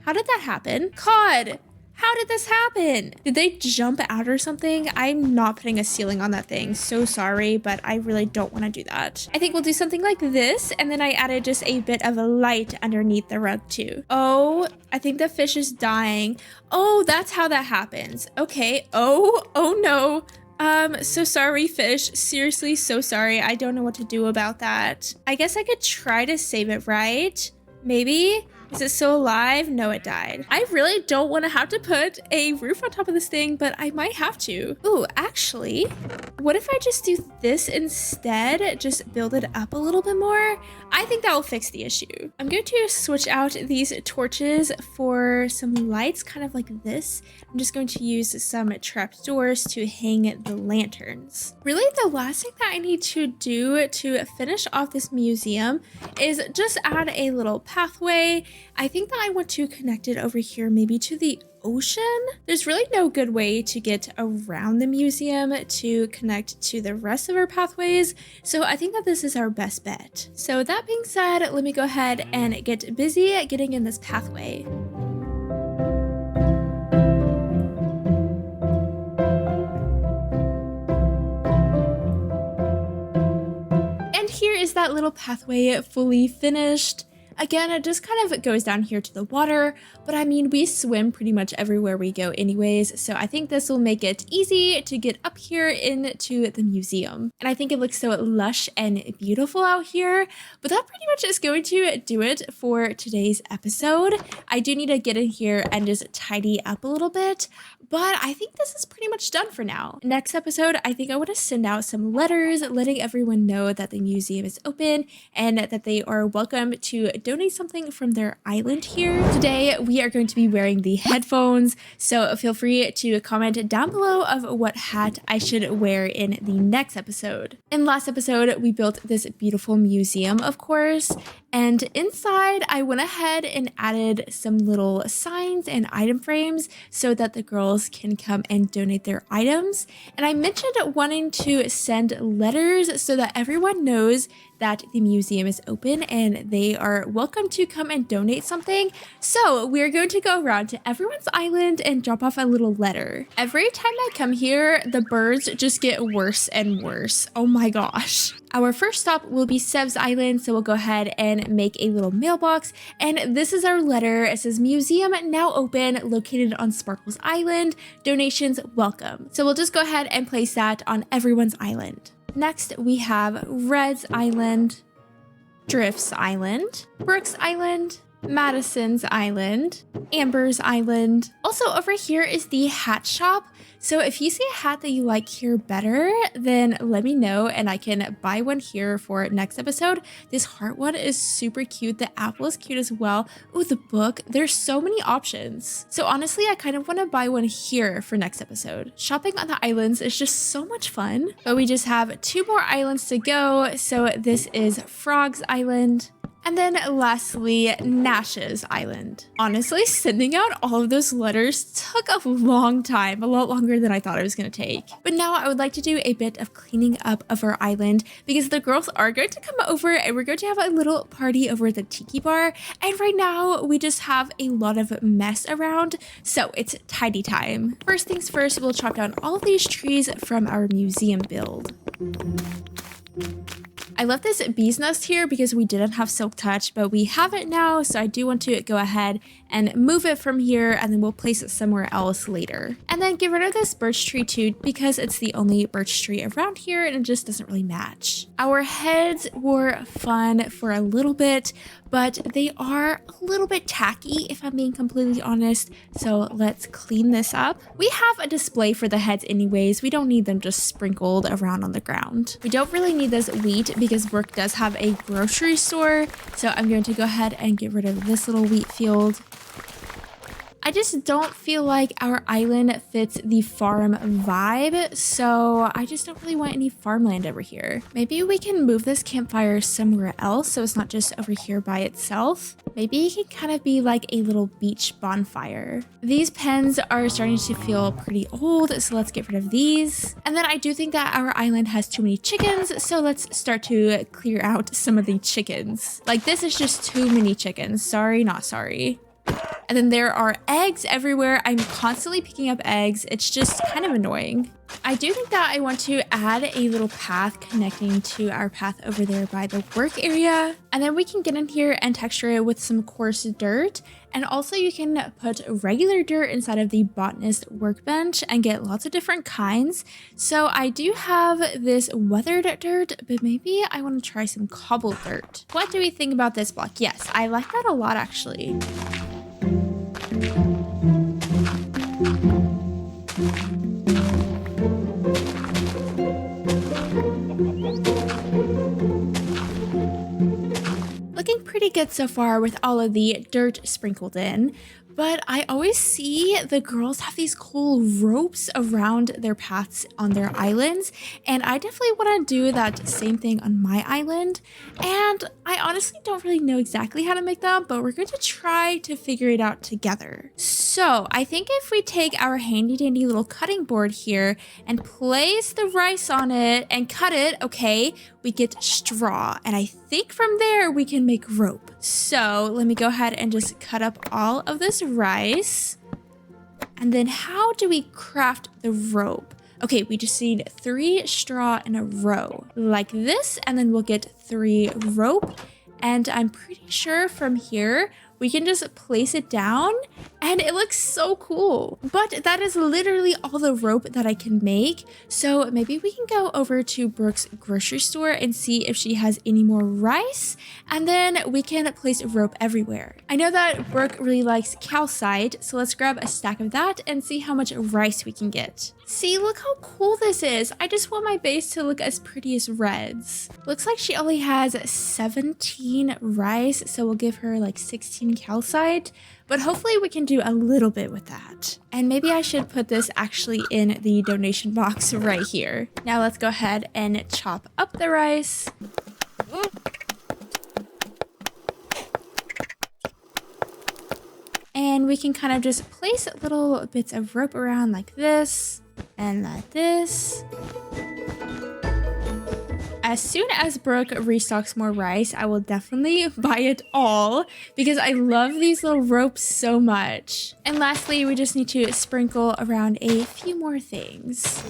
S3: how did that happen? Cod, how did this happen? Did they jump out or something? I'm not putting a ceiling on that thing. So sorry, but I really don't want to do that. I think we'll do something like this. And then I added just a bit of a light underneath the rug too. Oh, I think the fish is dying. Oh, that's how that happens. Okay. Oh no. So sorry, fish. Seriously, so sorry. I don't know what to do about that. I guess I could try to save it, right? Maybe? Is it still alive? No, it died. I really don't want to have to put a roof on top of this thing, but I might have to. Ooh, actually, what if I just do this instead? Just build it up a little bit more? I think that will fix the issue. I'm going to switch out these torches for some lights, kind of like this. I'm just going to use some trapdoors to hang the lanterns. Really, the last thing that I need to do to finish off this museum is just add a little pathway. I think that I want to connect it over here maybe to the ocean. There's really no good way to get around the museum to connect to the rest of our pathways, so I think that this is our best bet. So that being said, let me go ahead and get busy getting in this pathway. And here is that little pathway fully finished. Again, it just kind of goes down here to the water, but I mean, we swim pretty much everywhere we go anyways, so I think this will make it easy to get up here into the museum. And I think it looks so lush and beautiful out here, but that pretty much is going to do it for today's episode. I do need to get in here and just tidy up a little bit, but I think this is pretty much done for now. Next episode, I think I want to send out some letters letting everyone know that the museum is open and that they are welcome to donate something from their island here. Today, we are going to be wearing the headphones, so feel free to comment down below of what hat I should wear in the next episode. In last episode, we built this beautiful museum, of course, and inside I went ahead and added some little signs and item frames so that the girls can come and donate their items. And I mentioned wanting to send letters so that everyone knows that the museum is open and they are welcome to come and donate something. So we're going to go around to everyone's island and drop off a little letter. Every time I come here, the birds just get worse and worse. Oh my gosh. Our first stop will be Sev's Island, so we'll go ahead and make a little mailbox. And this is our letter. It says, museum now open, located on Sparkle's Island. Donations welcome. So we'll just go ahead and place that on everyone's island. Next, we have Red's Island, Drift's Island, Brooke's Island, Madison's Island, Amber's Island. Also over here is the hat shop. So if you see a hat that you like here better, then let me know and I can buy one here for next episode. This heart one is super cute. The apple is cute as well. Ooh, the book. There's so many options. So honestly, I kind of want to buy one here for next episode. Shopping on the islands is just so much fun. But we just have 2 more islands to go. So this is Frog's Island. And then lastly, Nash's Island. Honestly, sending out all of those letters took a long time, a lot longer than I thought it was going to take. But now I would like to do a bit of cleaning up of our island because the girls are going to come over and we're going to have a little party over at the Tiki bar. And right now we just have a lot of mess around, so it's tidy time. First things first, we'll chop down all of these trees from our museum build. I left this bee's nest here because we didn't have silk touch, but we have it now, so I do want to go ahead and move it from here, and then we'll place it somewhere else later. And then get rid of this birch tree too, because it's the only birch tree around here and it just doesn't really match. Our heads were fun for a little bit, but they are a little bit tacky if I'm being completely honest, so let's clean this up. We have a display for the heads anyways, we don't need them just sprinkled around on the ground. We don't really need this wheat because Brooke does have a grocery store, so I'm going to go ahead and get rid of this little wheat field. I just don't feel like our island fits the farm vibe, so I just don't really want any farmland over here. Maybe we can move this campfire somewhere else so it's not just over here by itself. Maybe it can kind of be like a little beach bonfire. These pens are starting to feel pretty old, so let's get rid of these. And then I do think that our island has too many chickens, so let's start to clear out some of the chickens. Like, this is just too many chickens. Sorry, not sorry. And then there are eggs everywhere. I'm constantly picking up eggs. It's just kind of annoying. I do think that I want to add a little path connecting to our path over there by the work area. And then we can get in here and texture it with some coarse dirt. And also you can put regular dirt inside of the botanist workbench and get lots of different kinds. So I do have this weathered dirt, but maybe I want to try some cobbled dirt. What do we think about this block? Yes, I like that a lot actually. Looking pretty good so far with all of the dirt sprinkled in, but I always see the girls have these cool ropes around their paths on their islands, and I definitely want to do that same thing on my island. And I honestly don't really know exactly how to make them, but we're going to try to figure it out together. So I think if we take our handy dandy little cutting board here and place the rice on it and cut it, okay, we get straw, and I think from there we can make rope. So let me go ahead and just cut up all of this rice. And then how do we craft the rope? Okay, we just need 3 straw in a row like this, and then we'll get 3 rope. And I'm pretty sure from here we can just place it down and it looks so cool. But that is literally all the rope that I can make. So maybe we can go over to Brooke's grocery store and see if she has any more rice, and then we can place rope everywhere. I know that Brooke really likes calcite, so let's grab a stack of that and see how much rice we can get. See, look how cool this is. I just want my base to look as pretty as reds. Looks like she only has 17 rice, so we'll give her like 16 calcite, but hopefully we can do a little bit with that. And maybe I should put this actually in the donation box right here. Now let's go ahead and chop up the rice. And we can kind of just place little bits of rope around like this and like this. As soon as Brooke restocks more rice, I will definitely buy it all because I love these little ropes so much. And lastly, we just need to sprinkle around a few more things.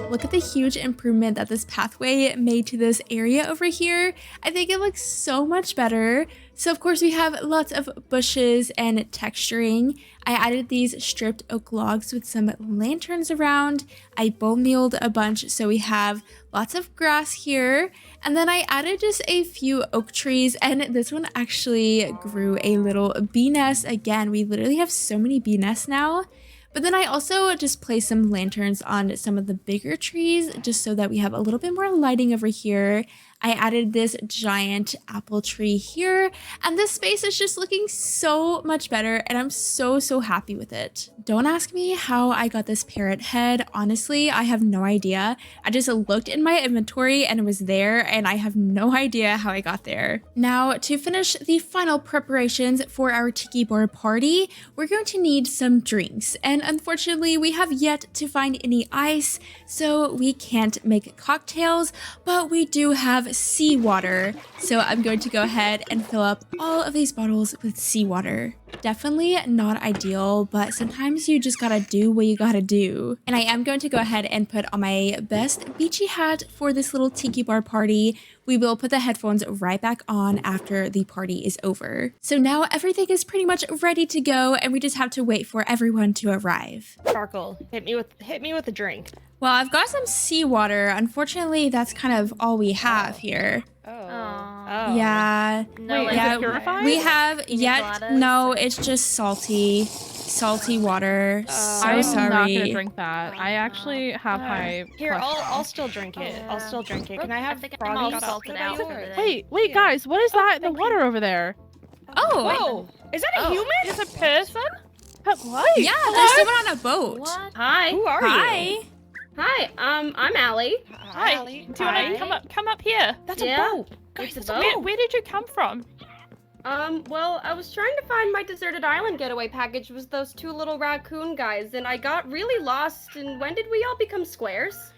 S3: Look at the huge improvement that this pathway made to this area over here. I think it looks so much better. So of course we have lots of bushes and texturing. I added these stripped oak logs with some lanterns around. I bone mealed a bunch, so we have lots of grass here. And then I added just a few oak trees, and this one actually grew a little bee nest. Again, we literally have so many bee nests now. But then I also just placed some lanterns on some of the bigger trees just so that we have a little bit more lighting over here. I added this giant apple tree here, and this space is just looking so much better, and I'm so happy with it. Don't ask me how I got this parrot head. Honestly, I have no idea. I just looked in my inventory and it was there, and I have no idea how I got there. Now, to finish the final preparations for our tiki board party, we're going to need some drinks, and unfortunately, we have yet to find any ice, so we can't make cocktails, but we do have seawater. So I'm going to go ahead and fill up all of these bottles with seawater. Definitely not ideal, but sometimes you just gotta do what you gotta do. And I am going to go ahead and put on my best beachy hat for this little tiki bar party. We will put the headphones right back on after the party is over. So now everything is pretty much ready to go, and we just have to wait for everyone to arrive.
S4: Sparkle, hit me with a drink.
S3: Well, I've got some seawater. Unfortunately, that's kind of all we have here.
S7: Oh.
S3: Yeah.
S1: No,
S2: Wait,
S1: is
S2: is
S1: it
S2: it purified?
S3: We have
S1: You need
S3: yet.
S1: Gladys?
S3: No, it's just salty water. So
S2: I'm
S3: sorry.
S2: not gonna drink that. I actually have high.
S7: Here,
S2: cholesterol.
S7: I'll still drink it. I'll still drink it. Can I have
S1: think I'm all
S7: froggies?
S1: salted out
S7: Yours?
S1: over there.
S2: Wait, guys, what is that in the water over there?
S3: Oh.
S7: Whoa! Is that a human?
S2: Is a person? What?
S3: Yeah, there's someone on a boat.
S1: What?
S8: Hi.
S7: Who are
S3: Hi.
S7: you?
S8: Hi. I'm Allie.
S2: Hi.
S7: Allie.
S2: Do you want to come up here?
S7: That's
S8: Yeah.
S7: a boat.
S8: It's a
S7: That's a
S8: boat.
S2: Where did you come from?
S8: Well, I was trying to find my deserted island getaway package with those two little raccoon guys, and I got really lost. And when did we all become squares?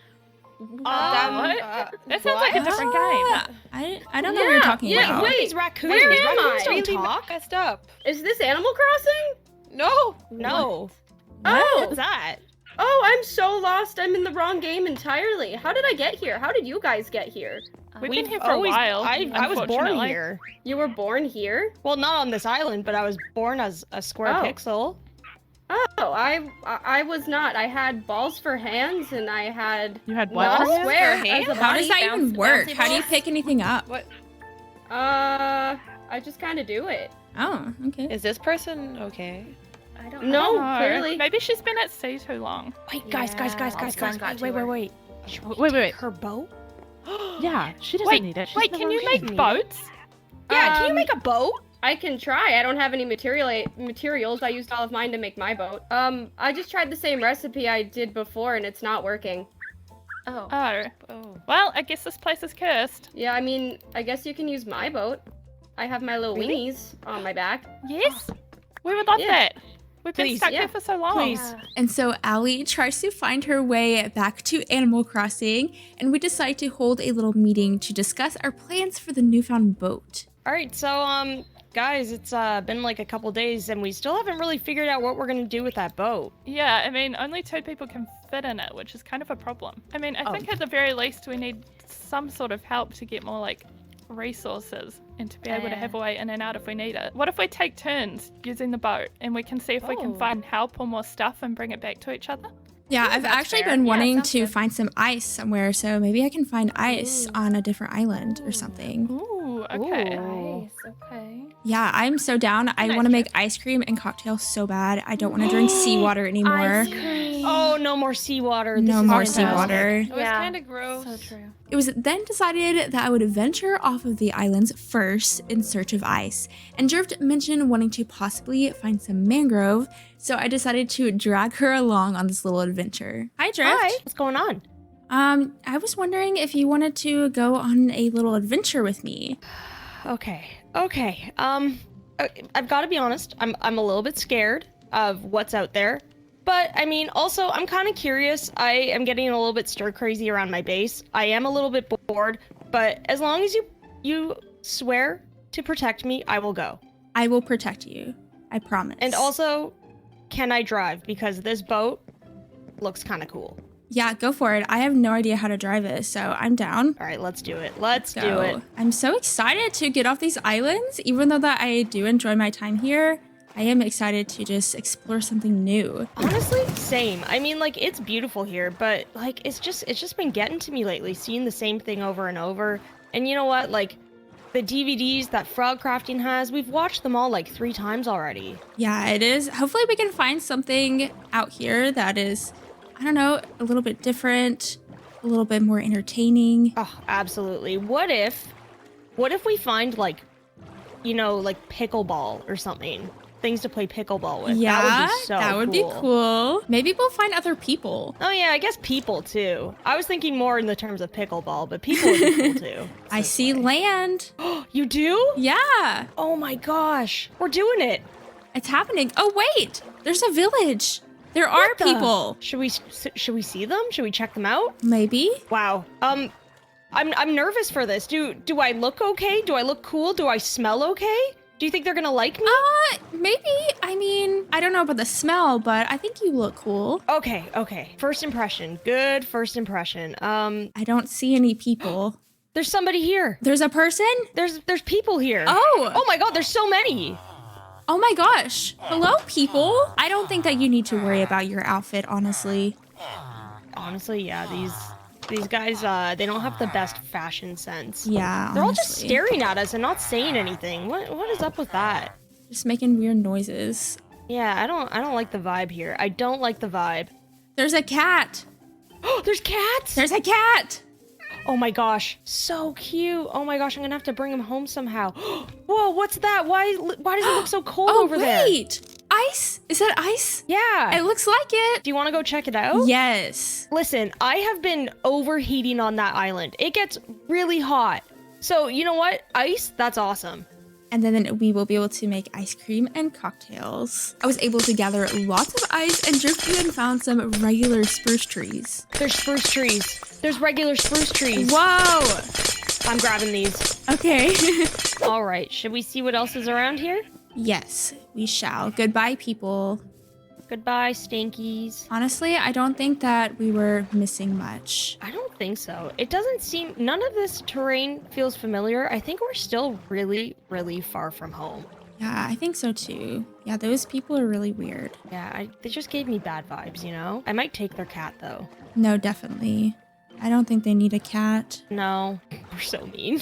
S2: What? That sounds like a different game.
S3: I don't know what you're talking
S8: yeah,
S3: about.
S8: wait.
S7: These raccoons.
S8: Where
S7: These
S8: am
S7: raccoons
S8: I?
S7: don't
S8: Really
S7: talk. Messed up.
S8: Is this Animal Crossing?
S7: No. No.
S8: Oh.
S7: What's that?
S8: Oh, I'm so lost. I'm in the wrong game entirely. How did I get here? How did you guys get here?
S2: We've been here for a while.
S7: I was born
S2: unfortunately.
S7: here.
S8: You were born here?
S7: Well, not on this island, but I was born as a square
S8: Oh.
S7: pixel.
S8: Oh, I was not. I had balls for hands, and I had
S2: You had
S8: not
S2: what?
S8: a square
S7: for
S8: as a
S7: hands?
S3: How
S8: body.
S3: does that even
S1: bouncy
S3: work? How do you
S1: balls?
S3: pick anything up?
S7: What?
S8: I just kind of do it.
S3: Oh, okay.
S7: Is this person okay?
S1: I don't
S8: No,
S2: No,
S8: clearly.
S2: Maybe she's been at sea too long.
S7: Wait, guys.
S1: All the sun got to her.
S7: Wait.
S2: Wait.
S7: Her boat?
S2: Yeah, she doesn't
S7: Wait,
S2: need it.
S7: wait,
S2: Can you make boats?
S7: Yeah, can you make a boat?
S8: I can try. I don't have any materials. I used all of mine to make my boat. I just tried the same recipe I did before, and it's not working.
S1: Oh.
S2: Oh.
S7: Oh.
S2: Well, I guess this place is cursed.
S8: Yeah, I mean, I guess you can use my boat. I have my little
S7: Really?
S8: weenies on my back.
S2: Yes. We would love
S8: Yeah.
S2: that. We've been
S7: Please,
S2: stuck
S8: yeah.
S2: here for so long.
S7: Please.
S3: And so Allie tries to find her way back to Animal Crossing, and we decide to hold a little meeting to discuss our plans for the newfound boat.
S7: All right, so guys, it's been like a couple days, and we still haven't really figured out what we're gonna do with that boat.
S2: Yeah, I mean, only 2 people can fit in it, which is kind of a problem. I mean, I think at the very least we need some sort of help to get more, like, resources and to be able to have a way in and out if we need it. What if we take turns using the boat and we can see if we can find help or more stuff and bring it back to each other?
S3: Yeah, I've
S7: that's
S3: actually
S7: fair.
S3: been
S1: Yeah,
S3: wanting
S1: sounds
S3: to
S1: good.
S3: find some ice somewhere, so maybe I can find ice on a different island or something.
S2: Ooh, okay.
S1: Nice. Okay.
S3: Yeah, I'm so down. I want to make ice cream and cocktails so bad. I don't want to drink seawater anymore.
S7: Oh, no more seawater. This
S3: No
S7: is
S3: more
S7: fantastic.
S3: seawater.
S7: It was
S1: Yeah.
S7: kind of gross.
S1: So true.
S3: It was then decided that I would venture off of the islands first in search of ice. And Drift mentioned wanting to possibly find some mangrove, so I decided to drag her along on this little adventure. Hi, Drift.
S7: Hi. What's going on?
S3: I was wondering if you wanted to go on a little adventure with me.
S7: Okay. I've got to be honest. I'm a little bit scared of what's out there. But, I mean, also, I'm kind of curious. I am getting a little bit stir-crazy around my base. I am a little bit bored, but as long as you swear to protect me, I will go.
S3: I will protect you. I promise.
S7: And also, can I drive? Because this boat looks kind of cool.
S3: Yeah, go for it. I have no idea how to drive it, so I'm down.
S7: All right, let's do it. Let's do
S3: So,
S7: it.
S3: I'm so excited to get off these islands. Even though that I do enjoy my time here, I am excited to just explore something new.
S7: Honestly, same. I mean, like, it's beautiful here, but, like, it's just been getting to me lately, seeing the same thing over and over. And you know what? Like, the DVDs that Frog Crafting has, we've watched them all, like, 3 times already.
S3: Yeah, it is. Hopefully we can find something out here that is, I don't know, a little bit different. a little bit more entertaining.
S7: Oh, absolutely. What if we find like, you know, like pickleball or something? Things to play pickleball with.
S3: Yeah,
S7: that would be so
S3: that would be cool. Maybe we'll find other people.
S7: Oh yeah, I guess people too. I was thinking more in the terms of pickleball, but people would be cool too.
S3: I see land.
S7: You do?
S3: Yeah.
S7: Oh my gosh, we're doing it.
S3: It's happening. Oh wait, there's a village. There are people.
S7: Should we see them? Should we check them out?
S3: Maybe.
S7: Wow. I'm nervous for this. Do I look okay? Do I look cool? Do I smell okay? Do you think they're gonna like me?
S3: Maybe. I mean, I don't know about the smell, but I think you look cool.
S7: Okay. First impression. Good first impression.
S3: I don't see any people.
S7: There's somebody here.
S3: There's a person?
S7: There's people here.
S3: Oh
S7: my god, there's so many.
S3: Oh my gosh. Hello, people. I don't think that you need to worry about your outfit, honestly.
S7: Honestly, yeah, these guys, they don't have the best fashion sense.
S3: Yeah,
S7: They're all just
S3: honestly.
S7: staring at us and not saying anything. What is up with that?
S3: Just making weird noises.
S7: Yeah, I don't like the vibe here. I don't like the vibe.
S3: There's a cat.
S7: Oh, there's cats?
S3: There's a cat.
S7: Oh my gosh, so cute. Oh my gosh, I'm gonna have to bring him home somehow. Whoa, what's that? Why does it look so cold over there?
S3: Oh, wait. Ice? Is that ice?
S7: Yeah.
S3: It looks like it.
S7: Do you want to go check it out?
S3: Yes.
S7: Listen, I have been overheating on that island. It gets really hot. So, you know what? Ice, that's awesome.
S3: And then we will be able to make ice cream and cocktails. I was able to gather lots of ice and drift through and found some regular spruce trees.
S7: There's spruce trees. There's regular spruce trees.
S3: Whoa!
S7: I'm grabbing these.
S3: Okay.
S7: All right, should we see what else is around here?
S3: Yes, we shall. Goodbye, people.
S7: Goodbye, stinkies.
S3: Honestly, I don't think that we were missing much.
S7: I don't think so. It doesn't seem, none of this terrain feels familiar. I think we're still really, really far from home.
S3: Yeah, I think so too. Yeah, those people are really weird.
S7: Yeah, they just gave me bad vibes, you know? I might take their cat though.
S3: No, definitely. I don't think they need a cat.
S7: No, we're so mean.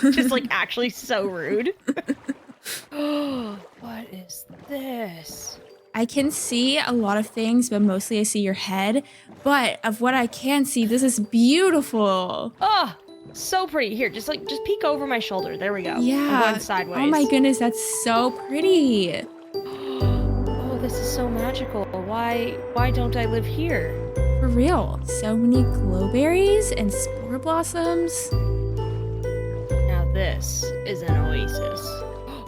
S7: Just like actually so rude. What is this?
S3: I can see a lot of things, but mostly I see your head. But of what I can see, this is beautiful.
S7: Oh, so pretty. Here, just peek over my shoulder. There we go.
S3: Yeah.
S7: I'm going sideways.
S3: Oh my goodness, that's so pretty.
S7: Oh, this is so magical. Why don't I live here?
S3: For real. So many glowberries and spore blossoms.
S7: Now this is an oasis.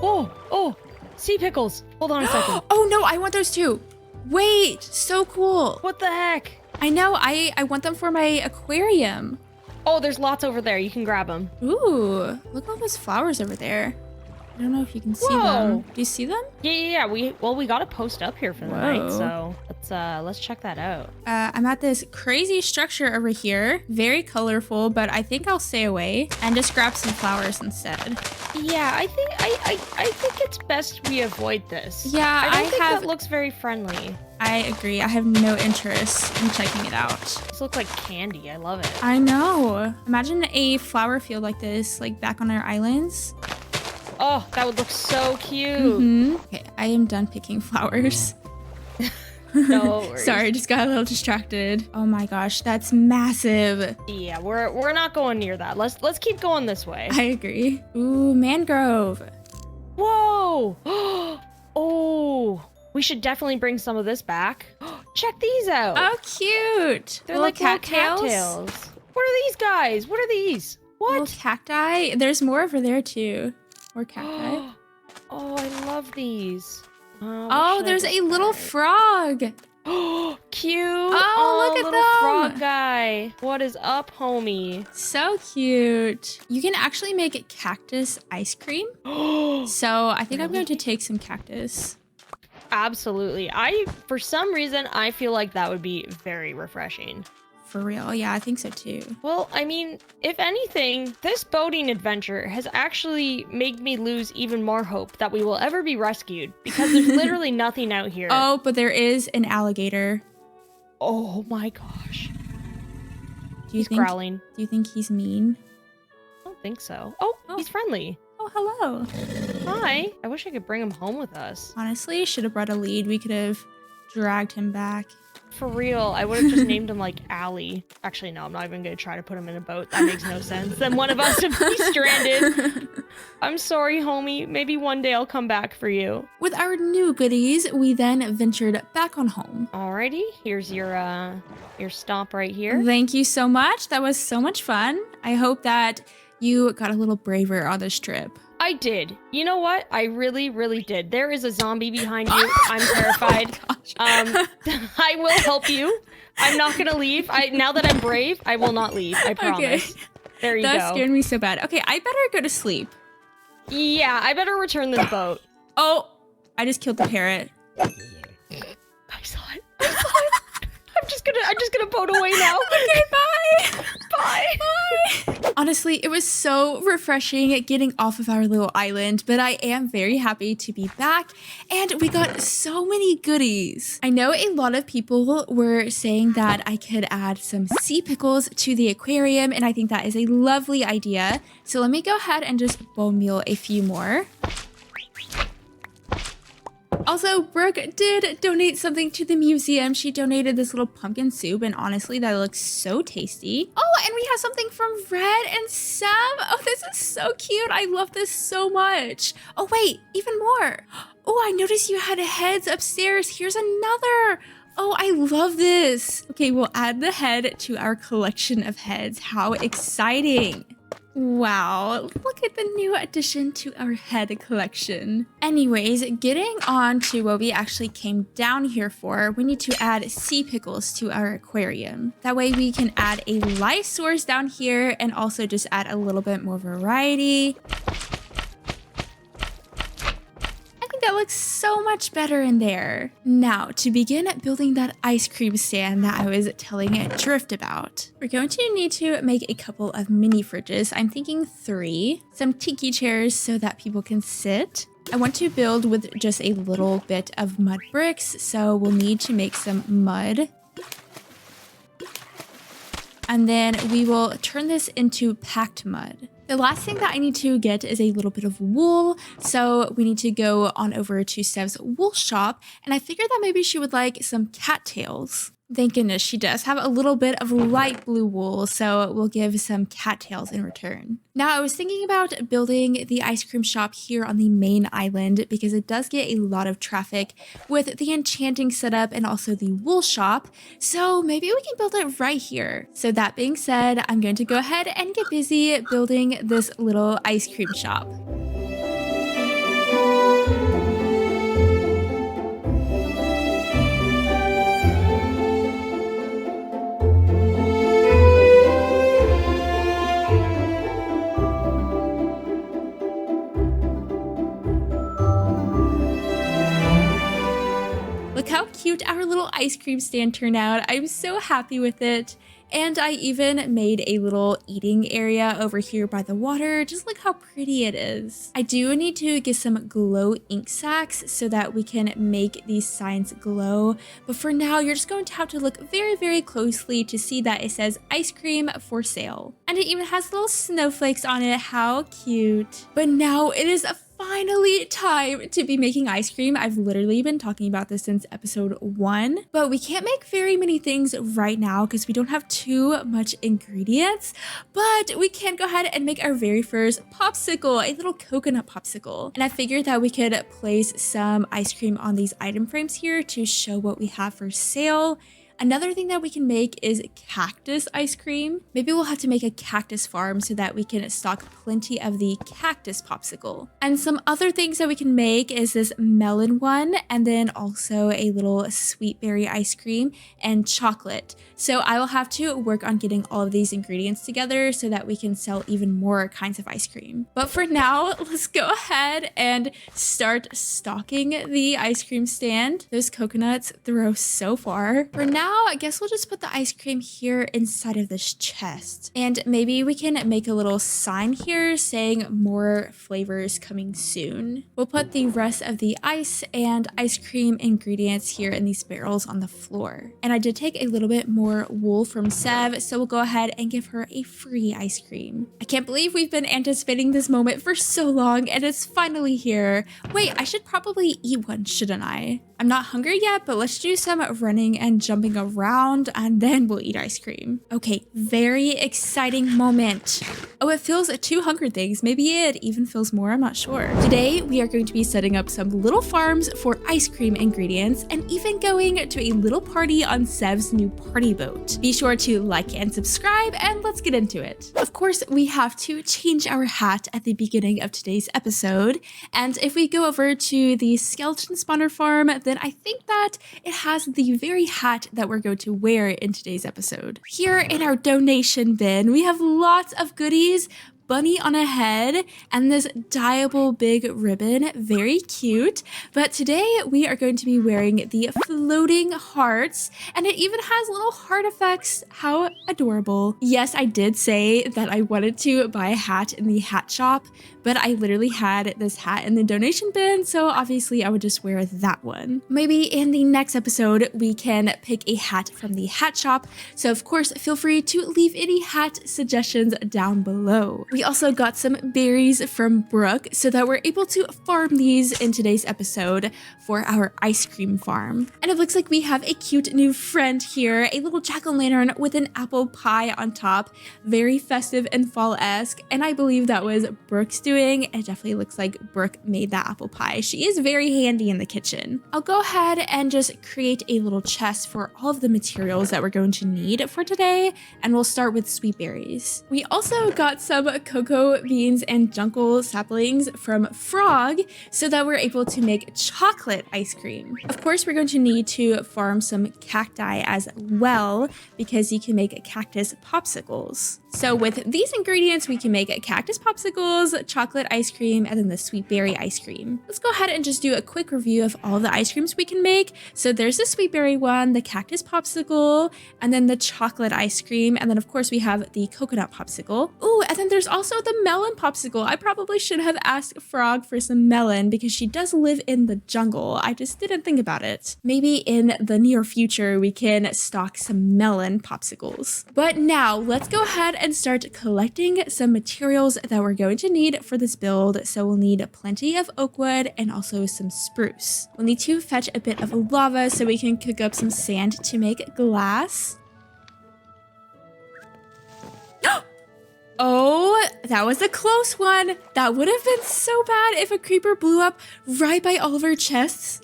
S7: Oh, sea pickles. Hold on a second.
S3: Oh no, I want those too. Wait, so cool.
S7: What the heck?
S3: I know, I want them for my aquarium.
S7: Oh, there's lots over there. You can grab them.
S3: Ooh, look at all those flowers over there. I don't know if you can see them. Do you see them?
S7: Yeah. We gotta post up here for the
S3: Whoa.
S7: night, so let's check that out.
S3: I'm at this crazy structure over here. Very colorful, but I think I'll stay away and just grab some flowers instead.
S7: Yeah, I think it's best we avoid this.
S3: Yeah,
S7: I don't think that looks very friendly.
S3: I agree. I have no interest in checking it out.
S7: This looks like candy. I love it.
S3: I know. Imagine a flower field like this, like back on our islands.
S7: Oh, that would look so cute.
S3: Okay, I am done picking flowers.
S7: No worries.
S3: Sorry, just got a little distracted. Oh my gosh, that's massive.
S7: Yeah, we're not going near that. Let's keep going this way.
S3: I agree. Ooh, mangrove.
S7: Whoa! Oh, we should definitely bring some of this back. Check these out.
S3: Oh, cute.
S7: They're like little cattails. What are these guys? What are these? What?
S3: Little cacti. There's more over there too. More cacti.
S7: Oh, I love these.
S3: Oh, there's a little frog.
S7: Oh, cute.
S3: Oh, look at
S7: little
S3: them.
S7: frog guy. What is up, homie?
S3: So cute. You can actually make cactus ice cream. So I think I'm going to take some cactus.
S7: Absolutely. For some reason, I feel like that would be very refreshing.
S3: For real. Yeah, I think so too.
S7: Well, I mean, if anything, this boating adventure has actually made me lose even more hope that we will ever be rescued because there's literally nothing out here.
S3: Oh, but there is an alligator.
S7: Oh my gosh.
S3: He's
S7: growling.
S3: Do you think he's mean?
S7: I don't think so. Oh, he's friendly.
S3: Oh, hello.
S7: Hi. I wish I could bring him home with us.
S3: Honestly, should have brought a lead. We could have dragged him back.
S7: For real, I would have just named him like Allie. Actually, no, I'm not even gonna try to put him in a boat. That makes no sense. Then one of us would be stranded. I'm sorry, homie. Maybe one day I'll come back for you.
S3: With our new goodies, we then ventured back on home.
S7: Alrighty, here's your stop right here.
S3: Thank you so much. That was so much fun. I hope that you got a little braver on this trip.
S7: I did. You know what? I really, really did. There is a zombie behind you. I'm terrified. I will help you. I'm not gonna leave. Now that I'm brave, I will not leave. I promise.
S3: Okay.
S7: There you go.
S3: That scared me so bad. Okay, I better go to sleep.
S7: Yeah, I better return this boat.
S3: Oh, I just killed the parrot.
S7: I saw it. I'm just gonna boat away now.
S3: Okay, bye.
S7: Bye.
S3: Bye. Honestly, it was so refreshing getting off of our little island, but I am very happy to be back, and we got so many goodies. I know a lot of people were saying that I could add some sea pickles to the aquarium, and I think that is a lovely idea. So let me go ahead and just bone meal a few more. Also, Brooke did donate something to the museum. She donated this little pumpkin soup, and honestly, that looks so tasty. Oh, and we have something from Red and Sam. Oh, this is so cute. I love this so much. Oh, wait, even more. Oh, I noticed you had heads upstairs. Here's another. Oh, I love this. Okay, we'll add the head to our collection of heads. How exciting. Wow, look at the new addition to our head collection. Anyways, getting on to what we actually came down here for, we need to add sea pickles to our aquarium. That way we can add a light source down here and also just add a little bit more variety. That looks so much better in there. Now, to begin building that ice cream stand that I was telling Drift about, we're going to need to make a couple of mini fridges. I'm thinking 3. Some tiki chairs so that people can sit. I want to build with just a little bit of mud bricks, so we'll need to make some mud. And then we will turn this into packed mud. The last thing that I need to get is a little bit of wool, so we need to go on over to Sev's wool shop, and I figured that maybe she would like some cattails. Thank goodness she does have a little bit of light blue wool, so we'll give some cattails in return. Now, I was thinking about building the ice cream shop here on the main island because it does get a lot of traffic with the enchanting setup and also the wool shop, so maybe we can build it right here. So that being said, I'm going to go ahead and get busy building this little ice cream shop. Look how cute our little ice cream stand turned out. I'm so happy with it. And I even made a little eating area over here by the water. Just look how pretty it is. I do need to get some glow ink sacks so that we can make these signs glow. But for now, you're just going to have to look very, very closely to see that it says ice cream for sale. And it even has little snowflakes on it. How cute. But now it is finally time to be making ice cream. I've literally been talking about this since episode 1, but we can't make very many things right now because we don't have too much ingredients, but we can go ahead and make our very first popsicle, a little coconut popsicle. And I figured that we could place some ice cream on these item frames here to show what we have for sale. Another thing that we can make is cactus ice cream. Maybe we'll have to make a cactus farm so that we can stock plenty of the cactus popsicle. And some other things that we can make is this melon one, and then also a little sweet berry ice cream and chocolate. So I will have to work on getting all of these ingredients together so that we can sell even more kinds of ice cream. But for now, let's go ahead and start stocking the ice cream stand. Those coconuts throw so far. For now, I guess we'll just put the ice cream here inside of this chest. And maybe we can make a little sign here saying more flavors coming soon. We'll put the rest of the ice and ice cream ingredients here in these barrels on the floor. And I did take a little bit more wool from Sev, so we'll go ahead and give her a free ice cream. I can't believe we've been anticipating this moment for so long and it's finally here. Wait, I should probably eat one, shouldn't I? I'm not hungry yet, but let's do some running and jumping hang around, and then we'll eat ice cream. Okay, very exciting moment. Oh, it feels 200 things. Maybe it even feels more, I'm not sure. Today, we are going to be setting up some little farms for ice cream ingredients and even going to a little party on Sev's new party boat. Be sure to like and subscribe, and let's get into it. Of course, we have to change our hat at the beginning of today's episode. And if we go over to the skeleton spawner farm, then I think that it has the very hat that we're going to wear in today's episode. Here in our donation bin, we have lots of goodies. Bunny on a head and this dyeable big ribbon, very cute. But today we are going to be wearing the floating hearts, and it even has little heart effects. How adorable. Yes, I did say that I wanted to buy a hat in the hat shop, but I literally had this hat in the donation bin, so obviously I would just wear that one. Maybe in the next episode we can pick a hat from the hat shop, so of course feel free to leave any hat suggestions down below. We also got some berries from Brooke so that we're able to farm these in today's episode for our ice cream farm. And it looks like we have a cute new friend here, a little jack-o'-lantern with an apple pie on top, very festive and fall-esque, and I believe that was Brooke's doing. It definitely looks like Brooke made that apple pie. She is very handy in the kitchen. I'll go ahead and just create a little chest for all of the materials that we're going to need for today, and we'll start with sweet berries. We also got some cocoa beans and jungle saplings from Frog so that we're able to make chocolate ice cream. Of course, we're going to need to farm some cacti as well because you can make cactus popsicles. So with these ingredients, we can make cactus popsicles, chocolate ice cream, and then the sweet berry ice cream. Let's go ahead and just do a quick review of all the ice creams we can make. So there's the sweet berry one, the cactus popsicle, and then the chocolate ice cream. And then of course we have the coconut popsicle. Ooh, and then there's also the melon popsicle. I probably should have asked Frog for some melon because she does live in the jungle. I just didn't think about it. Maybe in the near future, we can stock some melon popsicles. But now let's go ahead and start collecting some materials that we're going to need for this build. So we'll need plenty of oak wood and also some spruce. We'll need to fetch a bit of lava so we can cook up some sand to make glass. Oh, that was a close one. That would have been so bad if a creeper blew up right by all of our chests.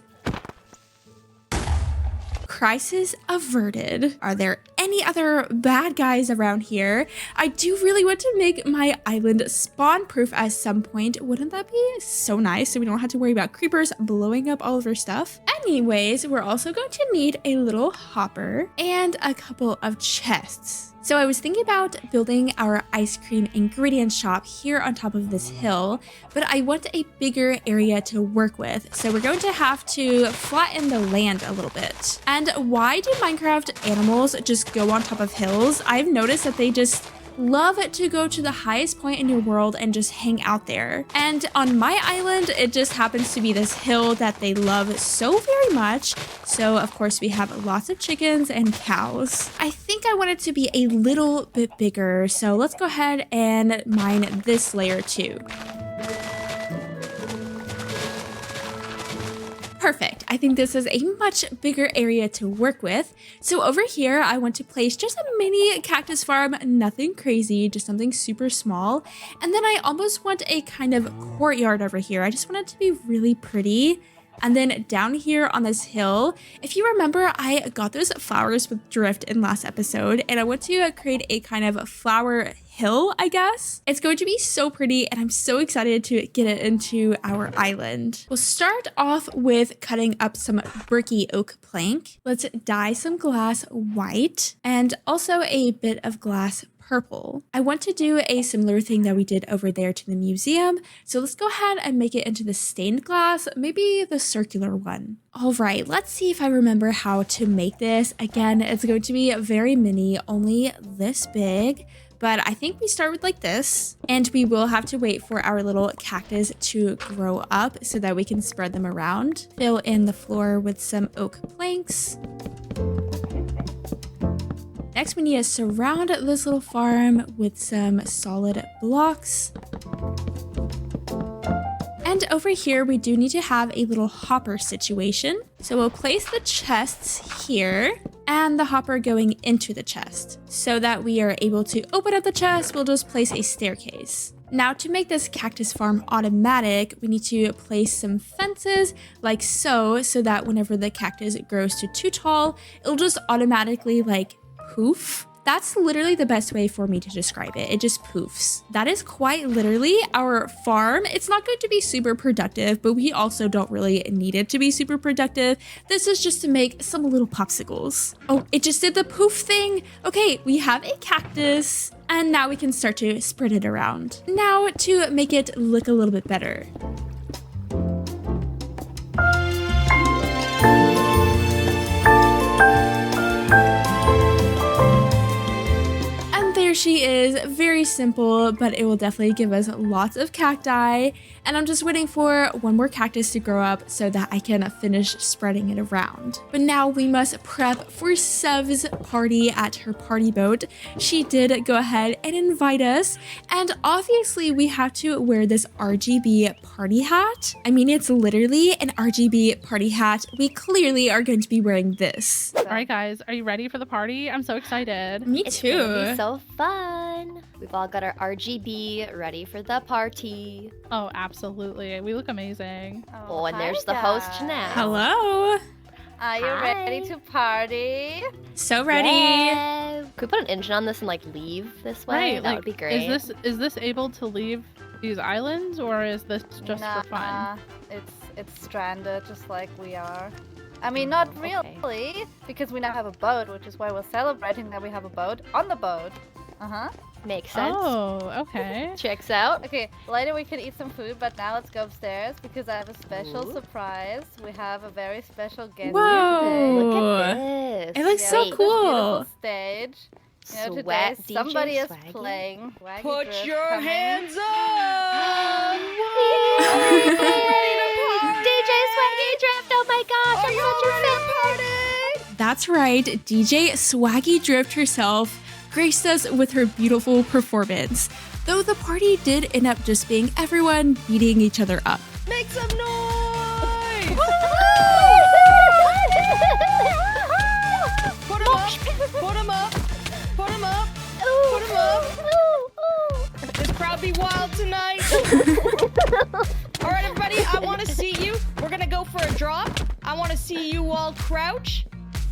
S3: Crisis averted. Are there any other bad guys around here? I do really want to make my island spawn proof at some point. Wouldn't that be so nice so we don't have to worry about creepers blowing up all of our stuff? Anyways, we're also going to need a little hopper and a couple of chests. So I was thinking about building our ice cream ingredient shop here on top of this hill, but I want a bigger area to work with. So we're going to have to flatten the land a little bit. And why do Minecraft animals just go on top of hills? I've noticed that they just love to go to the highest point in your world and just hang out there. And on my island, it just happens to be this hill that they love so very much. So of course we have lots of chickens and cows. I think I want it to be a little bit bigger. So let's go ahead and mine this layer too. Perfect. I think this is a much bigger area to work with. So over here, I want to place just a mini cactus farm, nothing crazy, just something super small. And then I almost want a kind of courtyard over here. I just want it to be really pretty. And then down here on this hill, if you remember, I got those flowers with drift in last episode, and I want to create a kind of flower hill, I guess. It's going to be so pretty, and I'm so excited to get it into our island. We'll start off with cutting up some bricky oak plank. Let's dye some glass white and also a bit of glass purple. I want to do a similar thing that we did over there to the museum. So let's go ahead and make it into the stained glass, maybe the circular one. All right, let's see if I remember how to make this. Again, it's going to be very mini, only this big. But I think we start with like this, and we will have to wait for our little cactus to grow up so that we can spread them around. Fill in the floor with some oak planks. Next, we need to surround this little farm with some solid blocks. And over here, we do need to have a little hopper situation. So we'll place the chests here. and the hopper going into the chest. So that we are able to open up the chest, we'll just place a staircase. Now to make this cactus farm automatic, we need to place some fences like so that whenever the cactus grows to too tall, it'll just automatically like poof. That's literally the best way for me to describe it. It just poofs. That is quite literally our farm. It's not going to be super productive, but we also don't really need it to be super productive. This is just to make some little popsicles. Oh, it just did the poof thing. Okay, we have a cactus, and now we can start to spread it around. Now to make it look a little bit better. There she is, very simple, but it will definitely give us lots of cacti. And I'm just waiting for one more cactus to grow up so that I can finish spreading it around. But now we must prep for Sev's party at her party boat. She did go ahead and invite us, and obviously we have to wear this RGB party hat. I mean, it's literally an RGB party hat. We clearly are going to be wearing this.
S2: All right, guys, are you ready for the party? I'm so excited.
S3: Me
S1: It's
S3: too.
S1: gonna be so fun. We've all got our RGB ready for the party.
S2: Oh, absolutely. We look amazing.
S1: Oh, and
S6: hi
S1: there's the host
S6: guys.
S1: now.
S3: Hello.
S6: Are you
S1: Hi.
S6: ready to party?
S3: So ready.
S1: Yeah. Could we put an engine on this and like leave this way?
S2: Right,
S1: That
S2: like,
S1: would be great.
S2: Is this able to leave these islands, or is this just
S6: Nah,
S2: for fun?
S6: It's stranded just like we are. I mean, not
S1: okay.
S6: really, because we now have a boat, which is why we're celebrating that we have a boat on the boat. Uh-huh.
S1: Makes sense.
S2: Oh, okay.
S1: Checks out.
S6: Okay, later we can eat some food, but now let's go upstairs because I have a special
S1: Ooh.
S6: surprise. We have a very special guest
S3: Whoa.
S6: today.
S1: Look at this.
S3: It looks so
S6: This
S3: cool.
S6: beautiful stage. You know, today
S1: Swag- DJ
S6: somebody is
S1: Swaggy?
S6: playing. Swaggy
S7: Put
S6: Drift
S7: your
S6: coming.
S7: hands up!
S1: DJ Swaggy Drift, oh my gosh, I'm such a fan.
S3: That's right, DJ Swaggy Drift herself graced us with her beautiful performance, though the party did end up just being everyone beating each other up.
S7: Make some noise! Put 'em up! Put 'em up! Put 'em up! Put 'em up! This crowd be wild tonight! All right, everybody, I want to see you. We're gonna go for a drop. I want to see you all crouch.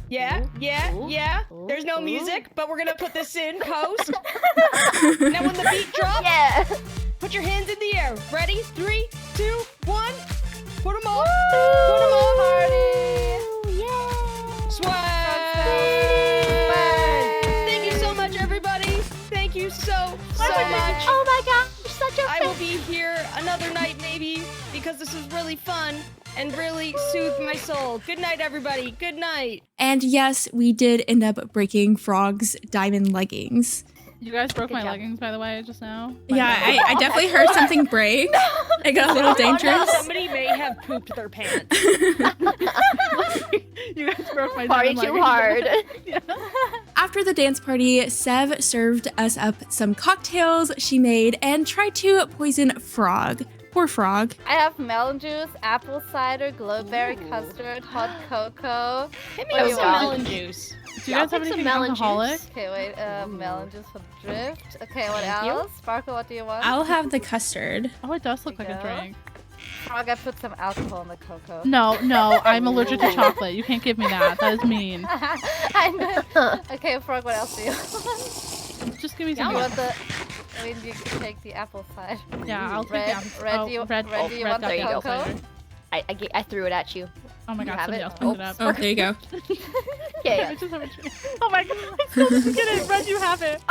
S7: Yeah, yeah,
S1: Ooh.
S7: yeah.
S1: Ooh.
S7: There's no
S1: Ooh.
S7: music, but we're gonna put this in post. Now when the beat drops,
S1: Yeah.
S7: put your hands in the air. Ready? 3, 2, 1. Put 'em up. Put 'em up.
S6: Party!
S1: Yeah.
S7: Swag! Thank you so much, everybody. Thank you so much.
S1: Oh my gosh, you're such a
S7: I
S1: fan.
S7: will be here another night maybe because this is really fun and really soothed my soul. Good night, everybody. Good night.
S3: And yes, we did end up breaking Frog's diamond leggings.
S2: You guys broke
S1: Good
S2: my
S1: job.
S2: leggings, by the way, just now.
S3: Yeah, I definitely heard something break. It got a little dangerous.
S7: Somebody may have pooped their pants.
S2: You guys broke my
S1: Party
S2: diamond
S1: too
S2: leggings.
S1: hard.
S3: After the dance party, Sev served us up some cocktails she made and tried to poison Frog. Poor Frog.
S6: I have melon juice, apple cider, glowberry custard, hot cocoa.
S7: Hit me
S6: What do
S7: with
S6: you
S7: some
S6: want?
S7: melon juice.
S2: Do you guys have
S1: take some
S2: anything
S1: melon
S2: alcoholic?
S1: juice.
S6: Okay, wait, melon juice for drift. Okay, what
S1: Thank you.
S6: else? Sparkle, what do you want?
S3: I'll have the custard.
S2: Oh, it does look
S6: There
S2: like
S6: you
S2: a
S6: go.
S2: drink.
S6: Frog, I put some alcohol in the cocoa.
S2: No, I'm allergic to chocolate. You can't give me that. That is mean.
S6: I know. Okay, Frog, what else do you want?
S2: Just give me
S6: You
S2: some.
S6: want the... I mean, you can take the apple cider.
S2: Yeah, I'll take
S6: Red-
S2: the apple.
S6: red,
S2: oh,
S6: you-
S2: red,
S6: red, do you
S2: red
S6: want the
S2: got apple
S6: cocoa?
S2: cider.
S1: I threw it at you.
S2: Oh my
S1: You
S2: god,
S1: have
S2: somebody
S1: it?
S2: else picked it up.
S3: Oh, there you go.
S1: Yeah.
S2: I just have a drink. Oh my god, I still didn't get it. Red, you have it.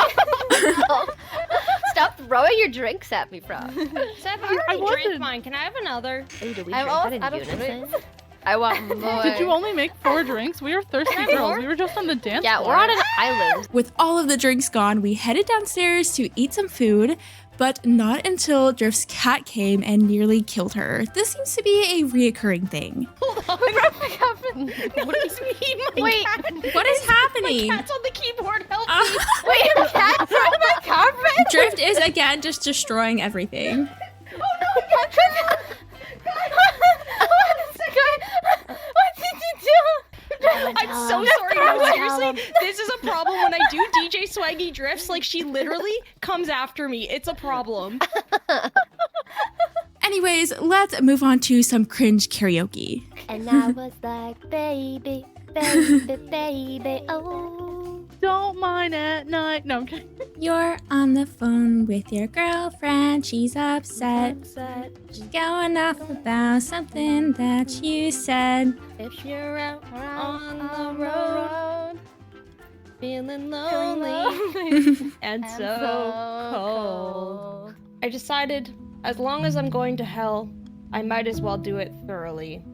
S1: Stop throwing your drinks at me, Frog.
S7: Seth, I
S2: I
S7: already
S2: wasn't.
S7: drank mine. Can I have another?
S1: Ooh, did we
S6: I'm
S1: drink
S6: almost
S1: that in
S6: out of
S1: unison?
S6: drinks.
S1: I want more.
S2: Did you only make 4 drinks? We are thirsty
S7: Can I have
S2: girls.
S7: more?
S2: We were just on the dance
S1: Yeah,
S2: floor.
S1: we're on an island.
S3: With all of the drinks gone, we headed downstairs to eat some food, but not until Drift's cat came and nearly killed her. This seems to be a reoccurring thing.
S7: Hold on. What does it mean? My
S1: Wait,
S7: cat,
S3: What is happening?
S7: cat's on the keyboard. Help me.
S1: wait, the cat's on my carpet?
S3: Drift is again just destroying everything.
S6: What did you do?
S7: I'm so sorry, No, seriously, this is a problem when I do DJ Swaggy drifts. Like, she literally comes after me. It's a problem.
S3: Anyways, let's move on to some cringe karaoke.
S1: And I was like, baby, baby, baby, oh.
S2: Don't mind at night. No, I'm kidding.
S3: You're on the phone with your girlfriend. She's upset. She's going off about something that you said.
S7: If you're out on the road, feeling lonely and so cold. I decided, as long as I'm going to hell, I might as well do it thoroughly.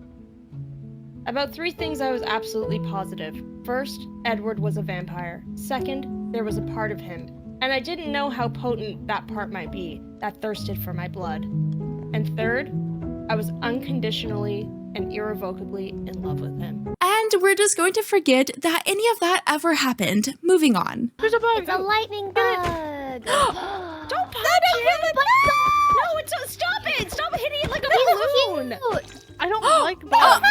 S7: About 3 things I was absolutely positive. First, Edward was a vampire. Second, there was a part of him, and I didn't know how potent that part might be, that thirsted for my blood. And third, I was unconditionally and irrevocably in love with him.
S3: And we're just going to forget that any of that ever happened. Moving on.
S2: There's a bug.
S1: It's a lightning bug.
S7: Don't punch it! No, it's stop it! Stop hitting it like a balloon!
S2: I don't like bugs.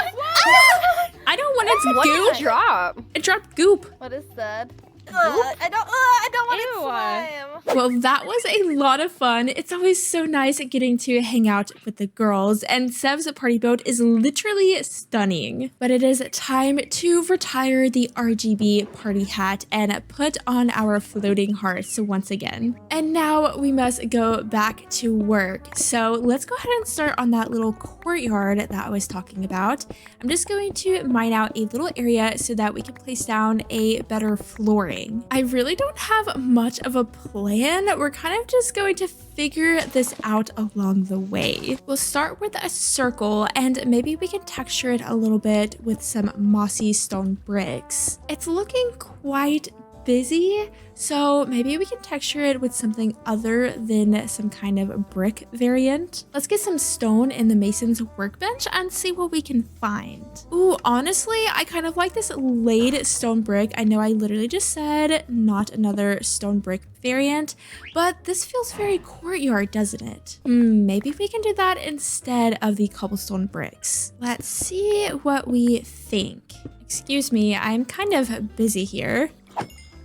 S3: I don't want its
S1: What did
S3: goop.
S1: it drop?
S3: It dropped goop.
S6: What is that?
S5: I don't want
S2: Ew.
S5: slime.
S3: Well, that was a lot of fun. It's always so nice getting to hang out with the girls, and Sev's party boat is literally stunning. But it is time to retire the RGB party hat and put on our floating hearts once again. And now we must go back to work. So let's go ahead and start on that little courtyard that I was talking about. I'm just going to mine out a little area so that we can place down a better flooring. I really don't have much of a plan. We're kind of just going to figure this out along the way. We'll start with a circle and maybe we can texture it a little bit with some mossy stone bricks. It's looking quite busy, so maybe we can texture it with something other than some kind of brick variant. Let's get some stone in the mason's workbench and see what we can find. Ooh, honestly, I kind of like this laid stone brick. I know I literally just said not another stone brick variant, but this feels very courtyard, doesn't it? Maybe we can do that instead of the cobblestone bricks. Let's see what we think. Excuse me, I'm kind of busy here.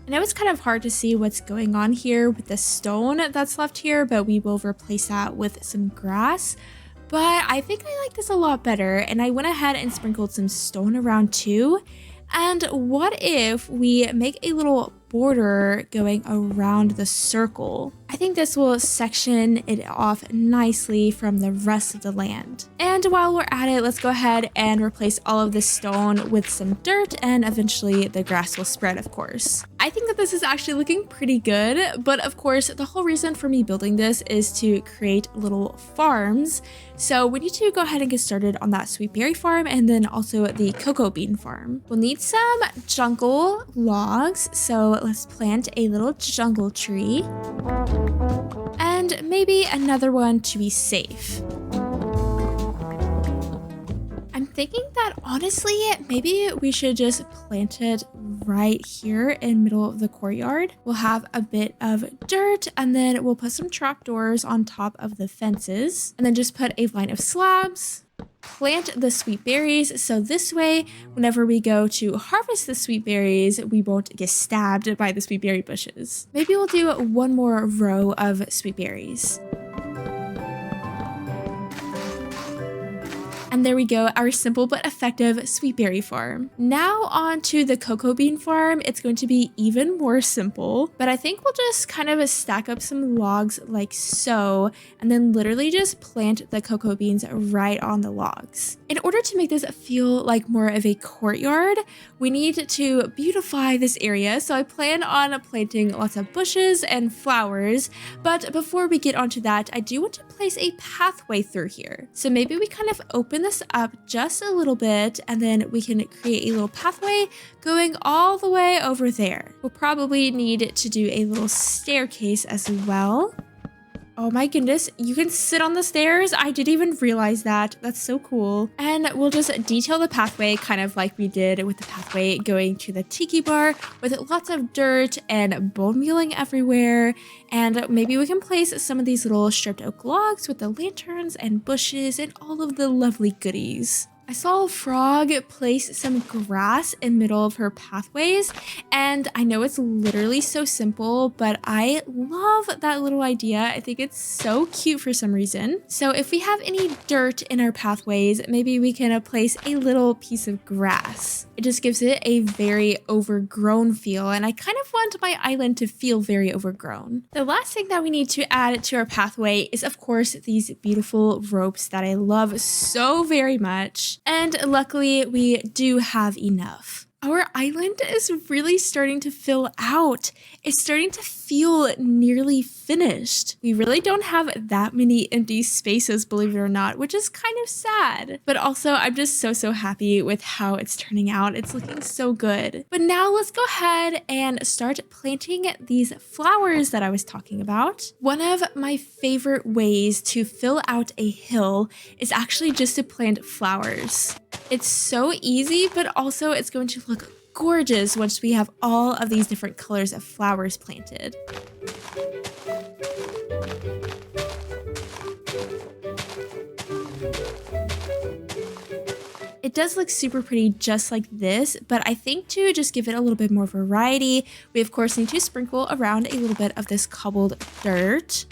S3: I know it's kind of hard to see what's going on here with the stone that's left here, but we will replace that with some grass. But I think I like this a lot better, and I went ahead and sprinkled some stone around too. And what if we make a little border going around the circle? I think this will section it off nicely from the rest of the land. And while we're at it, let's go ahead and replace all of this stone with some dirt, and eventually the grass will spread, of course. I think that this is actually looking pretty good, but of course, the whole reason for me building this is to create little farms. So we need to go ahead and get started on that sweet berry farm and then also the cocoa bean farm. We'll need some jungle logs, so let's plant a little jungle tree. And maybe another one to be safe. I'm thinking that honestly, maybe we should just plant it right here in middle of the courtyard. We'll have a bit of dirt and then we'll put some trapdoors on top of the fences and then just put a line of slabs. Plant the sweet berries, so this way whenever we go to harvest the sweet berries we won't get stabbed by the sweet berry bushes. Maybe we'll do one more row of sweet berries. And there we go, our simple but effective sweet berry farm. Now on to the cocoa bean farm. It's going to be even more simple, but I think we'll just kind of stack up some logs like so, and then literally just plant the cocoa beans right on the logs. In order to make this feel like more of a courtyard, we need to beautify this area, so I plan on planting lots of bushes and flowers, but before we get onto that, I do want to place a pathway through here. So maybe we kind of open this up just a little bit and then we can create a little pathway going all the way over there. We'll probably need to do a little staircase as well. Oh my goodness, you can sit on the stairs. I didn't even realize that. That's so cool. And we'll just detail the pathway kind of like we did with the pathway going to the tiki bar with lots of dirt and bone mealing everywhere. And maybe we can place some of these little stripped oak logs with the lanterns and bushes and all of the lovely goodies. I saw a frog place some grass in middle of her pathways, and I know it's literally so simple, but I love that little idea. I think it's so cute for some reason. So if we have any dirt in our pathways, maybe we can place a little piece of grass. It just gives it a very overgrown feel, and I kind of want my island to feel very overgrown. The last thing that we need to add to our pathway is, of course, these beautiful ropes that I love so very much. And luckily, we do have enough. Our island is really starting to fill out. It's starting to feel nearly finished. We really don't have that many empty spaces, believe it or not, which is kind of sad. But also, I'm just so happy with how it's turning out. It's looking so good. But now let's go ahead and start planting these flowers that I was talking about. One of my favorite ways to fill out a hill is actually just to plant flowers. It's so easy, but also it's going to look gorgeous once we have all of these different colors of flowers planted. It does look super pretty just like this, but I think to just give it a little bit more variety, we of course need to sprinkle around a little bit of this cobbled dirt,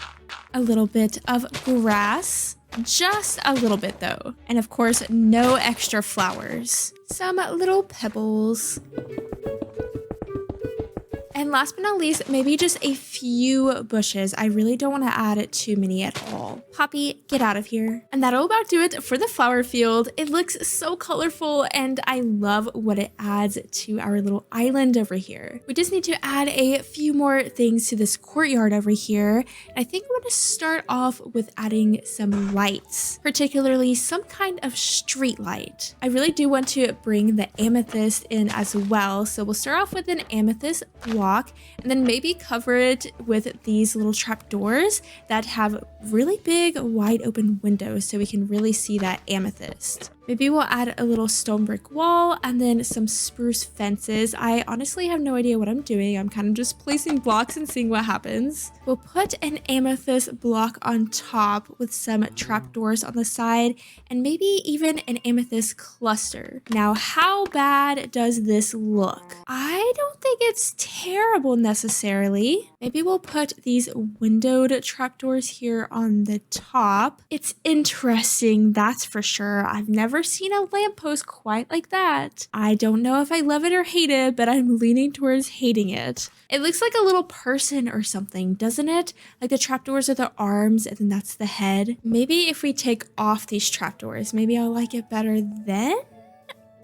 S3: a little bit of grass, just a little bit though. And of course, no extra flowers. Some little pebbles. And last but not least, maybe just a few bushes. I really don't want to add too many at all. Poppy, get out of here. And that'll about do it for the flower field. It looks so colorful and I love what it adds to our little island over here. We just need to add a few more things to this courtyard over here. I think I'm going to start off with adding some lights, particularly some kind of street light. I really do want to bring the amethyst in as well. So we'll start off with an amethyst block and then maybe cover it with these little trap doors that have really big wide open windows so we can really see that amethyst. Maybe we'll add a little stone brick wall and then some spruce fences. I honestly have no idea what I'm doing. I'm kind of just placing blocks and seeing what happens. We'll put an amethyst block on top with some trapdoors on the side and maybe even an amethyst cluster. Now, how bad does this look? I don't think it's terrible necessarily. Maybe we'll put these windowed trapdoors here on the top. It's interesting, that's for sure. I've never seen a lamppost quite like that. I don't know if I love it or hate it, but I'm leaning towards hating it. It looks like a little person or something, doesn't it? Like the trapdoors are the arms and then that's the head. Maybe if we take off these trapdoors, maybe I'll like it better then?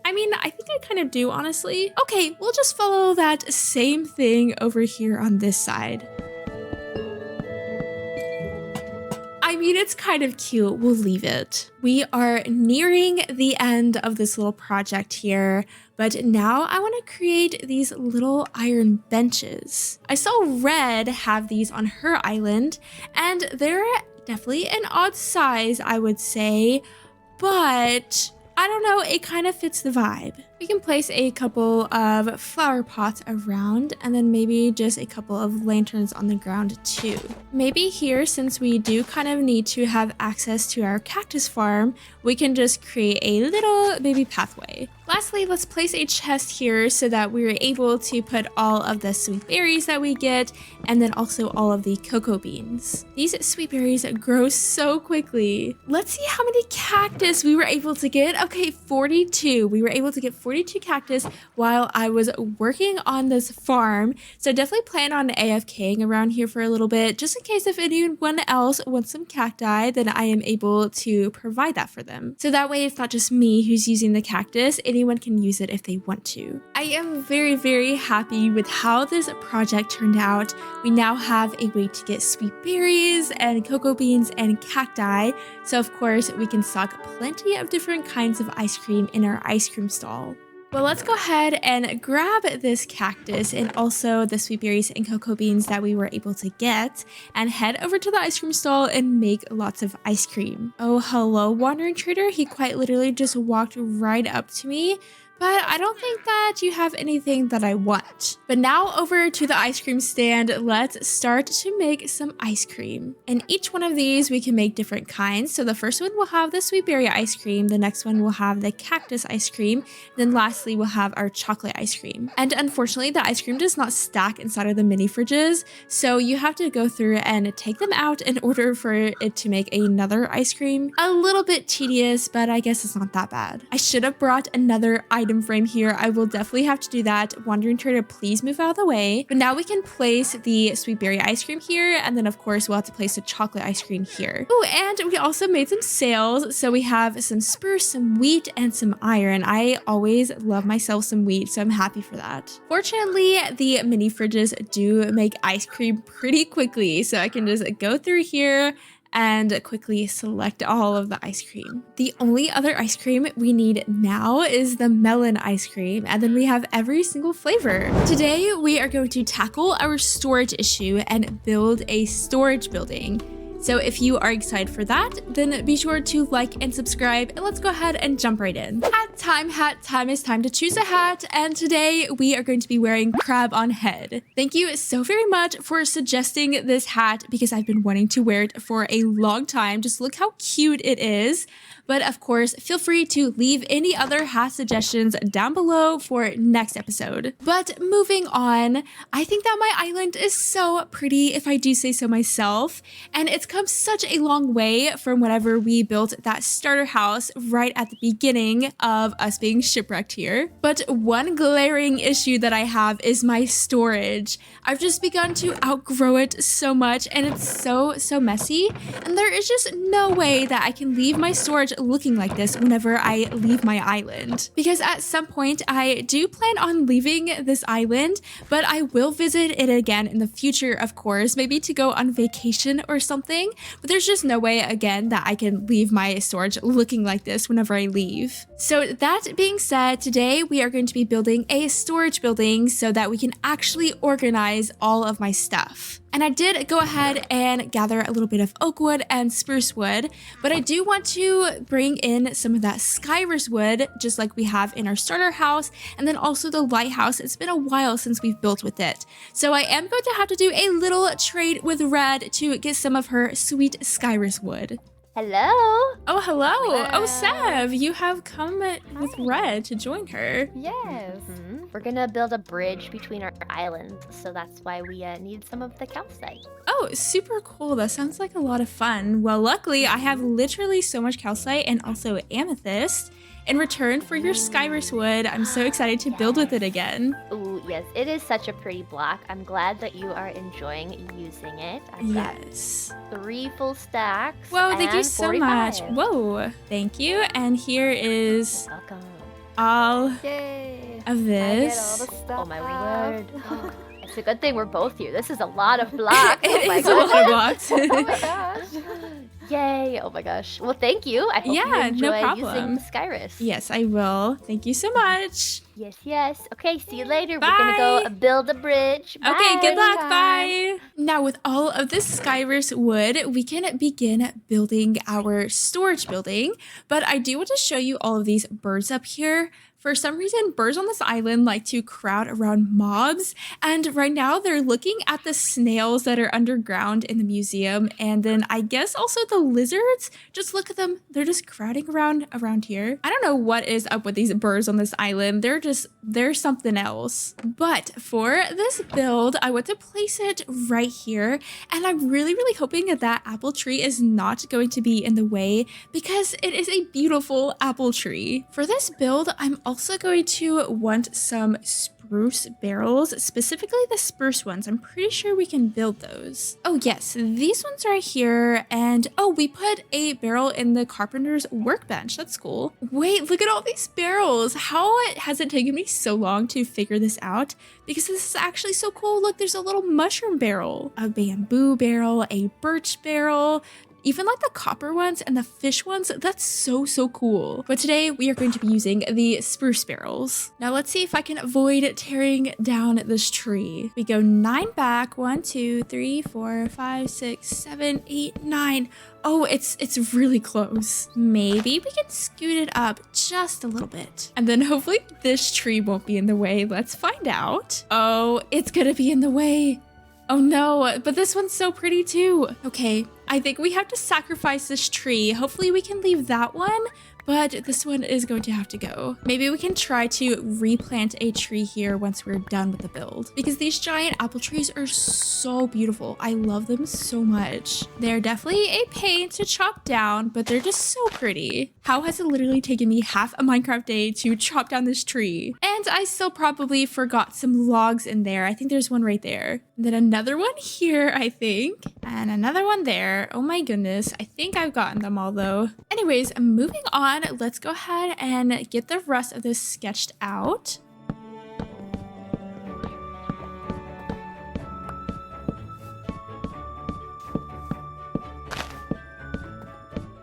S3: I mean, I think I kind of do, honestly. Okay, we'll just follow that same thing over here on this side. I mean, it's kind of cute. We'll leave it. We are nearing the end of this little project here, but now I want to create these little iron benches. I saw Red have these on her island, and they're definitely an odd size, I would say, but I don't know, it kind of fits the vibe. We can place a couple of flower pots around and then maybe just a couple of lanterns on the ground too. Maybe here, since we do kind of need to have access to our cactus farm, we can just create a little baby pathway. Lastly, let's place a chest here so that we're able to put all of the sweet berries that we get and then also all of the cocoa beans. These sweet berries grow so quickly. Let's see how many cactus we were able to get. Okay, 42. We were able to get 42 cactus while I was working on this farm. So definitely plan on AFKing around here for a little bit, just in case if anyone else wants some cacti, then I am able to provide that for them. So that way it's not just me who's using the cactus, anyone can use it if they want to. I am very, very happy with how this project turned out. We now have a way to get sweet berries and cocoa beans and cacti. So of course we can stock plenty of different kinds of ice cream in our ice cream stall. Well, let's go ahead and grab this cactus and also the sweet berries and cocoa beans that we were able to get and head over to the ice cream stall and make lots of ice cream. Oh, hello, wandering trader. He quite literally just walked right up to me, but I don't think that you have anything that I want. But now over to the ice cream stand, let's start to make some ice cream. And each one of these we can make different kinds. So the first one will have the sweet berry ice cream, the next one will have the cactus ice cream, then lastly we'll have our chocolate ice cream. And unfortunately the ice cream does not stack inside of the mini fridges, so you have to go through and take them out in order for it to make another ice cream. A little bit tedious, but I guess it's not that bad. I should have brought another item frame here. I will definitely have to do that. Wandering Trader, please move out of the way. But now we can place the sweet berry ice cream here, and then of course we'll have to place the chocolate ice cream here. Oh, and we also made some sails. So we have some spruce, some wheat, and some iron. I always love myself some wheat, so I'm happy for that. Fortunately, the mini fridges do make ice cream pretty quickly, so I can just go through here and quickly select all of the ice cream. The only other ice cream we need now is the melon ice cream, and then we have every single flavor. Today, we are going to tackle our storage issue and build a storage building. So if you are excited for that, then be sure to like and subscribe, and let's go ahead and jump right in. Hat time is time to choose a hat, and today we are going to be wearing crab on head. Thank you so very much for suggesting this hat because I've been wanting to wear it for a long time. Just look how cute it is. But of course, feel free to leave any other hat suggestions down below for next episode. But moving on, I think that my island is so pretty, if I do say so myself. And it's come such a long way from whenever we built that starter house right at the beginning of us being shipwrecked here. But one glaring issue that I have is my storage. I've just begun to outgrow it so much, and it's so messy. And there is just no way that I can leave my storage looking like this whenever I leave my island. Because at some point I do plan on leaving this island, but I will visit it again in the future, of course, maybe to go on vacation or something. But there's just no way again that I can leave my storage looking like this whenever I leave. So that being said, today we are going to be building a storage building so that we can actually organize all of my stuff. And I did go ahead and gather a little bit of oak wood and spruce wood, but I do want to bring in some of that skyrus wood, just like we have in our starter house, and then also the lighthouse. It's been a while since we've built with it. So I am going to have to do a little trade with Red to get some of her sweet skyrus wood.
S1: Hello.
S3: Oh, hello. Oh, Sev, you have come with Red to join her.
S6: Yes.
S1: We're gonna build a bridge between our islands, so that's why we need some of the calcite.
S3: Oh, super cool. That sounds like a lot of fun. Well, luckily, I have literally so much calcite and also amethyst. In return for your skyrus wood, I'm so excited to build with it again.
S1: Ooh, yes, it is such a pretty block. I'm glad that you are enjoying using it. I've got 3 full stacks.
S3: Whoa, thank you so
S1: 45.
S3: much. Whoa, thank you. And here is
S1: Welcome.
S3: all
S6: Yay.
S3: of
S6: I
S3: this.
S6: get all the stuff.
S1: Oh my word. It's a good thing we're both here. This is a lot of blocks.
S3: It
S1: Oh my
S3: is a lot of
S1: gosh.
S3: blocks.
S6: Oh my gosh.
S1: Yay. Oh my gosh. Well, thank you. I hope you
S3: no
S1: enjoy
S3: problem.
S1: using the skyrus.
S3: Yes, I will. Thank you so much.
S1: Yes, yes. Okay, see you later.
S3: Bye.
S1: We're gonna go build a bridge. Bye.
S3: Okay, good luck. Bye. Now, with all of this skyrus wood, we can begin building our storage building. But I do want to show you all of these birds up here. For some reason, birds on this island like to crowd around mobs, and right now they're looking at the snails that are underground in the museum, and then I guess also the lizards. Just look at them. They're just crowding around here. I don't know what is up with these birds on this island. They're something else. But for this build, I want to place it right here, and I'm really hoping that that apple tree is not going to be in the way because it is a beautiful apple tree. For this build, I'm also going to want some spruce barrels, specifically the spruce ones. I'm pretty sure we can build those. Oh yes, these ones right here. And oh, we put a barrel in the carpenter's workbench. That's cool. Wait, look at all these barrels. How has it taken me so long to figure this out? Because this is actually so cool. Look, there's a little mushroom barrel, a bamboo barrel, a birch barrel, Even like the copper ones and the fish ones, that's so cool. But today we are going to be using the spruce barrels. Now let's see if I can avoid tearing down this tree. We go 9 back. 1, 2, 3, 4, 5, 6, 7, 8, 9. Oh, it's really close. Maybe we can scoot it up just a little bit. And then hopefully this tree won't be in the way. Let's find out. Oh, it's gonna be in the way. Oh no, but this one's so pretty too. Okay, I think we have to sacrifice this tree. Hopefully we can leave that one, but this one is going to have to go. Maybe we can try to replant a tree here once we're done with the build, because these giant apple trees are so beautiful. I love them so much. They're definitely a pain to chop down, but they're just so pretty. How has it literally taken me half a Minecraft day to chop down this tree? And I still probably forgot some logs in there. I think there's one right there. And then another one here, I think. And another one there. Oh my goodness. I think I've gotten them all though. Anyways, moving on. Let's go ahead and get the rest of this sketched out.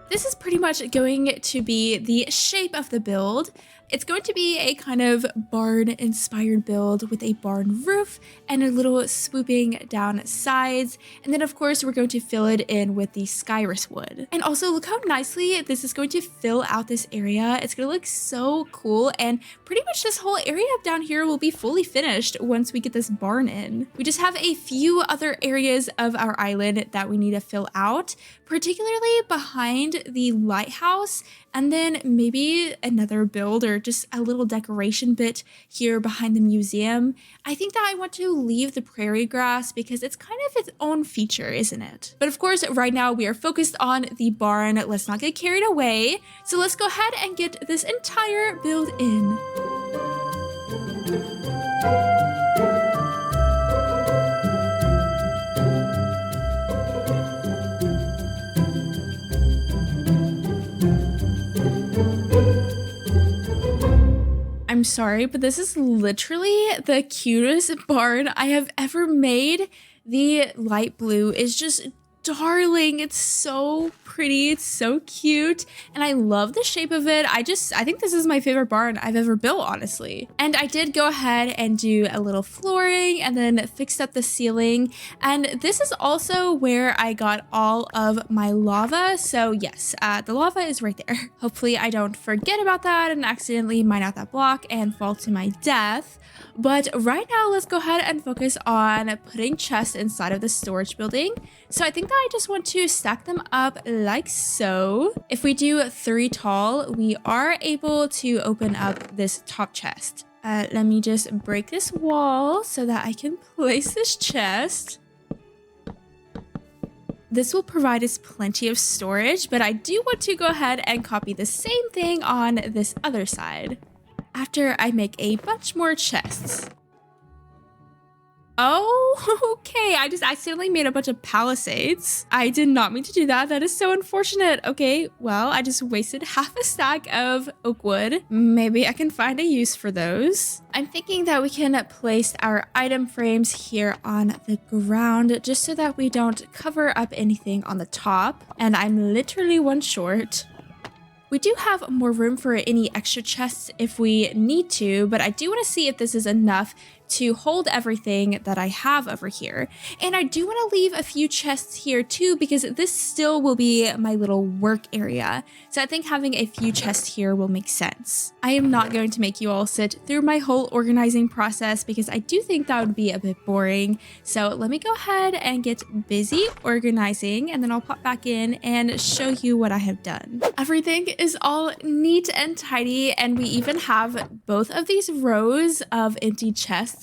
S3: This is pretty much going to be the shape of the build. It's going to be a kind of barn-inspired build with a barn roof and a little swooping down sides. And then, of course, we're going to fill it in with the skyrus wood. And also, look how nicely this is going to fill out this area. It's going to look so cool. And pretty much this whole area up down here will be fully finished once we get this barn in. We just have a few other areas of our island that we need to fill out, particularly behind the lighthouse, and then maybe another build or just a little decoration bit here behind the museum. I think that I want to leave the prairie grass because it's kind of its own feature, isn't it? But of course, right now we are focused on the barn. Let's not get carried away. So let's go ahead and get this entire build in. I'm sorry, but this is literally the cutest barn I have ever made. The light blue is just darling. It's so pretty. It's so cute. And I love the shape of it. I think this is my favorite barn I've ever built, honestly. And I did go ahead and do a little flooring and then fixed up the ceiling. And this is also where I got all of my lava. So yes, the lava is right there. Hopefully I don't forget about that and accidentally mine out that block and fall to my death. But right now, let's go ahead and focus on putting chests inside of the storage building. So I think that I just want to stack them up like so. If we do 3 tall, we are able to open up this top chest. Let me just break this wall so that I can place this chest. This will provide us plenty of storage, but I do want to go ahead and copy the same thing on this other side after I make a bunch more chests. Oh, okay. I just accidentally made a bunch of palisades. I did not mean to do that. That is so unfortunate. Okay, well, I just wasted half a stack of oak wood. Maybe I can find a use for those. I'm thinking that we can place our item frames here on the ground just so that we don't cover up anything on the top. And I'm literally one short. We do have more room for any extra chests if we need to, but I do want to see if this is enough to hold everything that I have over here. And I do want to leave a few chests here too, because this still will be my little work area. So I think having a few chests here will make sense. I am not going to make you all sit through my whole organizing process because I do think that would be a bit boring. So let me go ahead and get busy organizing, and then I'll pop back in and show you what I have done. Everything is all neat and tidy, and we even have both of these rows of empty chests.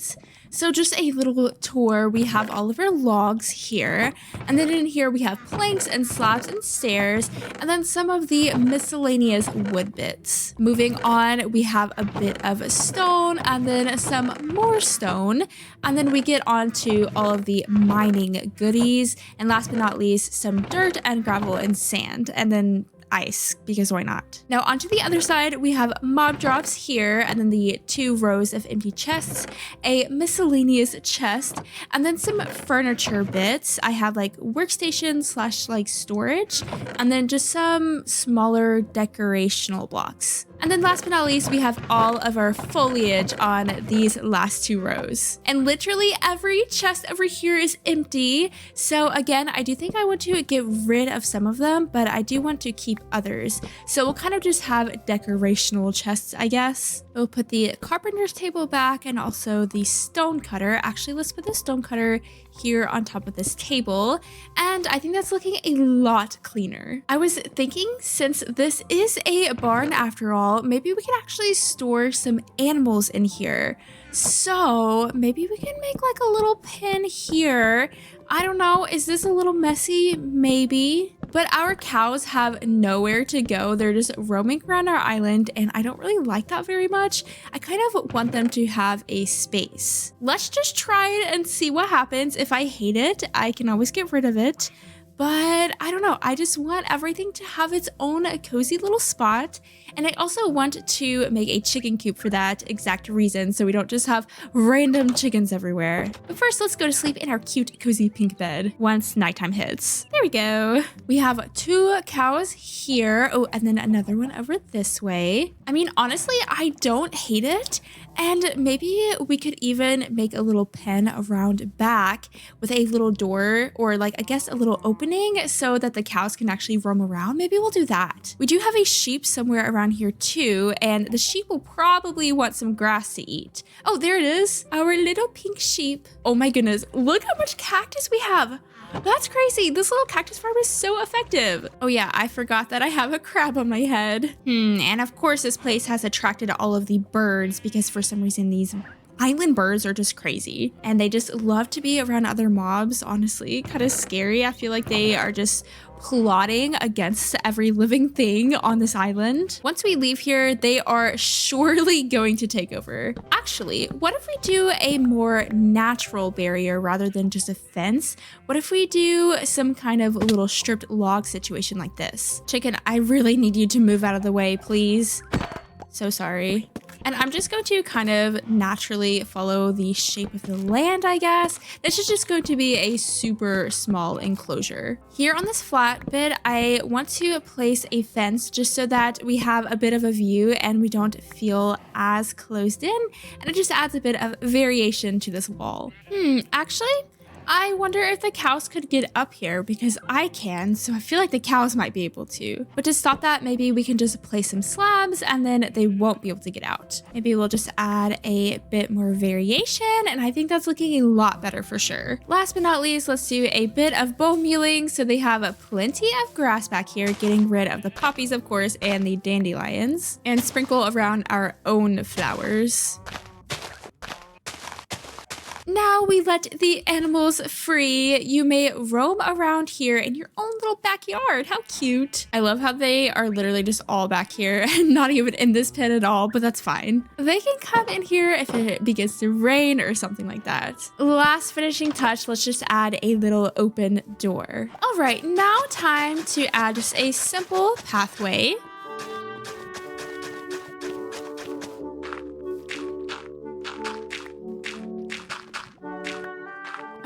S3: So just a little tour. We have all of our logs here, and then in here we have planks and slabs and stairs, and then some of the miscellaneous wood bits. Moving on, we have a bit of stone and then some more stone, and then we get on to all of the mining goodies, and last but not least, some dirt and gravel and sand, and then ice, because why not? Now onto the other side, we have mob drops here, and then the 2 rows of empty chests, a miscellaneous chest, and then some furniture bits. I have like workstation slash like storage, and then just some smaller decorational blocks. And then last but not least, we have all of our foliage on these last 2 rows. And literally every chest over here is empty. So again, I do think I want to get rid of some of them, but I do want to keep others. So we'll kind of just have decorational chests, I guess. We'll put the carpenter's table back and also the stone cutter. Actually, let's put the stone cutter here on top of this table, and I think that's looking a lot cleaner. I was thinking, since this is a barn after all, maybe we can actually store some animals in here. So maybe we can make like a little pen here. I don't know, is this a little messy? Maybe. But our cows have nowhere to go. They're just roaming around our island, and I don't really like that very much. I kind of want them to have a space. Let's just try it and see what happens. If I hate it, I can always get rid of it. But I don't know, I just want everything to have its own cozy little spot. And I also want to make a chicken coop for that exact reason, so we don't just have random chickens everywhere. But first, let's go to sleep in our cute, cozy pink bed once nighttime hits. There we go. We have 2 cows here. Oh, and then another one over this way. I mean, honestly, I don't hate it. And maybe we could even make a little pen around back with a little door, or like, I guess a little opening so that the cows can actually roam around. Maybe we'll do that. We do have a sheep somewhere around here too, and the sheep will probably want some grass to eat. Oh, there it is. Our little pink sheep. Oh my goodness. Look how much cactus we have. That's crazy. This little cactus farm is so effective. Oh yeah, I forgot that I have a crab on my head. And of course this place has attracted all of the birds because for some reason these island birds are just crazy and they just love to be around other mobs. Honestly, kind of scary. I feel like they are just plotting against every living thing on this island. Once we leave here, they are surely going to take over. Actually, what if we do a more natural barrier rather than just a fence? What if we do some kind of little stripped log situation like this? Chicken, I really need you to move out of the way, please. So sorry. And I'm just going to kind of naturally follow the shape of the land, I guess. This is just going to be a super small enclosure. Here on this flat bit, I want to place a fence just so that we have a bit of a view and we don't feel as closed in. And it just adds a bit of variation to this wall. Actually, I wonder if the cows could get up here because I can, so I feel like the cows might be able to. But to stop that, maybe we can just place some slabs and then they won't be able to get out. Maybe we'll just add a bit more variation, and I think that's looking a lot better for sure. Last but not least, let's do a bit of bone mealing so they have plenty of grass back here, getting rid of the poppies, of course, and the dandelions, and sprinkle around our own flowers. Now we let the animals free. You may roam around here in your own little backyard. How cute. I love how they are literally just all back here and not even in this pen at all, but that's fine. They can come in here if it begins to rain or something like that. Last finishing touch, let's just add a little open door. All right, now time to add just a simple pathway.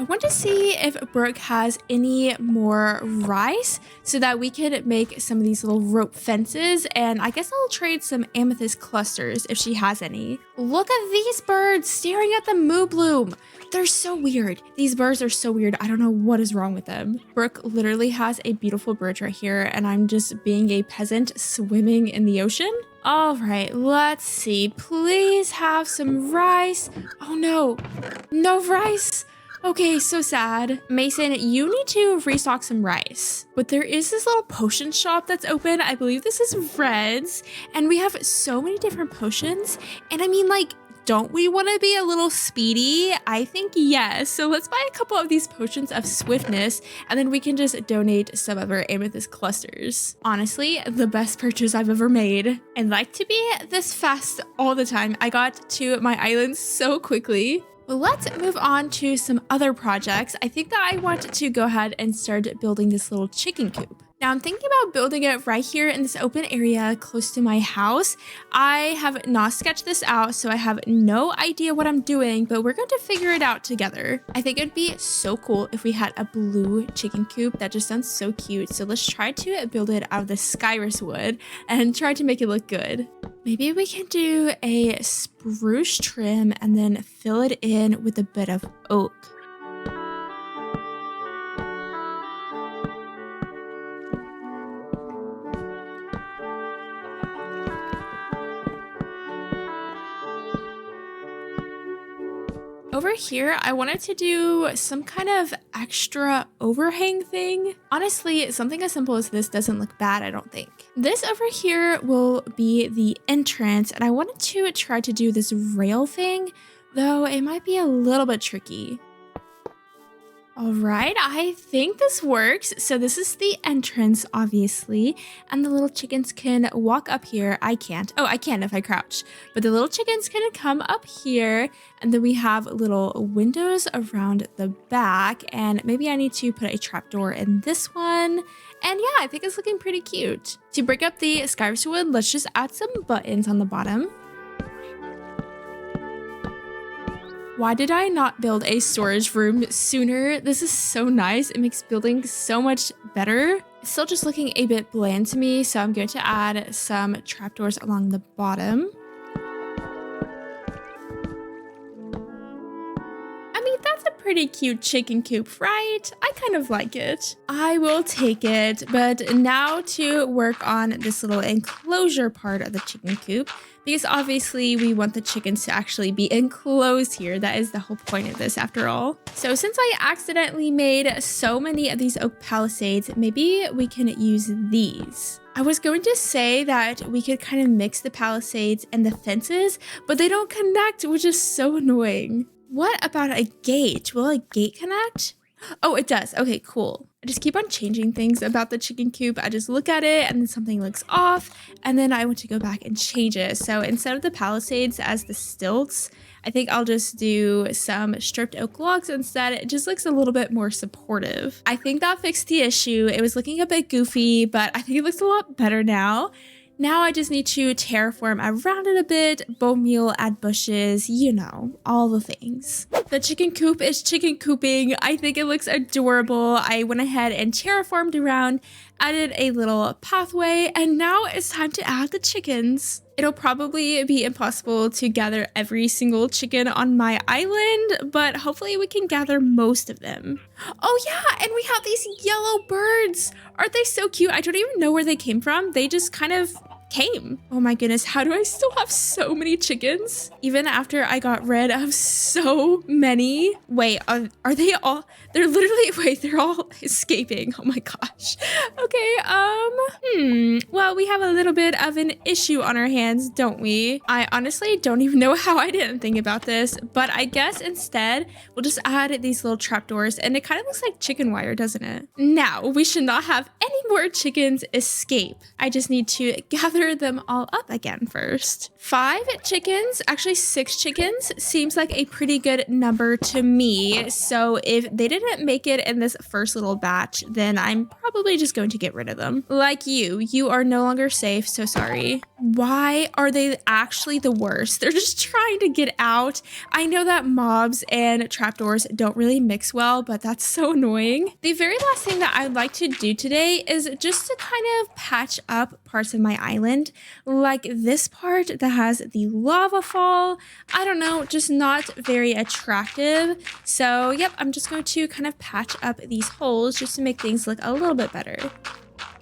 S3: I want to see if Brooke has any more rice so that we could make some of these little rope fences, and I guess I'll trade some amethyst clusters if she has any. Look at these birds staring at the moo bloom. They're so weird. These birds are so weird. I don't know what is wrong with them. Brooke literally has a beautiful bridge right here, and I'm just being a peasant swimming in the ocean. All right, let's see. Please have some rice. Oh no, no rice. Okay, so sad. Mason, you need to restock some rice. But there is this little potion shop that's open. I believe this is Red's. And we have so many different potions. And I mean, like, don't we want to be a little speedy? I think yes. So let's buy a couple of these potions of swiftness. And then we can just donate some of our amethyst clusters. Honestly, the best purchase I've ever made. I like to be this fast all the time. I got to my island so quickly. Well, let's move on to some other projects. I think that I want to go ahead and start building this little chicken coop. Now I'm thinking about building it right here in this open area close to my house. I have not sketched this out, so I have no idea what I'm doing, but we're going to figure it out together. I think it'd be so cool if we had a blue chicken coop. That just sounds so cute. So let's try to build it out of the Skyrus wood and try to make it look good. Maybe we can do a spruce trim and then fill it in with a bit of oak. Over here, I wanted to do some kind of extra overhang thing. Honestly, something as simple as this doesn't look bad, I don't think. This over here will be the entrance, and I wanted to try to do this rail thing, though it might be a little bit tricky. All right, I think this works. So this is the entrance, obviously, and the little chickens can walk up here. I can't. Oh, I can if I crouch, but the little chickens can come up here, and then we have little windows around the back, and maybe I need to put a trapdoor in this one. And yeah, I think it's looking pretty cute. To break up the Skyrus wood, let's just add some buttons on the bottom. Why did I not build a storage room sooner? This is so nice. It makes building so much better. It's still just looking a bit bland to me, so I'm going to add some trapdoors along the bottom. I mean, that's a pretty cute chicken coop, right? I kind of like it. I will take it, but now to work on this little enclosure part of the chicken coop, because obviously we want the chickens to actually be enclosed here. That is the whole point of this after all. So since I accidentally made so many of these oak palisades, maybe we can use these. I was going to say that we could kind of mix the palisades and the fences, but they don't connect, which is so annoying. What about a gate? Will a gate connect? Oh, it does. Okay, cool. I just keep on changing things about the chicken coop. I just look at it and then something looks off, and then I want to go back and change it. So instead of the palisades as the stilts, I think I'll just do some stripped oak logs instead. It just looks a little bit more supportive. I think that fixed the issue. It was looking a bit goofy, but I think it looks a lot better now. Now I just need to terraform around it a bit, bone meal, add bushes, you know, all the things. The chicken coop is chicken cooping. I think it looks adorable. I went ahead and terraformed around, added a little pathway, and now it's time to add the chickens. It'll probably be impossible to gather every single chicken on my island, but hopefully we can gather most of them. Oh yeah, and we have these yellow birds. Aren't they so cute? I don't even know where they came from. They just kind of came. Oh my goodness, how do I still have so many chickens? Even after I got rid of so many. Wait, are they all? They're literally, wait, they're all escaping. Oh my gosh. Okay, well, we have a little bit of an issue on our hands, don't we? I honestly don't even know how I didn't think about this, but I guess instead we'll just add these little trapdoors, and it kind of looks like chicken wire, doesn't it? Now, we should not have any more chickens escape. I just need to gather them all up again first. 5 chickens, actually 6 chickens, seems like a pretty good number to me. So if they didn't make it in this first little batch, then I'm probably just going to get rid of them. Like you are no longer safe, so sorry. Why are they actually the worst? They're just trying to get out. I know that mobs and trapdoors don't really mix well, but that's so annoying. The very last thing that I'd like to do today is just to kind of patch up parts of my island, like this part that has the lava fall. I don't know, just not very attractive. So yep, I'm just going to kind of patch up these holes just to make things look a little bit better.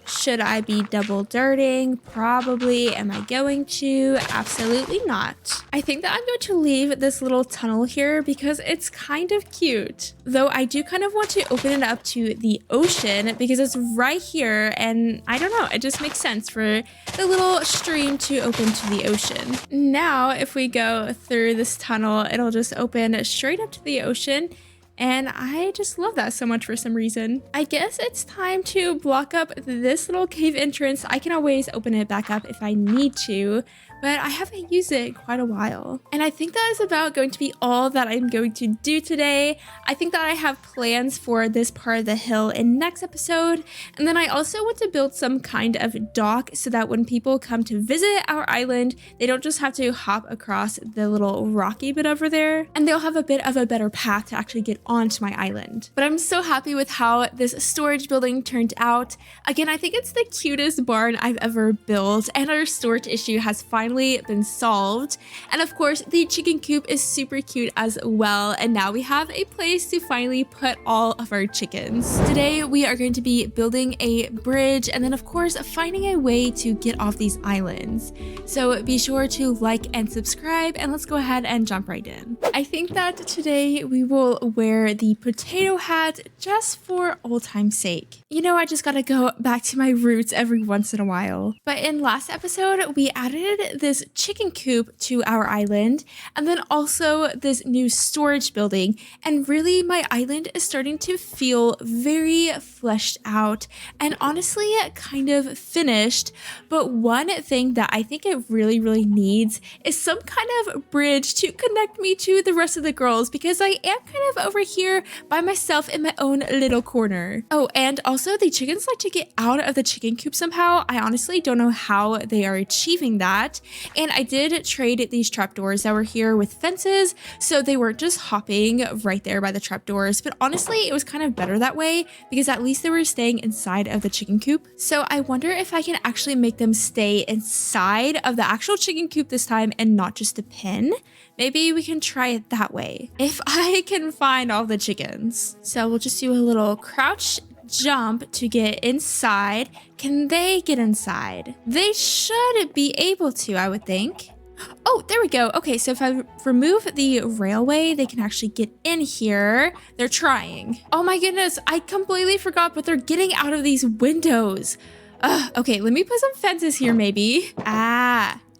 S3: Should I be double dirting? Probably. Am I going to? Absolutely not. I think that I'm going to leave this little tunnel here because it's kind of cute. Though I do kind of want to open it up to the ocean because it's right here, and I don't know, it just makes sense for the little stream to open to the ocean. Now, if we go through this tunnel, it'll just open straight up to the ocean. And I just love that so much for some reason. I guess it's time to block up this little cave entrance. I can always open it back up if I need to, but I haven't used it in quite a while. And I think that is about going to be all that I'm going to do today. I think that I have plans for this part of the hill in next episode. And then I also want to build some kind of dock so that when people come to visit our island, they don't just have to hop across the little rocky bit over there, and they'll have a bit of a better path to actually get onto my island. But I'm so happy with how this storage building turned out. Again, I think it's the cutest barn I've ever built, and our storage issue has finally been solved. And of course, the chicken coop is super cute as well, and now we have a place to finally put all of our chickens. Today, we are going to be building a bridge, and then of course, finding a way to get off these islands. So be sure to like and subscribe, and let's go ahead and jump right in. I think that today we will wear the potato hat just for old time's sake. You know, I just gotta go back to my roots every once in a while. But in last episode, we added this chicken coop to our island, and then also this new storage building, and really my island is starting to feel very fleshed out and honestly kind of finished. But one thing that I think it really needs is some kind of bridge to connect me to the rest of the girls, because I am kind of over here by myself in my own little corner. Oh, and also the chickens like to get out of the chicken coop somehow. I honestly don't know how they are achieving that. And I did trade these trapdoors that were here with fences, so they weren't just hopping right there by the trapdoors. But honestly, it was kind of better that way, because at least they were staying inside of the chicken coop. So I wonder if I can actually make them stay inside of the actual chicken coop this time and not just a pen. Maybe we can try it that way, if I can find all the chickens. So we'll just do a little crouch jump to get inside. Can they get inside? They should be able to, I would think. Oh, there we go. Okay, so if I remove the railway, they can actually get in here. They're trying. Oh my goodness, I completely forgot, but they're getting out of these windows. Okay, let me put some fences here maybe.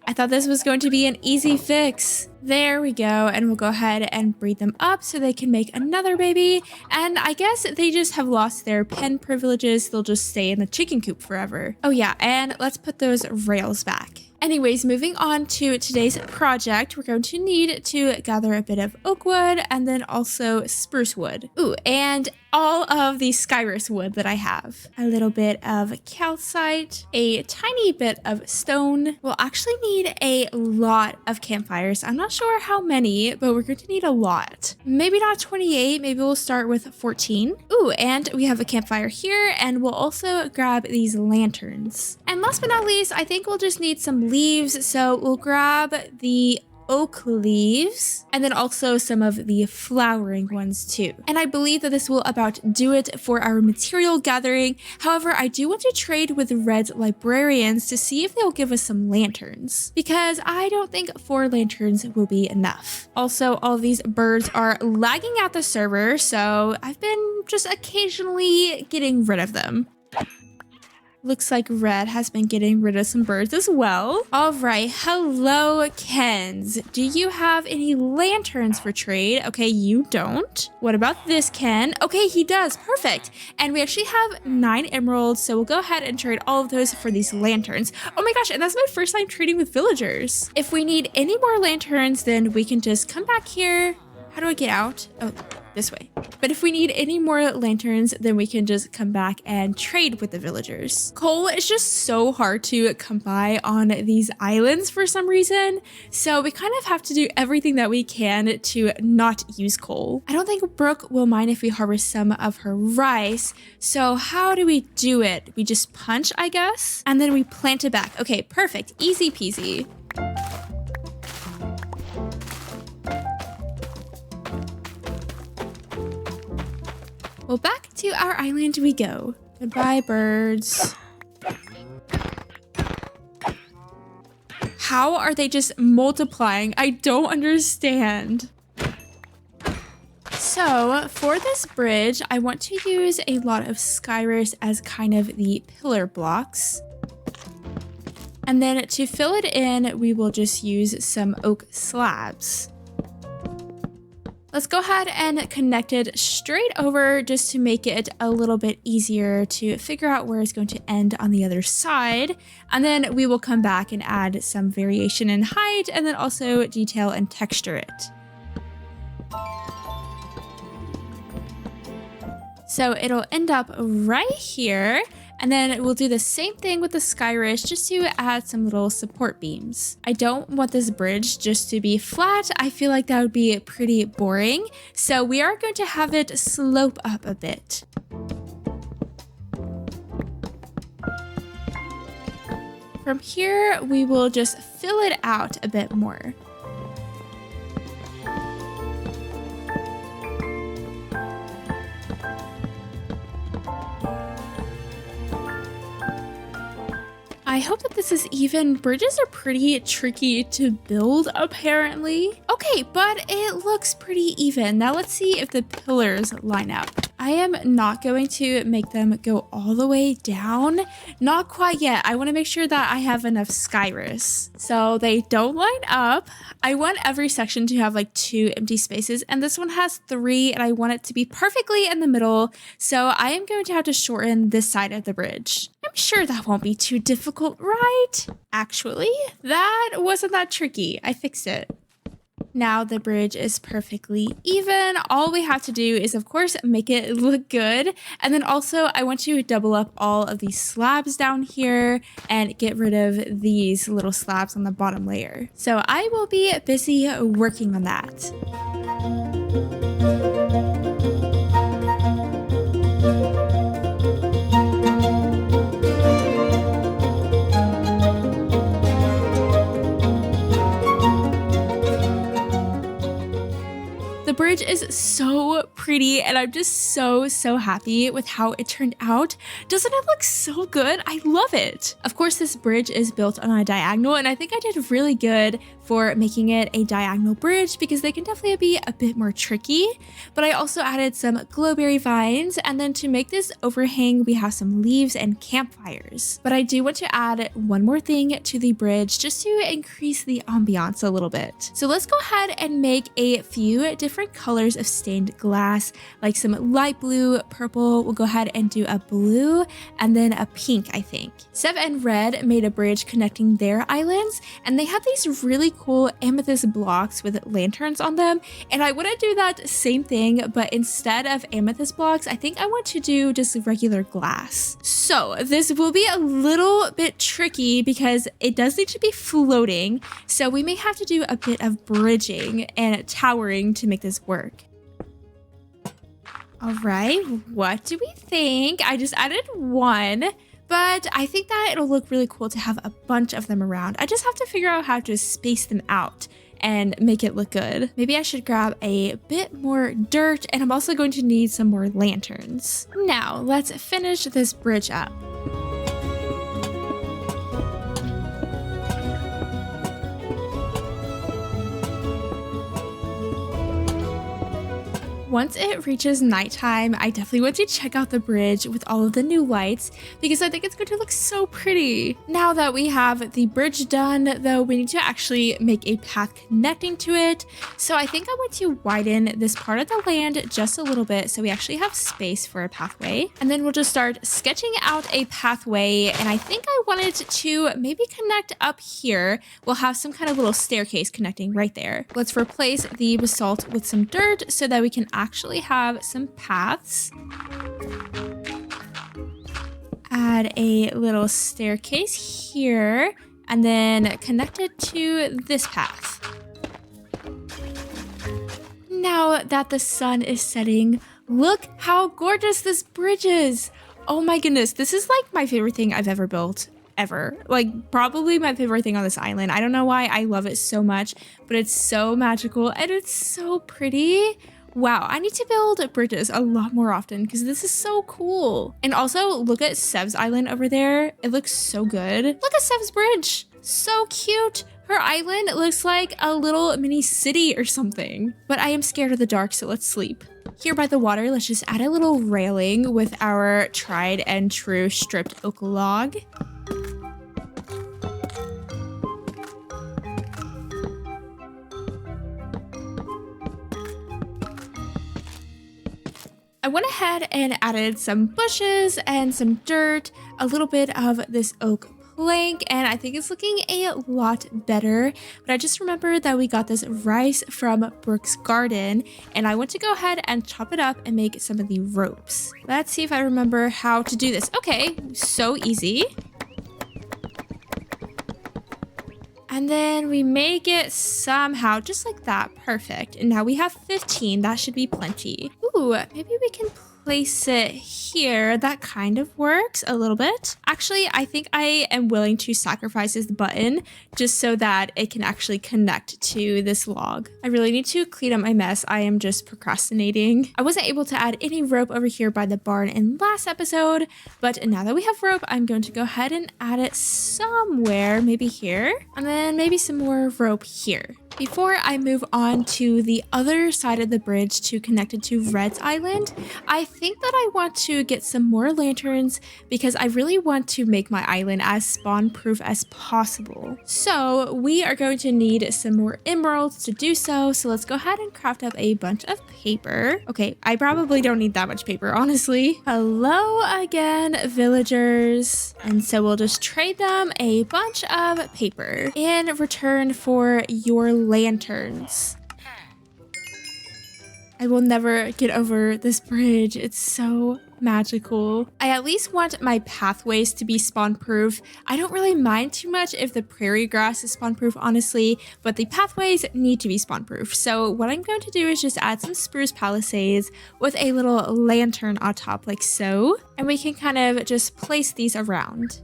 S3: I thought this was going to be an easy fix. There we go, and we'll go ahead and breed them up so they can make another baby. And I guess they just have lost their pen privileges. They'll just stay in the chicken coop forever. Oh yeah, and let's put those rails back. Anyways, moving on to today's project, we're going to need to gather a bit of oak wood and then also spruce wood. Ooh, and all of the skyrus wood that I have. A little bit of calcite, a tiny bit of stone. We'll actually need a lot of campfires. I'm not sure how many, but we're going to need a lot. Maybe not 28, maybe we'll start with 14. Ooh, and we have a campfire here, and we'll also grab these lanterns. And last but not least, I think we'll just need some leaves, so we'll grab the oak leaves and then also some of the flowering ones too. And I believe that this will about do it for our material gathering. However, I do want to trade with red librarians to see if they'll give us some lanterns, because I don't think 4 lanterns will be enough. Also, all these birds are lagging out the server, so I've been just occasionally getting rid of them. Looks like Red has been getting rid of some birds as well. All right, hello, Kens. Do you have any lanterns for trade? Okay, you don't. What about this Ken? Okay, he does. Perfect. And we actually have 9 emeralds, so we'll go ahead and trade all of those for these lanterns. Oh my gosh, and that's my first time trading with villagers. If we need any more lanterns, then we can just come back here. How do I get out? Oh, this way. But if we need any more lanterns, then we can just come back and trade with the villagers. Coal is just so hard to come by on these islands for some reason. So we kind of have to do everything that we can to not use coal. I don't think Brooke will mind if we harvest some of her rice. So how do we do it? We just punch, I guess, and then we plant it back. Okay, perfect. Easy peasy. Well, back to our island we go. Goodbye, birds. How are they just multiplying? I don't understand. So, for this bridge, I want to use a lot of skyrus as kind of the pillar blocks. And then to fill it in, we will just use some oak slabs. Let's go ahead and connect it straight over just to make it a little bit easier to figure out where it's going to end on the other side. And then we will come back and add some variation in height and then also detail and texture it. So it'll end up right here. And then we'll do the same thing with the Skyrish just to add some little support beams. I don't want this bridge just to be flat. I feel like that would be pretty boring. So we are going to have it slope up a bit. From here, we will just fill it out a bit more. I hope that this is even. Bridges are pretty tricky to build, apparently. Okay, but it looks pretty even. Now let's see if the pillars line up. I am not going to make them go all the way down. Not quite yet. I want to make sure that I have enough Skyrish. So they don't line up. I want every section to have like 2 empty spaces, and this one has 3, and I want it to be perfectly in the middle. So I am going to have to shorten this side of the bridge. I'm sure that won't be too difficult, right? Actually, that wasn't that tricky. I fixed it. Now the bridge is perfectly even. All we have to do is, of course, make it look good. And then also I want to double up all of these slabs down here and get rid of these little slabs on the bottom layer. So I will be busy working on that. The bridge is so pretty and I'm just so happy with how it turned out. Doesn't it look so good? I love it. Of course, this bridge is built on a diagonal and I think I did really good for making it a diagonal bridge because they can definitely be a bit more tricky. But I also added some glowberry vines, and then to make this overhang, we have some leaves and campfires. But I do want to add one more thing to the bridge just to increase the ambiance a little bit. So let's go ahead and make a few different colors of stained glass, like some light blue, purple. We'll go ahead and do a blue and then a pink, I think. Sev and Red made a bridge connecting their islands, and they had these really cool amethyst blocks with lanterns on them. And I want to do that same thing, but instead of amethyst blocks, I think I want to do just regular glass. So this will be a little bit tricky because it does need to be floating. So we may have to do a bit of bridging and towering to make this work. All right, what do we think? I just added one, but I think that it'll look really cool to have a bunch of them around. I just have to figure out how to space them out and make it look good. Maybe I should grab a bit more dirt, and I'm also going to need some more lanterns. Now, let's finish this bridge up. Once it reaches nighttime, I definitely want to check out the bridge with all of the new lights because I think it's going to look so pretty. Now that we have the bridge done, though, we need to actually make a path connecting to it. So I think I want to widen this part of the land just a little bit so we actually have space for a pathway. And then we'll just start sketching out a pathway. And I think I wanted to maybe connect up here. We'll have some kind of little staircase connecting right there. Let's replace the basalt with some dirt so that we can actually have some paths. Add a little staircase here and then connect it to this path. Now that the sun is setting, look how gorgeous this bridge is. Oh my goodness, this is like my favorite thing I've ever built. Ever. Like probably my favorite thing on this island. I don't know why I love it so much, but it's so magical and it's so pretty. Wow, I need to build bridges a lot more often because this is so cool. And also look at Sev's island over there. It looks so good. Look at Sev's bridge. So cute. Her island looks like a little mini city or something. But I am scared of the dark, so let's sleep. Here by the water, let's just add a little railing with our tried and true stripped oak log. I went ahead and added some bushes and some dirt, a little bit of this oak plank, and I think it's looking a lot better. But I just remembered that we got this rice from Brooke's garden, and I want to go ahead and chop it up and make some of the ropes. Let's see if I remember how to do this. Okay, so easy. And then we make it somehow, just like that. Perfect. And now we have 15. That should be plenty. Ooh, maybe we can place it here. That kind of works a little bit. Actually, I think I am willing to sacrifice this button just so that it can actually connect to this log. I really need to clean up my mess. I am just procrastinating. I wasn't able to add any rope over here by the barn in last episode, but now that we have rope, I'm going to go ahead and add it somewhere, maybe here, and then maybe some more rope here. Before I move on to the other side of the bridge to connect it to Red's Island, I think that I want to get some more lanterns because I really want to make my island as spawn proof as possible. So we are going to need some more emeralds to do so. So let's go ahead and craft up a bunch of paper. Okay, I probably don't need that much paper, honestly. Hello again, villagers. And so we'll just trade them a bunch of paper in return for your lanterns. I will never get over this bridge. It's so magical. I at least want my pathways to be spawn proof. I don't really mind too much if the prairie grass is spawn proof, honestly, but the pathways need to be spawn proof. So what I'm going to do is just add some spruce palisades with a little lantern on top like so, and we can kind of just place these around.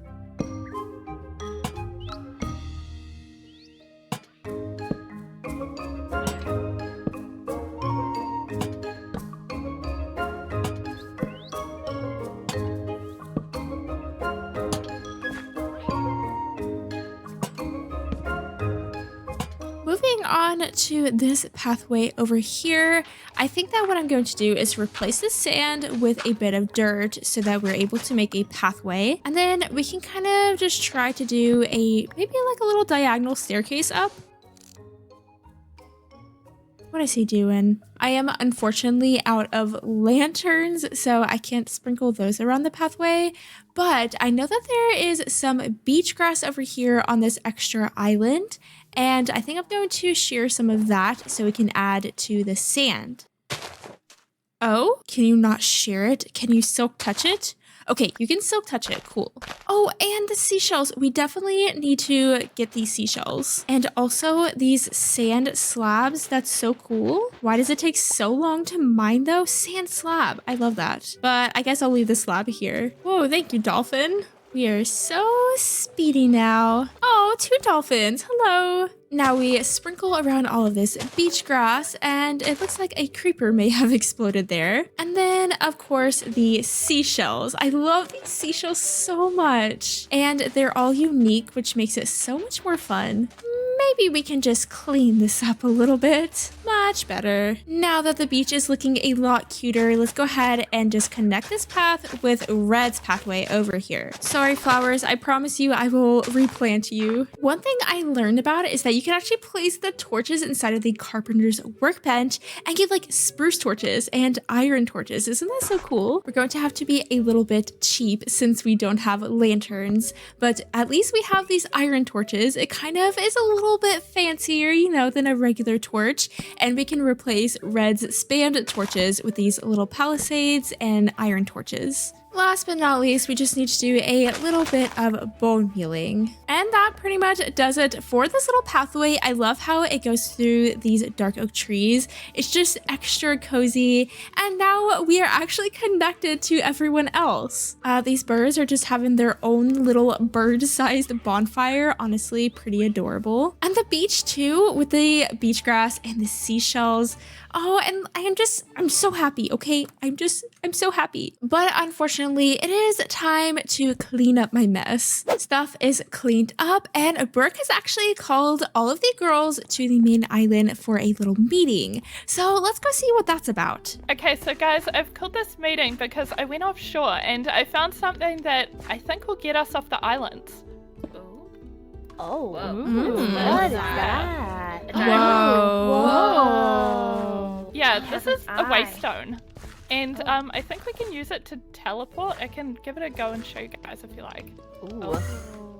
S3: Moving on to this pathway over here, I think that what I'm going to do is replace the sand with a bit of dirt so that we're able to make a pathway. And then we can kind of just try to do maybe like a little diagonal staircase up. What is he doing? I am unfortunately out of lanterns, so I can't sprinkle those around the pathway, but I know that there is some beach grass over here on this extra island, and I think I'm going to shear some of that so we can add to the sand. Oh, can you not shear it? Can you silk touch it? Okay, you can silk touch it. Cool. Oh, and the seashells. We definitely need to get these seashells. And also these sand slabs. That's so cool. Why does it take so long to mine though? Sand slab. I love that. But I guess I'll leave the slab here. Whoa, thank you, dolphin. We are so speedy now. Oh, 2 dolphins. Hello. Now we sprinkle around all of this beach grass, and it looks like a creeper may have exploded there. And then, of course, the seashells. I love these seashells so much. And they're all unique, which makes it so much more fun. Maybe we can just clean this up a little bit. Much better. Now that the beach is looking a lot cuter, let's go ahead and just connect this path with Red's pathway over here. Sorry, flowers. I promise you I will replant you. One thing I learned about it is that you can actually place the torches inside of the carpenter's workbench and get like spruce torches and iron torches. Isn't that so cool? We're going to have to be a little bit cheap since we don't have lanterns, but at least we have these iron torches. It kind of is a little bit fancier, you know, than a regular torch, and we can replace Red's spanned torches with these little palisades and iron torches. Last but not least, we just need to do a little bit of bone mealing. And that pretty much does it for this little pathway. I love how it goes through these dark oak trees. It's just extra cozy. And now we are actually connected to everyone else. These birds are just having their own little bird-sized bonfire. Honestly, pretty adorable. And the beach too, with the beach grass and the seashells. Oh, and I'm so happy, okay? I'm so happy. But unfortunately, it is time to clean up my mess. Stuff is cleaned up, and Brooke has actually called all of the girls to the main island for a little meeting. So let's go see what that's about.
S2: Okay, so guys, I've called this meeting because I went offshore and I found something that I think will get us off the island.
S1: Oh,
S6: What is that?
S3: Whoa.
S2: Yeah, this is a waystone. And I think we can use it to teleport. I can give it a go and show you guys if you like.
S1: Ooh.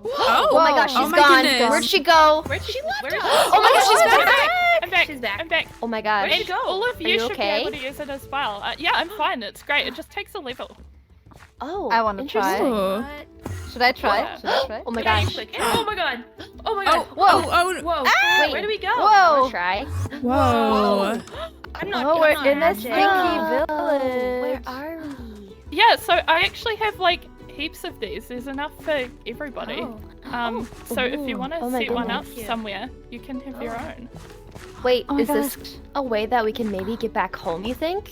S3: Oh
S1: my gosh, she's
S3: oh my
S1: gone.
S3: goodness.
S1: Where'd she go?
S2: Where'd she left?
S1: Oh my gosh, she's back.
S2: I'm back.
S8: She's back.
S2: I'm back.
S1: Oh my gosh.
S2: And all of
S1: Are
S2: you
S1: you
S2: should
S1: okay?
S2: be able to use it as well. Yeah, I'm fine. It's great. It just takes a level.
S1: Oh,
S6: I want to try.
S3: Ooh.
S6: Should I try?
S2: Yeah.
S6: Should I try?
S1: Oh my
S8: Yeah, you
S1: gosh.
S8: click it. Oh my god. Oh my god.
S3: Oh,
S8: Whoa.
S1: Wait.
S8: Where do we go?
S1: I
S6: Whoa!
S1: wanna try.
S3: whoa.
S7: I'm not.
S6: Oh,
S7: I'm
S6: we're
S7: not
S6: in a
S7: magic.
S6: stinky
S1: Where
S6: village.
S1: are we?
S2: Yeah, so I actually have like heaps of these. There's enough for everybody. So if you want to
S1: Oh my
S2: set one up
S1: goodness.
S2: somewhere, you can have your own.
S1: Wait,
S6: Oh my
S1: is this a way that we can maybe get back home, you think?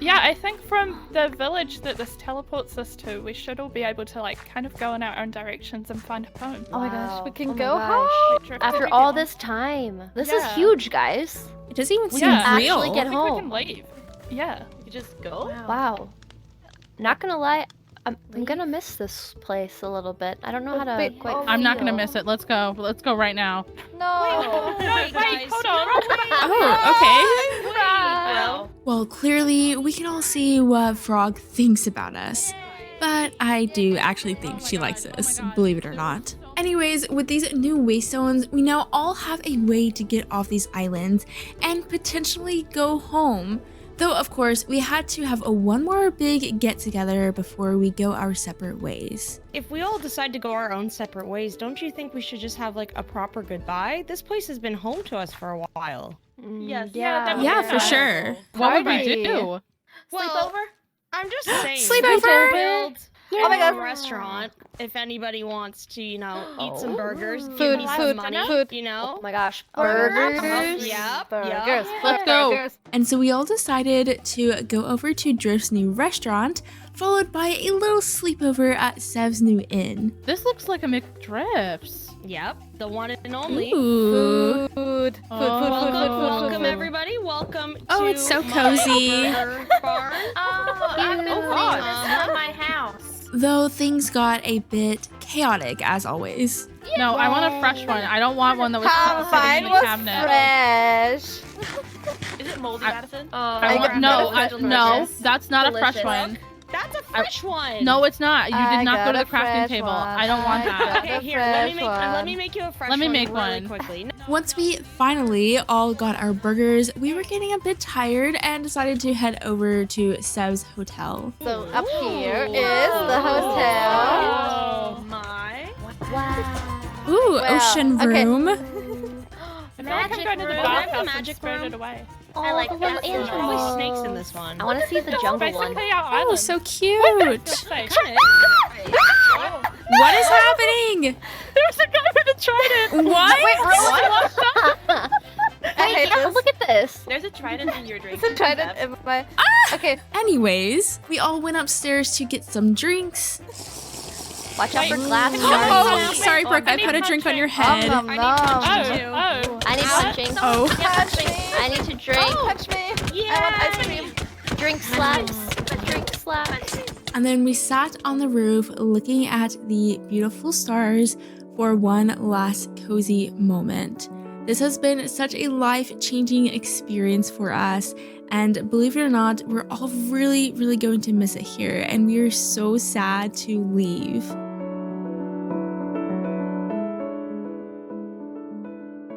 S2: Yeah, I think from the village that this teleports us to, we should all be able to like kind of go in our own directions and find home.
S6: Oh my gosh, we
S1: Wow.
S6: can
S1: Oh my
S6: go
S1: gosh.
S6: home.
S2: Like, drift
S1: After
S2: every
S1: all
S2: day.
S1: this time. This is
S2: Yeah.
S1: huge, guys.
S3: It doesn't even
S1: We
S3: seem
S1: can
S3: real.
S1: actually get
S2: I think we
S1: home.
S2: can leave. Yeah.
S8: You just go?
S1: Wow. Not gonna lie, I'm gonna miss this place a little bit. I don't know how to
S6: Wait,
S1: quite
S6: oh,
S9: I'm not gonna
S1: feel.
S9: miss it. Let's go. Let's go right now.
S6: No.
S2: Wait,
S7: guys.
S2: hold on.
S3: Oh, okay.
S8: Wow.
S3: Well, clearly we can all see what Frog thinks about us. But I do actually think she likes us, believe it or not. Anyways, with these new waystones, we now all have a way to get off these islands and potentially go home. Though, of course, we had to have one more big get-together before we go our separate ways.
S7: If we all decide to go our own separate ways, don't you think we should just have like a proper goodbye? This place has been home to us for a while.
S8: Yes.
S2: that would
S3: Yeah,
S2: be
S3: for
S2: nice.
S3: sure.
S9: What would we
S6: Party.
S9: do?
S8: Sleepover?
S7: I'm just saying.
S3: Sleepover?
S7: Build
S6: Oh my
S7: a
S6: god.
S7: restaurant. If anybody wants to, you know, eat some burgers, give
S6: Food,
S7: me
S6: food,
S7: some money,
S6: food.
S7: you know.
S1: Oh my gosh.
S6: Burgers.
S7: Yep,
S6: Burgers.
S9: Let's go.
S6: Burgers.
S3: And so we all decided to go over to Drift's new restaurant, followed by a little sleepover at Sev's new inn.
S9: This looks like a McDrips.
S7: Yep, the one and only.
S3: Ooh.
S6: Food.
S9: Oh.
S7: Welcome everybody. Welcome
S3: Oh,
S7: to
S3: it's so
S7: my
S3: cozy.
S7: burger barn.
S8: I've been
S2: God.
S8: this from my house.
S3: Though things got a bit chaotic as always.
S9: No, I want a fresh one. I don't want one that was
S6: How
S9: sitting
S6: fine
S9: in the
S6: was
S9: cabinet.
S6: fresh.
S8: Is it moldy,
S9: I-
S8: Madison?
S9: I want,
S6: got
S9: no,
S6: it.
S9: no, that's not a fresh
S8: Delicious.
S9: one.
S7: That's a fresh one.
S9: No, it's not. You
S6: I
S9: did not go
S6: got
S9: to
S6: a
S9: the crafting
S6: fresh
S9: table.
S6: one.
S9: I don't want
S6: I
S9: that.
S6: got
S7: Okay,
S6: a
S7: here, let
S6: fresh
S7: me make you a fresh
S9: Let me
S7: one
S9: make
S7: really
S9: one.
S7: quickly.
S3: Once we finally all got our burgers, we were getting a bit tired and decided to head over to Sev's hotel.
S6: So up here is the hotel.
S7: Oh my.
S1: Wow.
S3: Ooh,
S6: Well,
S3: ocean
S6: okay.
S3: room.
S2: I feel like I'm going to the
S8: room.
S2: bathhouse and
S7: Magic
S2: spirit
S7: room.
S2: it away.
S8: I like
S1: the
S8: that.
S1: little
S7: There's always
S1: animals.
S7: snakes in this one.
S1: I want to see the jungle
S2: Basically
S1: one.
S2: our island.
S3: Oh, so cute.
S2: Feels safe.
S3: What is happening?
S2: There's a guy with a trident.
S3: What?
S6: I hate this.
S1: Look at this.
S8: There's a trident in your drink.
S6: It's a trident in my. Okay.
S3: Anyways, we all went upstairs to get some drinks.
S1: Watch out for
S2: Wait.
S1: glass
S2: Oh,
S1: shards.
S3: Oh, sorry, Brooke, I
S2: I
S3: put a
S2: need
S3: drink on your
S2: punching.
S3: head.
S6: Nom,
S7: I
S6: nom,
S7: need
S6: nom.
S2: Oh,
S1: I need punching.
S3: Oh.
S6: Touch me.
S1: I need to drink.
S6: Touch me. I want ice cream.
S1: Drink slaps. Drink slaps.
S3: And then we sat on the roof looking at the beautiful stars for one last cozy moment. This has been such a life-changing experience for us, and believe it or not, we're all really, really going to miss it here, and we are so sad to leave.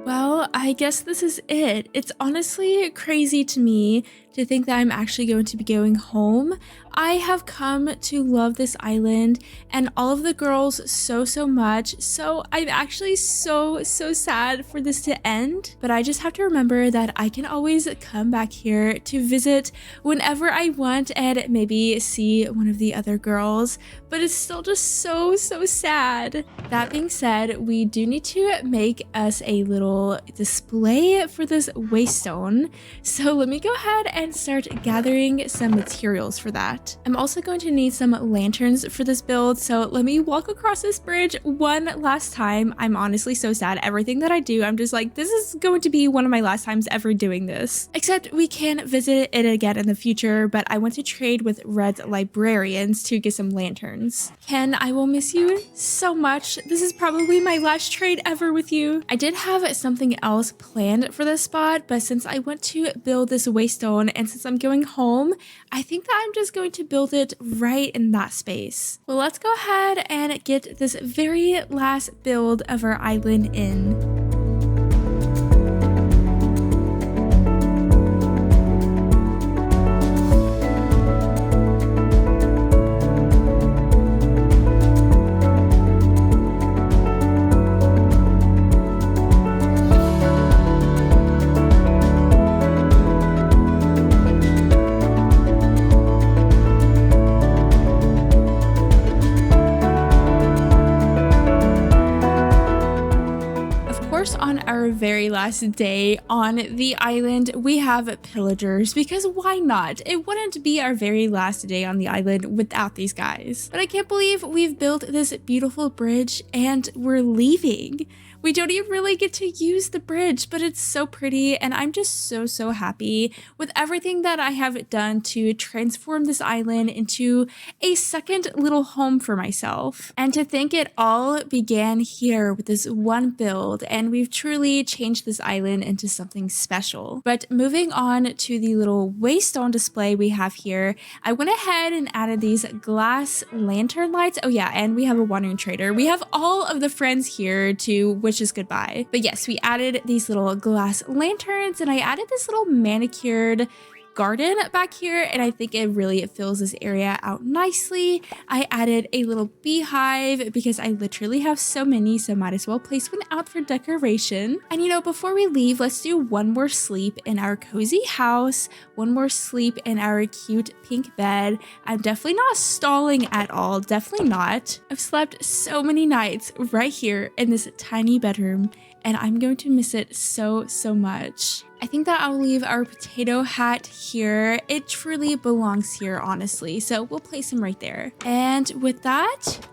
S3: Well, I guess this is it. It's honestly crazy to me to think that I'm actually going to be going home. I have come to love this island and all of the girls so much. So I'm actually so sad for this to end. But I just have to remember that I can always come back here to visit whenever I want and maybe see one of the other girls. But it's still just so sad. That being said, we do need to make us a little display for this waystone. So let me go ahead and start gathering some materials for that. I'm also going to need some lanterns for this build, so let me walk across this bridge one last time. I'm honestly so sad. Everything that I do, I'm just like, this is going to be one of my last times ever doing this. Except we can visit it again in the future, but I want to trade with Red's librarians to get some lanterns. Ken, I will miss you so much. This is probably my last trade ever with you. I did have something else planned for this spot, but since I want to build this waystone and since I'm going home, I think that I'm just going to build it right in that space. Well, let's go ahead and get this very last build of our island in. On our very last day on the island, we have pillagers, because why not? It wouldn't be our very last day on the island without these guys. But I can't believe we've built this beautiful bridge and we're leaving. We don't even really get to use the bridge, but it's so pretty, and I'm just so happy with everything that I have done to transform this island into a second little home for myself. And to think it all began here with this one build, and we've truly changed this island into something special. But moving on to the little waystone display we have here, I went ahead and added these glass lantern lights. Oh yeah, and we have a wandering trader. We have all of the friends here to wish us goodbye. But yes, we added these little glass lanterns, and I added this little manicured garden back here, and I think it fills this area out nicely. I added a little beehive because I literally have so many, so might as well place one out for decoration. And you know, before we leave, let's do one more sleep in our cozy house, one more sleep in our cute pink bed. I'm definitely not stalling at all, definitely not. I've slept so many nights right here in this tiny bedroom, and I'm going to miss it so much. I think that I'll leave our potato hat here. It truly belongs here, honestly. So we'll place him right there. And with that,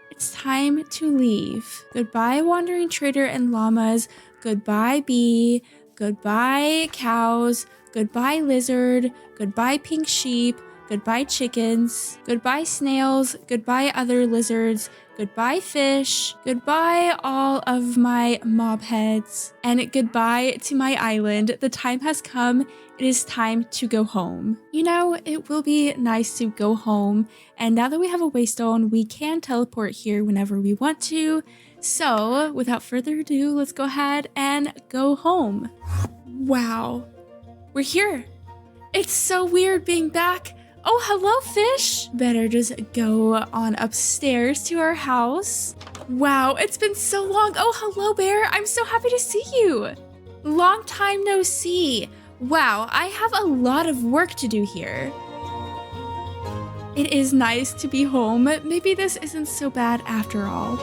S3: it's time to leave. Goodbye, wandering trader and llamas. Goodbye, bee. Goodbye, cows. Goodbye, lizard. Goodbye, pink sheep. Goodbye, chickens. Goodbye, snails. Goodbye, other lizards. Goodbye, fish. Goodbye, all of my mob heads. And goodbye to my island. The time has come. It is time to go home. You know, it will be nice to go home. And now that we have a waystone, we can teleport here whenever we want to. So, without further ado, let's go ahead and go home. Wow. We're here. It's so weird being back. Oh, hello, fish. Better just go on upstairs to our house. Wow, it's been so long. Oh, hello, bear. I'm so happy to see you. Long time no see. Wow, I have a lot of work to do here. It is nice to be home. Maybe this isn't so bad after all.